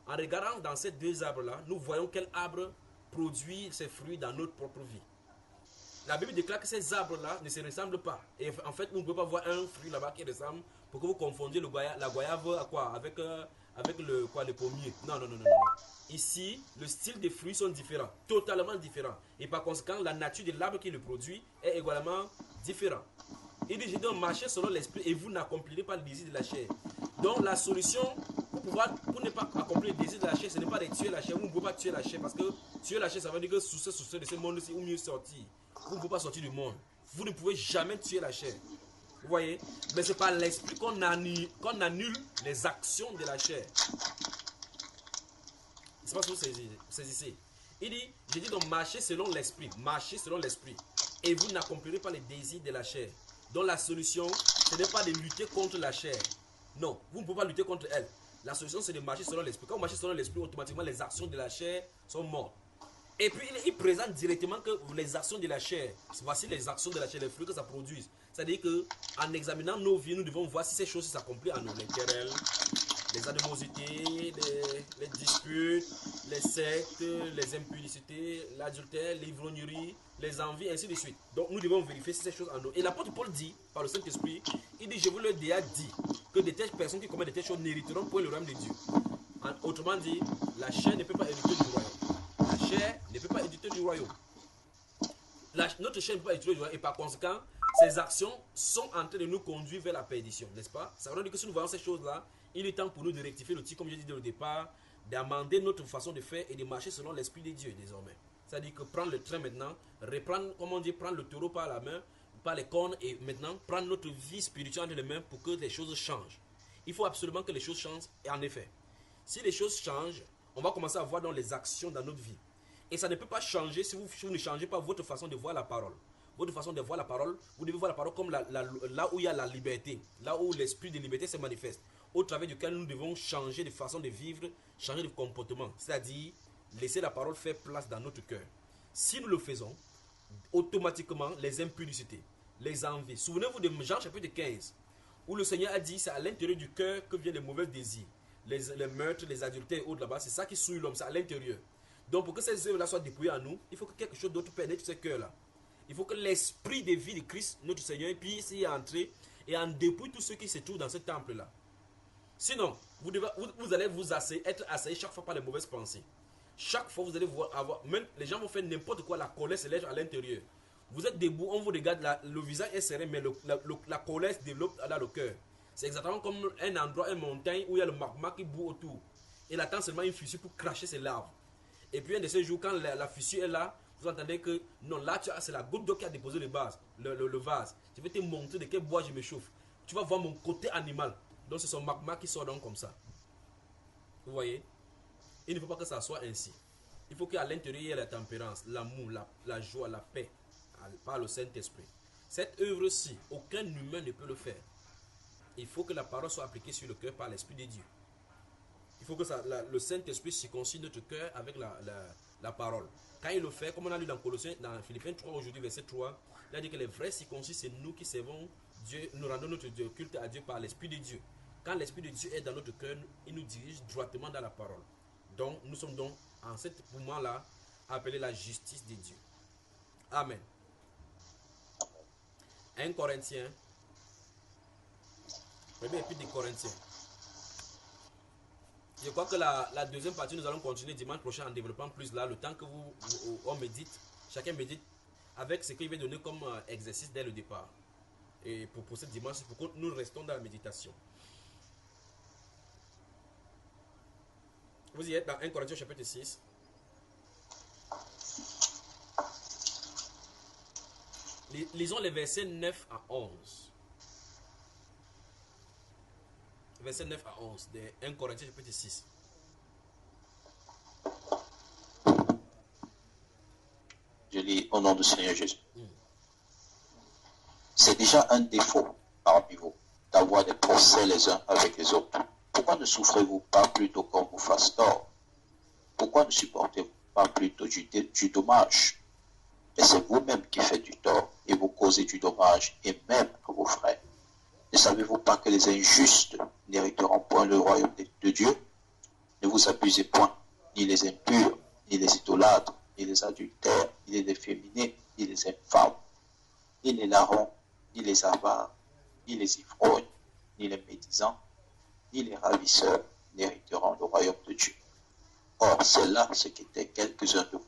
En regardant dans ces deux arbres-là, nous voyons quel arbre produit ses fruits dans notre propre vie. La Bible déclare que ces arbres-là ne se ressemblent pas. Et en fait, nous ne pouvons pas voir un fruit là-bas qui ressemble pour que vous confondiez la goyave à quoi? Avec le pommier. Non. Ici, le style des fruits sont différents, totalement différents. Et par conséquent, la nature de l'arbre qui le produit est également différente. Il dit, je dois marcher selon l'esprit et vous n'accomplirez pas le désir de la chair. Donc la solution pour ne pas accomplir le désir de la chair, ce n'est pas de tuer la chair. Vous ne pouvez pas tuer la chair parce que tuer la chair, ça veut dire que soustraire de ce monde-ci ou mieux sortir. Vous ne pouvez pas sortir du monde. Vous ne pouvez jamais tuer la chair. Vous voyez? Mais c'est par l'esprit qu'on annule les actions de la chair. C'est pas ce que vous saisissez. Il dit, je dis donc marchez selon l'esprit. Marchez selon l'esprit. Et vous n'accomplirez pas les désirs de la chair. Donc la solution, ce n'est pas de lutter contre la chair. Non, vous ne pouvez pas lutter contre elle. La solution, c'est de marcher selon l'esprit. Quand vous marchez selon l'esprit, automatiquement, les actions de la chair sont mortes. Et puis, il présente directement que les actions de la chair, voici les actions de la chair, les fruits que ça produit. C'est-à-dire qu'en examinant nos vies, nous devons voir si ces choses s'accomplissent en nous. Les querelles, les animosités, les disputes, les sectes, les impudicités, l'adultère, l'ivrognerie, les envies, ainsi de suite. Donc, nous devons vérifier si ces choses en nous. Et l'apôtre Paul dit, par le Saint-Esprit, il dit, je vous le déjà dit, que de telles personnes qui commettent de telles choses n'hériteront point le royaume de Dieu. Autrement dit, la chair ne peut pas hériter du royaume. La chair ne peut pas hériter du royaume. Notre chair ne peut pas hériter du royaume. Et par conséquent, ces actions sont en train de nous conduire vers la perdition, n'est-ce pas? Ça veut dire que si nous voyons ces choses-là, il est temps pour nous de rectifier le tir, comme je disais au départ, d'amender notre façon de faire et de marcher selon l'Esprit de Dieu désormais. C'est-à-dire que prendre le train maintenant, reprendre, comme on dit, prendre le taureau par la main, par les cornes, et maintenant prendre notre vie spirituelle entre les mains pour que les choses changent. Il faut absolument que les choses changent, et en effet, si les choses changent, on va commencer à voir dans les actions dans notre vie. Et ça ne peut pas changer si vous ne changez pas votre façon de voir la parole. Votre façon de voir la parole, vous devez voir la parole comme là où il y a la liberté, là où l'esprit de liberté se manifeste, au travers duquel nous devons changer de façon de vivre, changer de comportement, c'est-à-dire laisser la parole faire place dans notre cœur. Si nous le faisons, automatiquement, les impudicités, les envies. Souvenez-vous de Jean chapitre 15, où le Seigneur a dit, c'est à l'intérieur du cœur que viennent les mauvais désirs, les meurtres, les adultères et autres là-bas, c'est ça qui souille l'homme, c'est à l'intérieur. Donc pour que ces œuvres-là soient dépouillées en nous, il faut que quelque chose d'autre pénètre ces cœurs-là. Il faut que l'esprit de vie de Christ, notre Seigneur, puisse y entrer et en dépouille tous ceux qui se trouvent dans ce temple-là. Sinon, vous allez être assaillis chaque fois par les mauvaises pensées. Chaque fois, vous allez avoir, même les gens vont faire n'importe quoi, la colère se lève à l'intérieur. Vous êtes debout, on vous regarde, le visage est serré, mais la colère se développe dans le cœur. C'est exactement comme un endroit, une montagne où il y a le magma qui bout autour. Il attend seulement une fissure pour cracher ses larves. Et puis un de ces jours, quand la fissure est là, vous entendez que non, là c'est la goutte d'eau qui a déposé le vase. Je vais te montrer de quel bois je me chauffe. Tu vas voir mon côté animal. Donc c'est son magma qui sort donc comme ça. Vous voyez? Il ne faut pas que ça soit ainsi. Il faut qu'à l'intérieur il y ait la tempérance, l'amour, la joie, la paix par le Saint-Esprit. Cette œuvre-ci, aucun humain ne peut le faire. Il faut que la parole soit appliquée sur le cœur par l'Esprit de Dieu. Il faut que le Saint-Esprit circoncis notre cœur avec la parole. Quand il le fait, comme on a lu dans Colossiens, dans Philippiens 3, aujourd'hui, verset 3, il a dit que les vrais circoncis, c'est nous qui servons Dieu, nous rendons notre culte à Dieu par l'Esprit de Dieu. Quand l'Esprit de Dieu est dans notre cœur, il nous dirige droitement dans la parole. Donc, nous sommes donc, en ce moment-là, appelés la justice de Dieu. Amen. 1 Corinthiens. Premier épître des Corinthiens. Je crois que la deuxième partie, nous allons continuer dimanche prochain en développant plus là, le temps que on médite, chacun médite avec ce qu'il va donner comme exercice dès le départ. Et pour ce dimanche, il faut que nous restons dans la méditation. Vous y êtes dans 1 Corinthiens chapitre 6. Lisons les versets 9 à 11. Verset 9 à 11 de 1 Corinthiens chapitre 6. Je lis au nom du Seigneur Jésus. C'est déjà un défaut parmi vous d'avoir des procès les uns avec les autres. Pourquoi ne souffrez-vous pas plutôt qu'on vous fasse tort? Pourquoi ne supportez-vous pas plutôt du dommage? Mais c'est vous-même qui faites du tort et vous causez du dommage, et même à vos frères. Ne savez-vous pas que les injustes n'hériteront point le royaume de Dieu? Ne vous abusez point, ni les impurs, ni les idolâtres, ni les adultères, ni les efféminés, ni les infâmes, ni les larrons, ni les avares, ni les ivrognes, ni les médisants, ni les ravisseurs n'hériteront le royaume de Dieu. Or, c'est là ce qu'étaient quelques-uns de vous.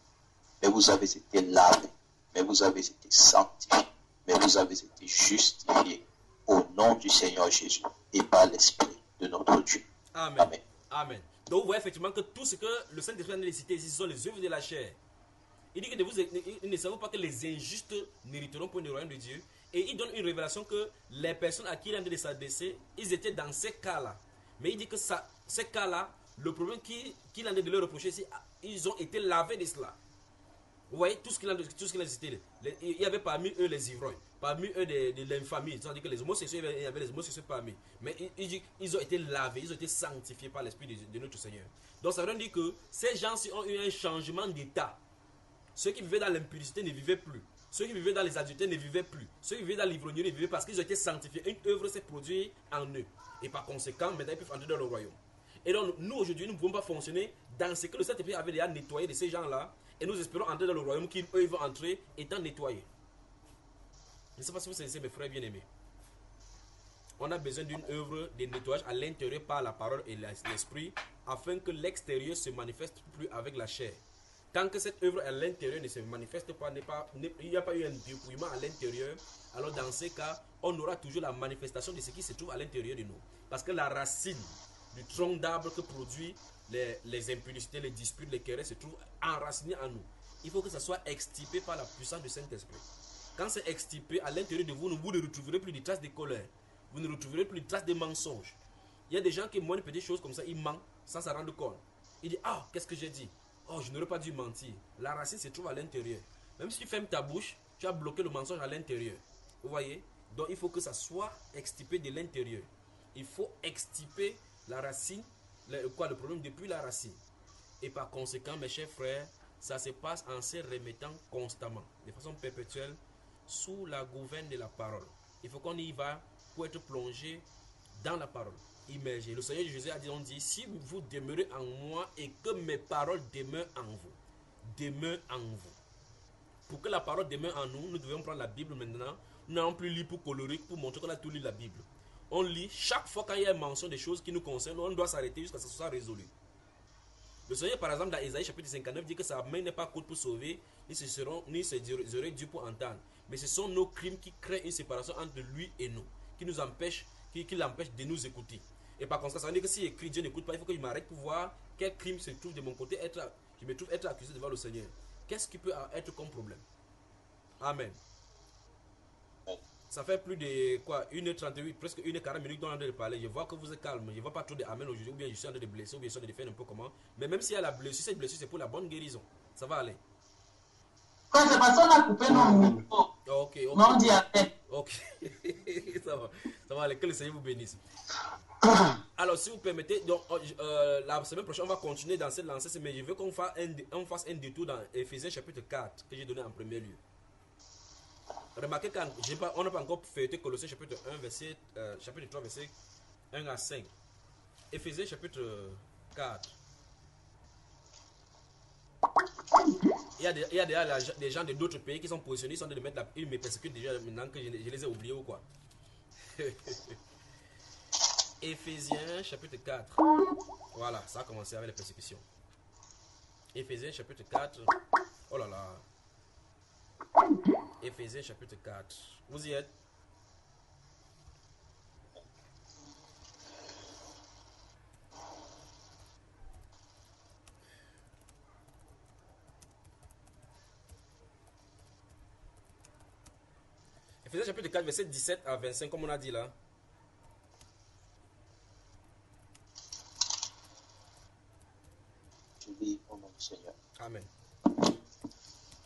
Mais vous avez été lavés, mais vous avez été sanctifiés, mais vous avez été justifiés au nom du Seigneur Jésus et par l'Esprit de notre Dieu. Amen. Amen. Amen. Donc vous voyez effectivement que tout ce que le Saint-Esprit a cité ici, ce sont les œuvres de la chair. Il dit que ne savez pas que les injustes n'hériteront point du royaume de Dieu. Et il donne une révélation que les personnes à qui il a de s'adresser, ils étaient dans ces cas-là. Mais il dit que ces cas-là, le problème qu'il a de leur reprocher, c'est qu'ils ont été lavés de cela. Vous voyez tout ce qu'il a cité. Il y avait parmi eux les ivrognes, parmi eux de l'infamie. C'est-à-dire que les homosexuels, il y avait les homosexuels parmi. Mais il dit qu'ils ont été lavés, ils ont été sanctifiés par l'Esprit de notre Seigneur. Donc ça veut dire que ces gens-ci ont eu un changement d'état. Ceux qui vivaient dans l'impudicité ne vivaient plus. Ceux qui vivaient dans les adultères ne vivaient plus. Ceux qui vivaient dans l'ivrognerie ne vivaient parce qu'ils ont été sanctifiés. Une œuvre s'est produite en eux. Et par conséquent, maintenant ils peuvent entrer dans le royaume. Et donc nous aujourd'hui, nous ne pouvons pas fonctionner dans ce que le Saint-Esprit avait déjà nettoyé de ces gens-là. Et nous espérons entrer dans le royaume qu'eux vont entrer étant nettoyés. Je ne sais pas si vous savez, mes frères bien-aimés. On a besoin d'une œuvre de nettoyage à l'intérieur par la parole et l'esprit, afin que l'extérieur se manifeste plus avec la chair. Tant que cette œuvre à l'intérieur ne se manifeste pas, il n'y a pas eu un dépouillement à l'intérieur, alors dans ces cas, on aura toujours la manifestation de ce qui se trouve à l'intérieur de nous. Parce que la racine du tronc d'arbre que produit les impudicités, les disputes, les querelles se trouve enraciné en nous. Il faut que ça soit extirpé par la puissance du Saint-Esprit. Quand c'est extirpé à l'intérieur de vous, vous ne retrouverez plus de traces de colère. Vous ne retrouverez plus de traces de mensonges. Il y a des gens qui, moi, une petite chose comme ça, ils mentent sans s'en rendre compte. Ils disent, ah, qu'est-ce que j'ai dit? Oh, je n'aurais pas dû mentir. La racine se trouve à l'intérieur. Même si tu fermes ta bouche, tu as bloqué le mensonge à l'intérieur. Vous voyez? Donc, il faut que ça soit extirpé de l'intérieur. Il faut extirper la racine, le problème depuis la racine. Et par conséquent, mes chers frères, ça se passe en se remettant constamment, de façon perpétuelle, sous la gouverne de la parole. Il faut qu'on y va pour être plongé dans la parole, immergé. Le Seigneur Jésus a dit, si vous demeurez en moi et que mes paroles demeurent en vous, demeurent en vous. Pour que la parole demeure en nous, nous devons prendre la Bible maintenant. Nous n'allons plus lire pour colorer, pour montrer qu'on a tout lu la Bible. On lit chaque fois quand il y a une mention des choses qui nous concernent, on doit s'arrêter jusqu'à ce que ça soit résolu. Le Seigneur, par exemple, dans Ésaïe chapitre 59, dit que sa main n'est pas courte pour sauver, ni ses oreilles dures pour entendre. Mais ce sont nos crimes qui créent une séparation entre lui et nous, qui nous empêchent, qui l'empêchent de nous écouter. Et par conséquent, ça veut dire que si écrit Dieu n'écoute pas, il faut que je m'arrête pour voir quel crime se trouve de mon côté, je me trouve être accusé devant le Seigneur. Qu'est-ce qui peut être comme problème? Amen. Ça fait plus de 1h38, presque 1h40 minutes dans de parler. Je vois que vous êtes calme. Je ne vois pas trop de amen aujourd'hui, ou bien je suis en train de blesser, ou bien je suis en train de faire un peu comment. Mais même s'il y a la blessure, cette blessure c'est pour la bonne guérison. Ça va aller. Quand c'est parce qu'on a coupé nos micros. Ok. Mais on dit amen. Ok. ça va aller. Que le Seigneur vous bénisse. Alors, si vous permettez, donc, la semaine prochaine, on va continuer dans cette lancée, mais je veux qu'on fasse un détour dans Éphésiens chapitre 4, que j'ai donné en premier lieu. Remarquez qu'on n'a pas encore feuilleté Colossiens chapitre 1, chapitre 3, verset 1 à 5. Éphésiens chapitre 4. Il y a des gens de d'autres pays qui sont positionnés, ils sont en train de mettre ils me persécutent déjà maintenant que je les ai oubliés ou quoi. Éphésiens chapitre 4. Voilà, ça a commencé avec les persécutions. Éphésiens chapitre 4. Oh là là. Éphésiens chapitre 4. Vous y êtes? Éphésiens chapitre 4, verset 17 à 25, comme on a dit là. Je lis au nom du Seigneur. Amen.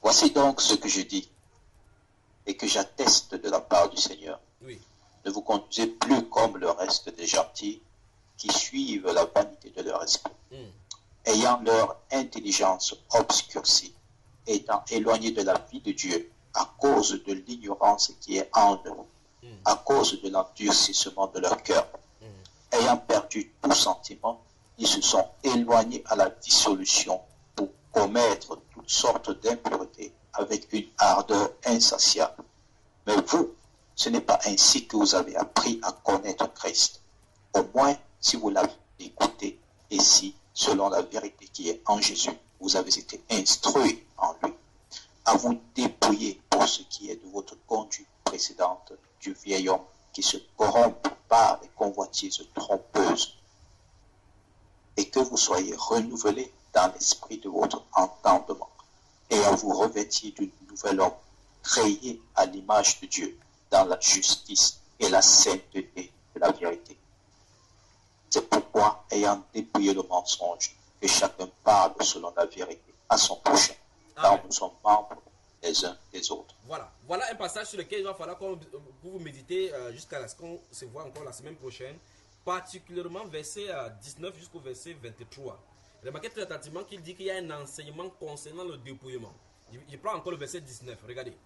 Voici donc ce que je dis et que j'atteste de la part du Seigneur. Oui. Ne vous conduisez plus comme le reste des gentils qui suivent la vanité de leur esprit. ayant leur intelligence obscurcie, étant éloignés de la vie de Dieu à cause de l'ignorance qui est en eux, à cause de l'endurcissement de leur cœur. Ayant perdu tout sentiment, ils se sont éloignés à la dissolution pour commettre toutes sortes d'impuretés avec une ardeur insatiable. Mais vous, ce n'est pas ainsi que vous avez appris à connaître Christ. Au moins, si vous l'avez écouté, et si, selon la vérité qui est en Jésus, vous avez été instruit en lui, à vous dépouiller pour ce qui est de votre conduite précédente du vieil homme qui se corrompt par les convoitises trompeuses, et que vous soyez renouvelés dans l'esprit de votre entendement, et à vous revêtir d'une nouvelle homme, créé à l'image de Dieu, dans la justice et la sainteté de la vérité. C'est pourquoi, ayant dépouillé le mensonge, que chacun parle selon la vérité à son prochain, car nous sommes membres les uns des autres. Voilà un passage sur lequel il va falloir que vous méditez jusqu'à ce qu'on se voit encore la semaine prochaine, particulièrement verset 19 jusqu'au verset 23. Remarquez très attentivement qu'il dit qu'il y a un enseignement concernant le dépouillement. Je prends encore le verset 19, regardez.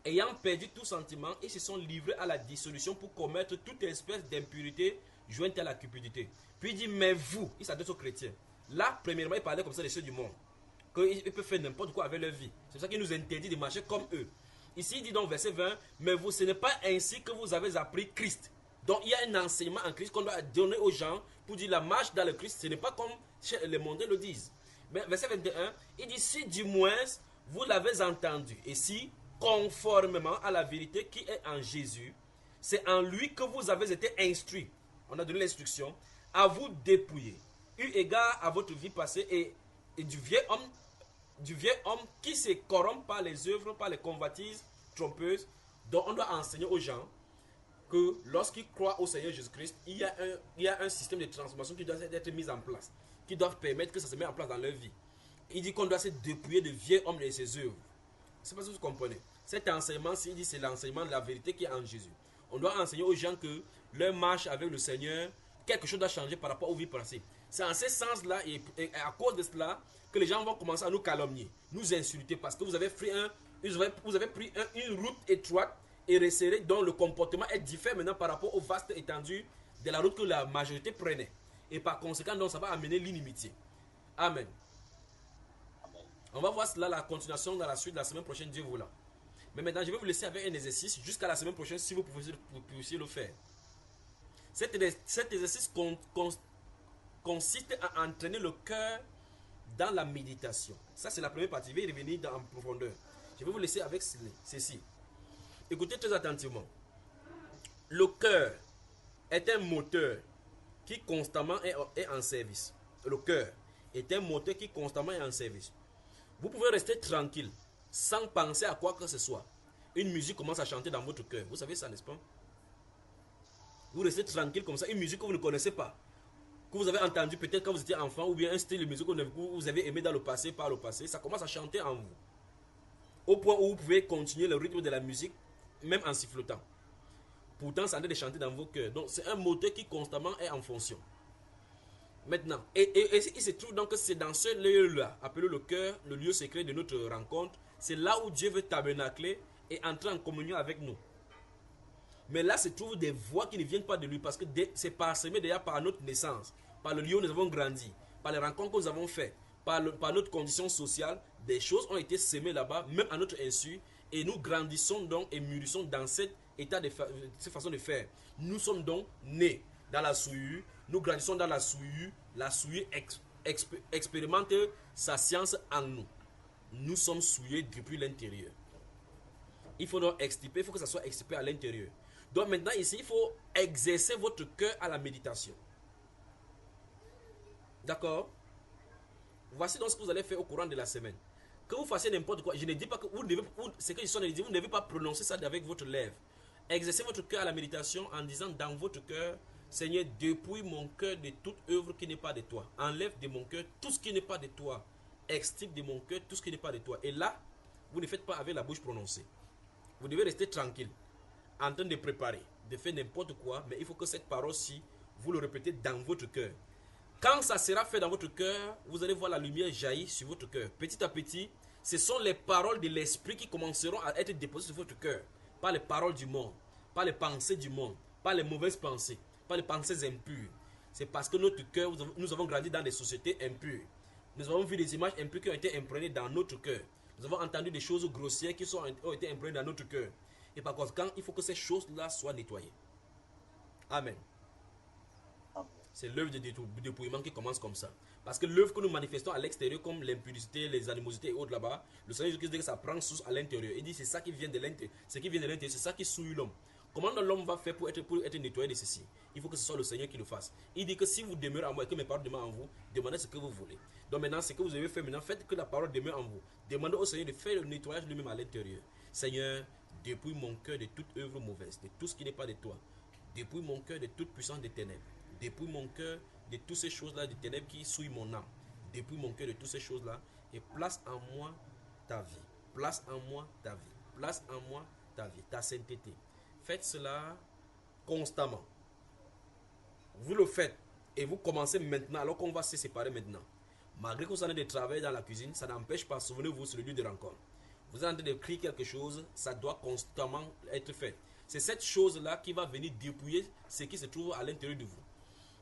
Ayant perdu tout sentiment, ils se sont livrés à la dissolution pour commettre toute espèce d'impurité jointe à la cupidité. Puis il dit, mais vous, il s'adresse aux chrétiens. Là, premièrement, il parlait comme ça des ceux du monde, qu'ils peuvent faire n'importe quoi avec leur vie. C'est pour ça qu'il nous interdit de marcher comme eux. Ici, il dit dans verset 20, mais vous, ce n'est pas ainsi que vous avez appris Christ. Donc, il y a un enseignement en Christ qu'on doit donner aux gens pour dire la marche dans le Christ, ce n'est pas comme les mondains le disent. Mais verset 21, il dit, si du moins vous l'avez entendu, et si, conformément à la vérité qui est en Jésus, c'est en lui que vous avez été instruits. On a donné l'instruction à vous dépouiller, eu égard à votre vie passée et du vieil homme qui se corrompt par les œuvres, par les convoitises trompeuses, dont on doit enseigner aux gens que lorsqu'ils croient au Seigneur Jésus-Christ, il y a un système de transformation qui doit être mis en place, qui doit permettre que ça se mette en place dans leur vie. Il dit qu'on doit se dépouiller de vieil homme et ses œuvres. C'est pas ce que vous comprenez. Cet enseignement, il dit c'est l'enseignement de la vérité qui est en Jésus. On doit enseigner aux gens que leur marche avec le Seigneur, quelque chose doit changer par rapport aux vies passées. C'est en ce sens-là et à cause de cela que les gens vont commencer à nous calomnier, nous insulter parce que vous avez pris une route étroite et resserrée dont le comportement est différent maintenant par rapport aux vastes étendues de la route que la majorité prenait. Et par conséquent, donc, ça va amener l'inimitié. Amen. On va voir cela, la continuation dans la suite de la semaine prochaine, Dieu voulant. Mais maintenant, je vais vous laisser avec un exercice jusqu'à la semaine prochaine si vous puissiez le faire. Cet exercice consiste à entraîner le cœur dans la méditation. Ça, c'est la première partie. Je vais y revenir en profondeur. Je vais vous laisser avec ceci. Écoutez très attentivement. Le cœur est un moteur qui constamment est en service. Le cœur est un moteur qui constamment est en service. Vous pouvez rester tranquille, sans penser à quoi que ce soit. Une musique commence à chanter dans votre cœur. Vous savez ça, n'est-ce pas? Vous restez tranquille comme ça. Une musique que vous ne connaissez pas, que vous avez entendu peut-être quand vous étiez enfant, ou bien un style de musique que vous avez aimé dans le passé, par le passé, ça commence à chanter en vous. Au point où vous pouvez continuer le rythme de la musique, même en sifflotant. Pourtant, ça en est de chanter dans vos cœurs. Donc, c'est un moteur qui constamment est en fonction. Maintenant, et il se trouve donc que c'est dans ce lieu-là, appelé le cœur, le lieu secret de notre rencontre, c'est là où Dieu veut tabernacler et entrer en communion avec nous. Mais là se trouvent des voix qui ne viennent pas de lui parce que c'est parsemé déjà par notre naissance, par le lieu où nous avons grandi, par les rencontres que nous avons faites, par notre condition sociale. Des choses ont été semées là-bas, même à notre insu, et nous grandissons donc et mûrissons dans cet état cette façon de faire. Nous sommes donc nés dans la souillure, nous grandissons dans la souillure expérimente sa science en nous. Nous sommes souillés depuis l'intérieur. Il faut donc extirper, il faut que ça soit extirpé à l'intérieur. Donc maintenant ici, il faut exercer votre cœur à la méditation. D'accord? Voici donc ce que vous allez faire au courant de la semaine. Que vous fassiez n'importe quoi, je ne dis pas que vous devez, c'est que je suis en train de dire, vous ne devez pas prononcer ça avec votre lèvre. Exercez votre cœur à la méditation en disant dans votre cœur, Seigneur, dépouille mon cœur de toute œuvre qui n'est pas de toi. Enlève de mon cœur tout ce qui n'est pas de toi. Extirpe de mon cœur tout ce qui n'est pas de toi. Et là, vous ne faites pas avec la bouche prononcée. Vous devez rester tranquille, en train de préparer, de faire n'importe quoi, mais il faut que cette parole-ci, vous le répétez dans votre cœur. Quand ça sera fait dans votre cœur, vous allez voir la lumière jaillir sur votre cœur. Petit à petit, ce sont les paroles de l'esprit qui commenceront à être déposées sur votre cœur. Pas les paroles du monde, pas les pensées du monde, pas les mauvaises pensées, pas les pensées impures. C'est parce que notre cœur, nous avons grandi dans des sociétés impures. Nous avons vu des images impures qui ont été imprégnées dans notre cœur. Nous avons entendu des choses grossières qui ont été imprégnées dans notre cœur. Et par conséquent, il faut que ces choses-là soient nettoyées. Amen. C'est l'œuvre de dépouillement qui commence comme ça. Parce que l'œuvre que nous manifestons à l'extérieur, comme l'impudicité, les animosités et autres là-bas, le Seigneur Jésus dit que ça prend source à l'intérieur. Il dit c'est ça qui vient de l'intérieur. Ce qui vient de l'intérieur, c'est ça qui souille l'homme. Comment l'homme va faire pour être nettoyé de ceci? Il faut que ce soit le Seigneur qui le fasse. Il dit que si vous demeurez en moi et que mes paroles demeurent en vous, demandez ce que vous voulez. Donc maintenant, ce que vous avez fait maintenant, faites que la parole demeure en vous. Demandez au Seigneur de faire le nettoyage lui-même à l'intérieur. Seigneur, dépouille mon cœur de toute œuvre mauvaise, de tout ce qui n'est pas de toi. Dépouille mon cœur de toute puissance des ténèbres. Dépouille mon cœur de toutes ces choses-là des ténèbres qui souillent mon âme. Dépouille mon cœur de toutes ces choses-là et place en moi ta vie. Place en moi ta vie. Place en moi ta vie, ta sainteté. Faites cela constamment. Vous le faites et vous commencez maintenant alors qu'on va se séparer maintenant. Malgré que vous en avez de travail dans la cuisine, ça n'empêche pas, souvenez-vous sur le lieu de rencontre. Vous êtes en train d'écrire quelque chose, ça doit constamment être fait. C'est cette chose-là qui va venir dépouiller ce qui se trouve à l'intérieur de vous.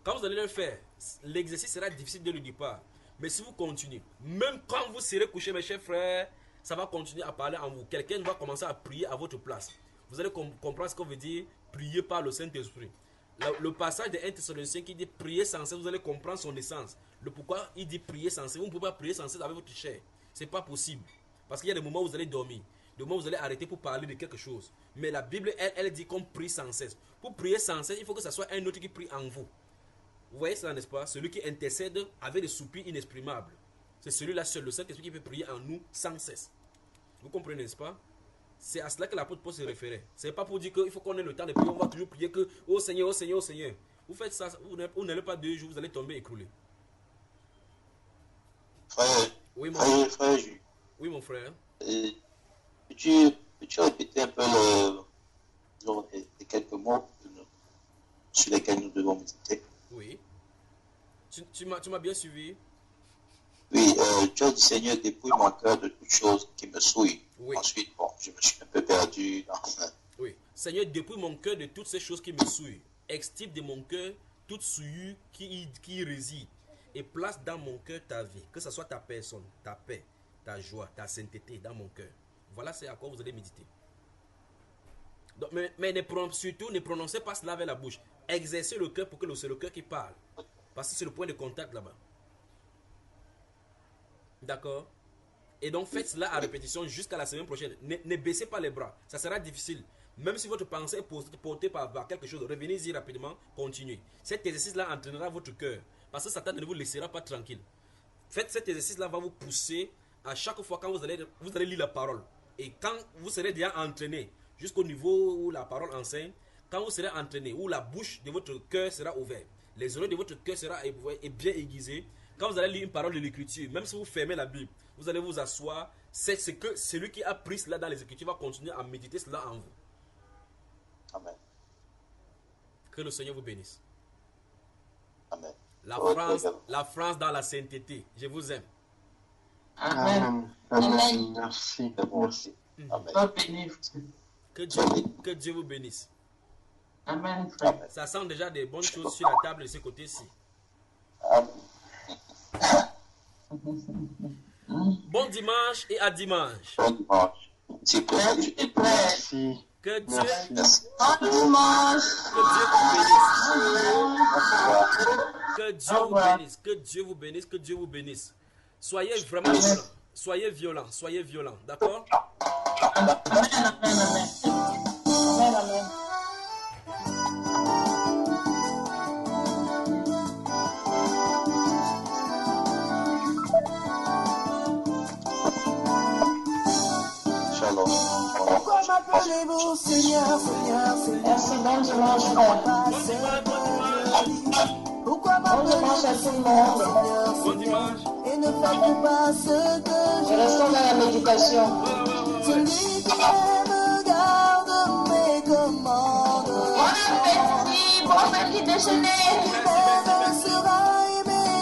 Quand vous allez le faire, l'exercice sera difficile dès le départ. Mais si vous continuez, même quand vous serez couché, mes chers frères, ça va continuer à parler en vous. Quelqu'un va commencer à prier à votre place. Vous allez comprendre ce qu'on veut dire prier par le Saint-Esprit. Le passage de 1 Thessaloniciens qui dit prier sans cesse, vous allez comprendre son essence. Le pourquoi il dit prier sans cesse. Vous ne pouvez pas prier sans cesse avec votre chair. Ce n'est pas possible. Parce qu'il y a des moments où vous allez dormir. Des moments où vous allez arrêter pour parler de quelque chose. Mais la Bible, elle dit qu'on prie sans cesse. Pour prier sans cesse, il faut que ce soit un autre qui prie en vous. Vous voyez cela, n'est-ce pas? Celui qui intercède avec des soupirs inexprimables. C'est celui-là seul, le Saint-Esprit qui peut prier en nous sans cesse. Vous comprenez, n'est-ce pas? C'est à cela que l'apôtre Paul se référait. Ce n'est pas pour dire qu'il faut qu'on ait le temps de prier, on va toujours prier que oh Seigneur, oh Seigneur, oh Seigneur. Vous faites ça, vous n'allez pas 2 jours, vous allez tomber écroulé. Frère, oui, frère, oui, mon frère. Peux-tu répéter un peu les quelques mots sur lesquels nous devons méditer? Oui. Tu m'as bien suivi? Oui, tu as dit Seigneur, dépouille mon cœur de toutes choses qui me souillent. Oui. Ensuite, bon, je me suis un peu perdu dans... Oui. Seigneur, dépouille mon cœur de toutes ces choses qui me souillent. Extirpe de mon cœur toute souillure qui y réside. Et place dans mon cœur ta vie. Que ce soit ta personne, ta paix, ta joie, ta sainteté dans mon cœur. Voilà c'est à quoi vous allez méditer. Donc, mais surtout, ne prononcez pas cela avec la bouche. Exercez le cœur pour que c'est le cœur qui parle. Parce que c'est le point de contact là-bas. D'accord? Et donc faites cela à répétition jusqu'à la semaine prochaine. Ne baissez pas les bras. Ça sera difficile. Même si votre pensée est portée par quelque chose, revenez-y rapidement, continuez. Cet exercice-là entraînera votre cœur. Parce que Satan ne vous laissera pas tranquille. Faites cet exercice-là, va vous pousser à chaque fois quand vous allez lire la parole. Et quand vous serez déjà entraîné, jusqu'au niveau où la parole enseigne, quand vous serez entraîné, où la bouche de votre cœur sera ouverte, les oreilles de votre cœur seront bien aiguisées, quand vous allez lire une parole de l'écriture, même si vous fermez la Bible, vous allez vous asseoir, c'est ce que celui qui a pris cela dans les écritures va continuer à méditer cela en vous. Amen. Que le Seigneur vous bénisse. Amen. La France dans la sainteté. Je vous aime. Amen. Amen. Merci. Merci. Amen. Que Dieu vous bénisse. Amen, frère. Ça sent déjà des bonnes choses sur la table de ce côté-ci. Bon dimanche et à dimanche. Bon dimanche. Merci. Que Dieu, Bon dimanche. que Dieu vous bénisse. Que Dieu vous bénisse. Que Dieu vous bénisse. Soyez vraiment violents. Soyez violents. Soyez violents. D'accord? Amen, amen, amen. Amen, amen. Shalom. Pourquoi m'appelez-vous Seigneur, Seigneur, Seigneur? Merci, bon dimanche. Pourquoi Bon dimanche à tout le monde. Bon dimanche. Et ne faites pas ce que Et restons dans la méditation. Celui qui me garde mes commandes. Bon appétit, bon petit déjeuner. Même sera aimé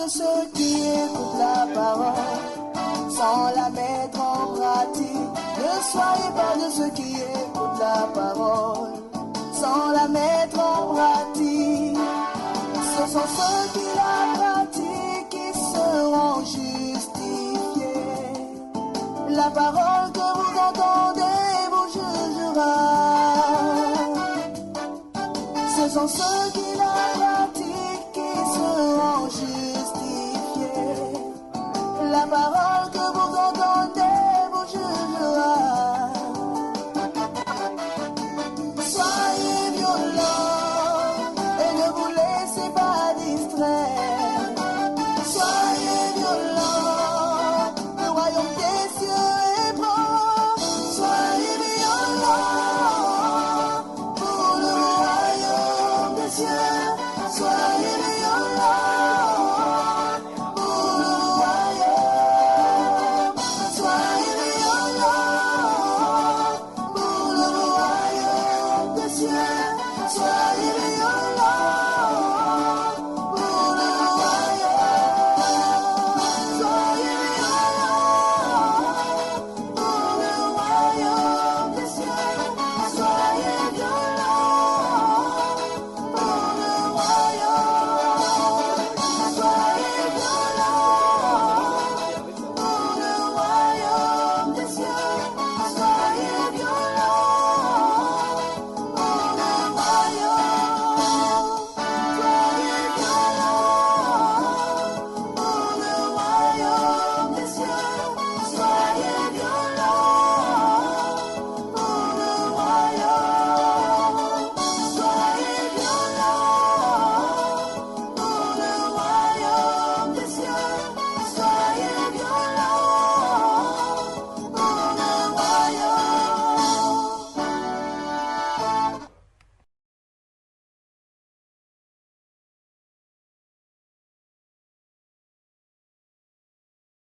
de ceux qui écoutent la parole sans la mettre en pratique. Ne soyez pas de ceux qui écoutent la parole sans la mettre en pratique. Ce sont ceux qui la pratiquent qui seront justifiés. La parole que vous entendez vous jugera. Ce sont ceux qui la pratiquent qui seront justifiés. La parole que vous entendez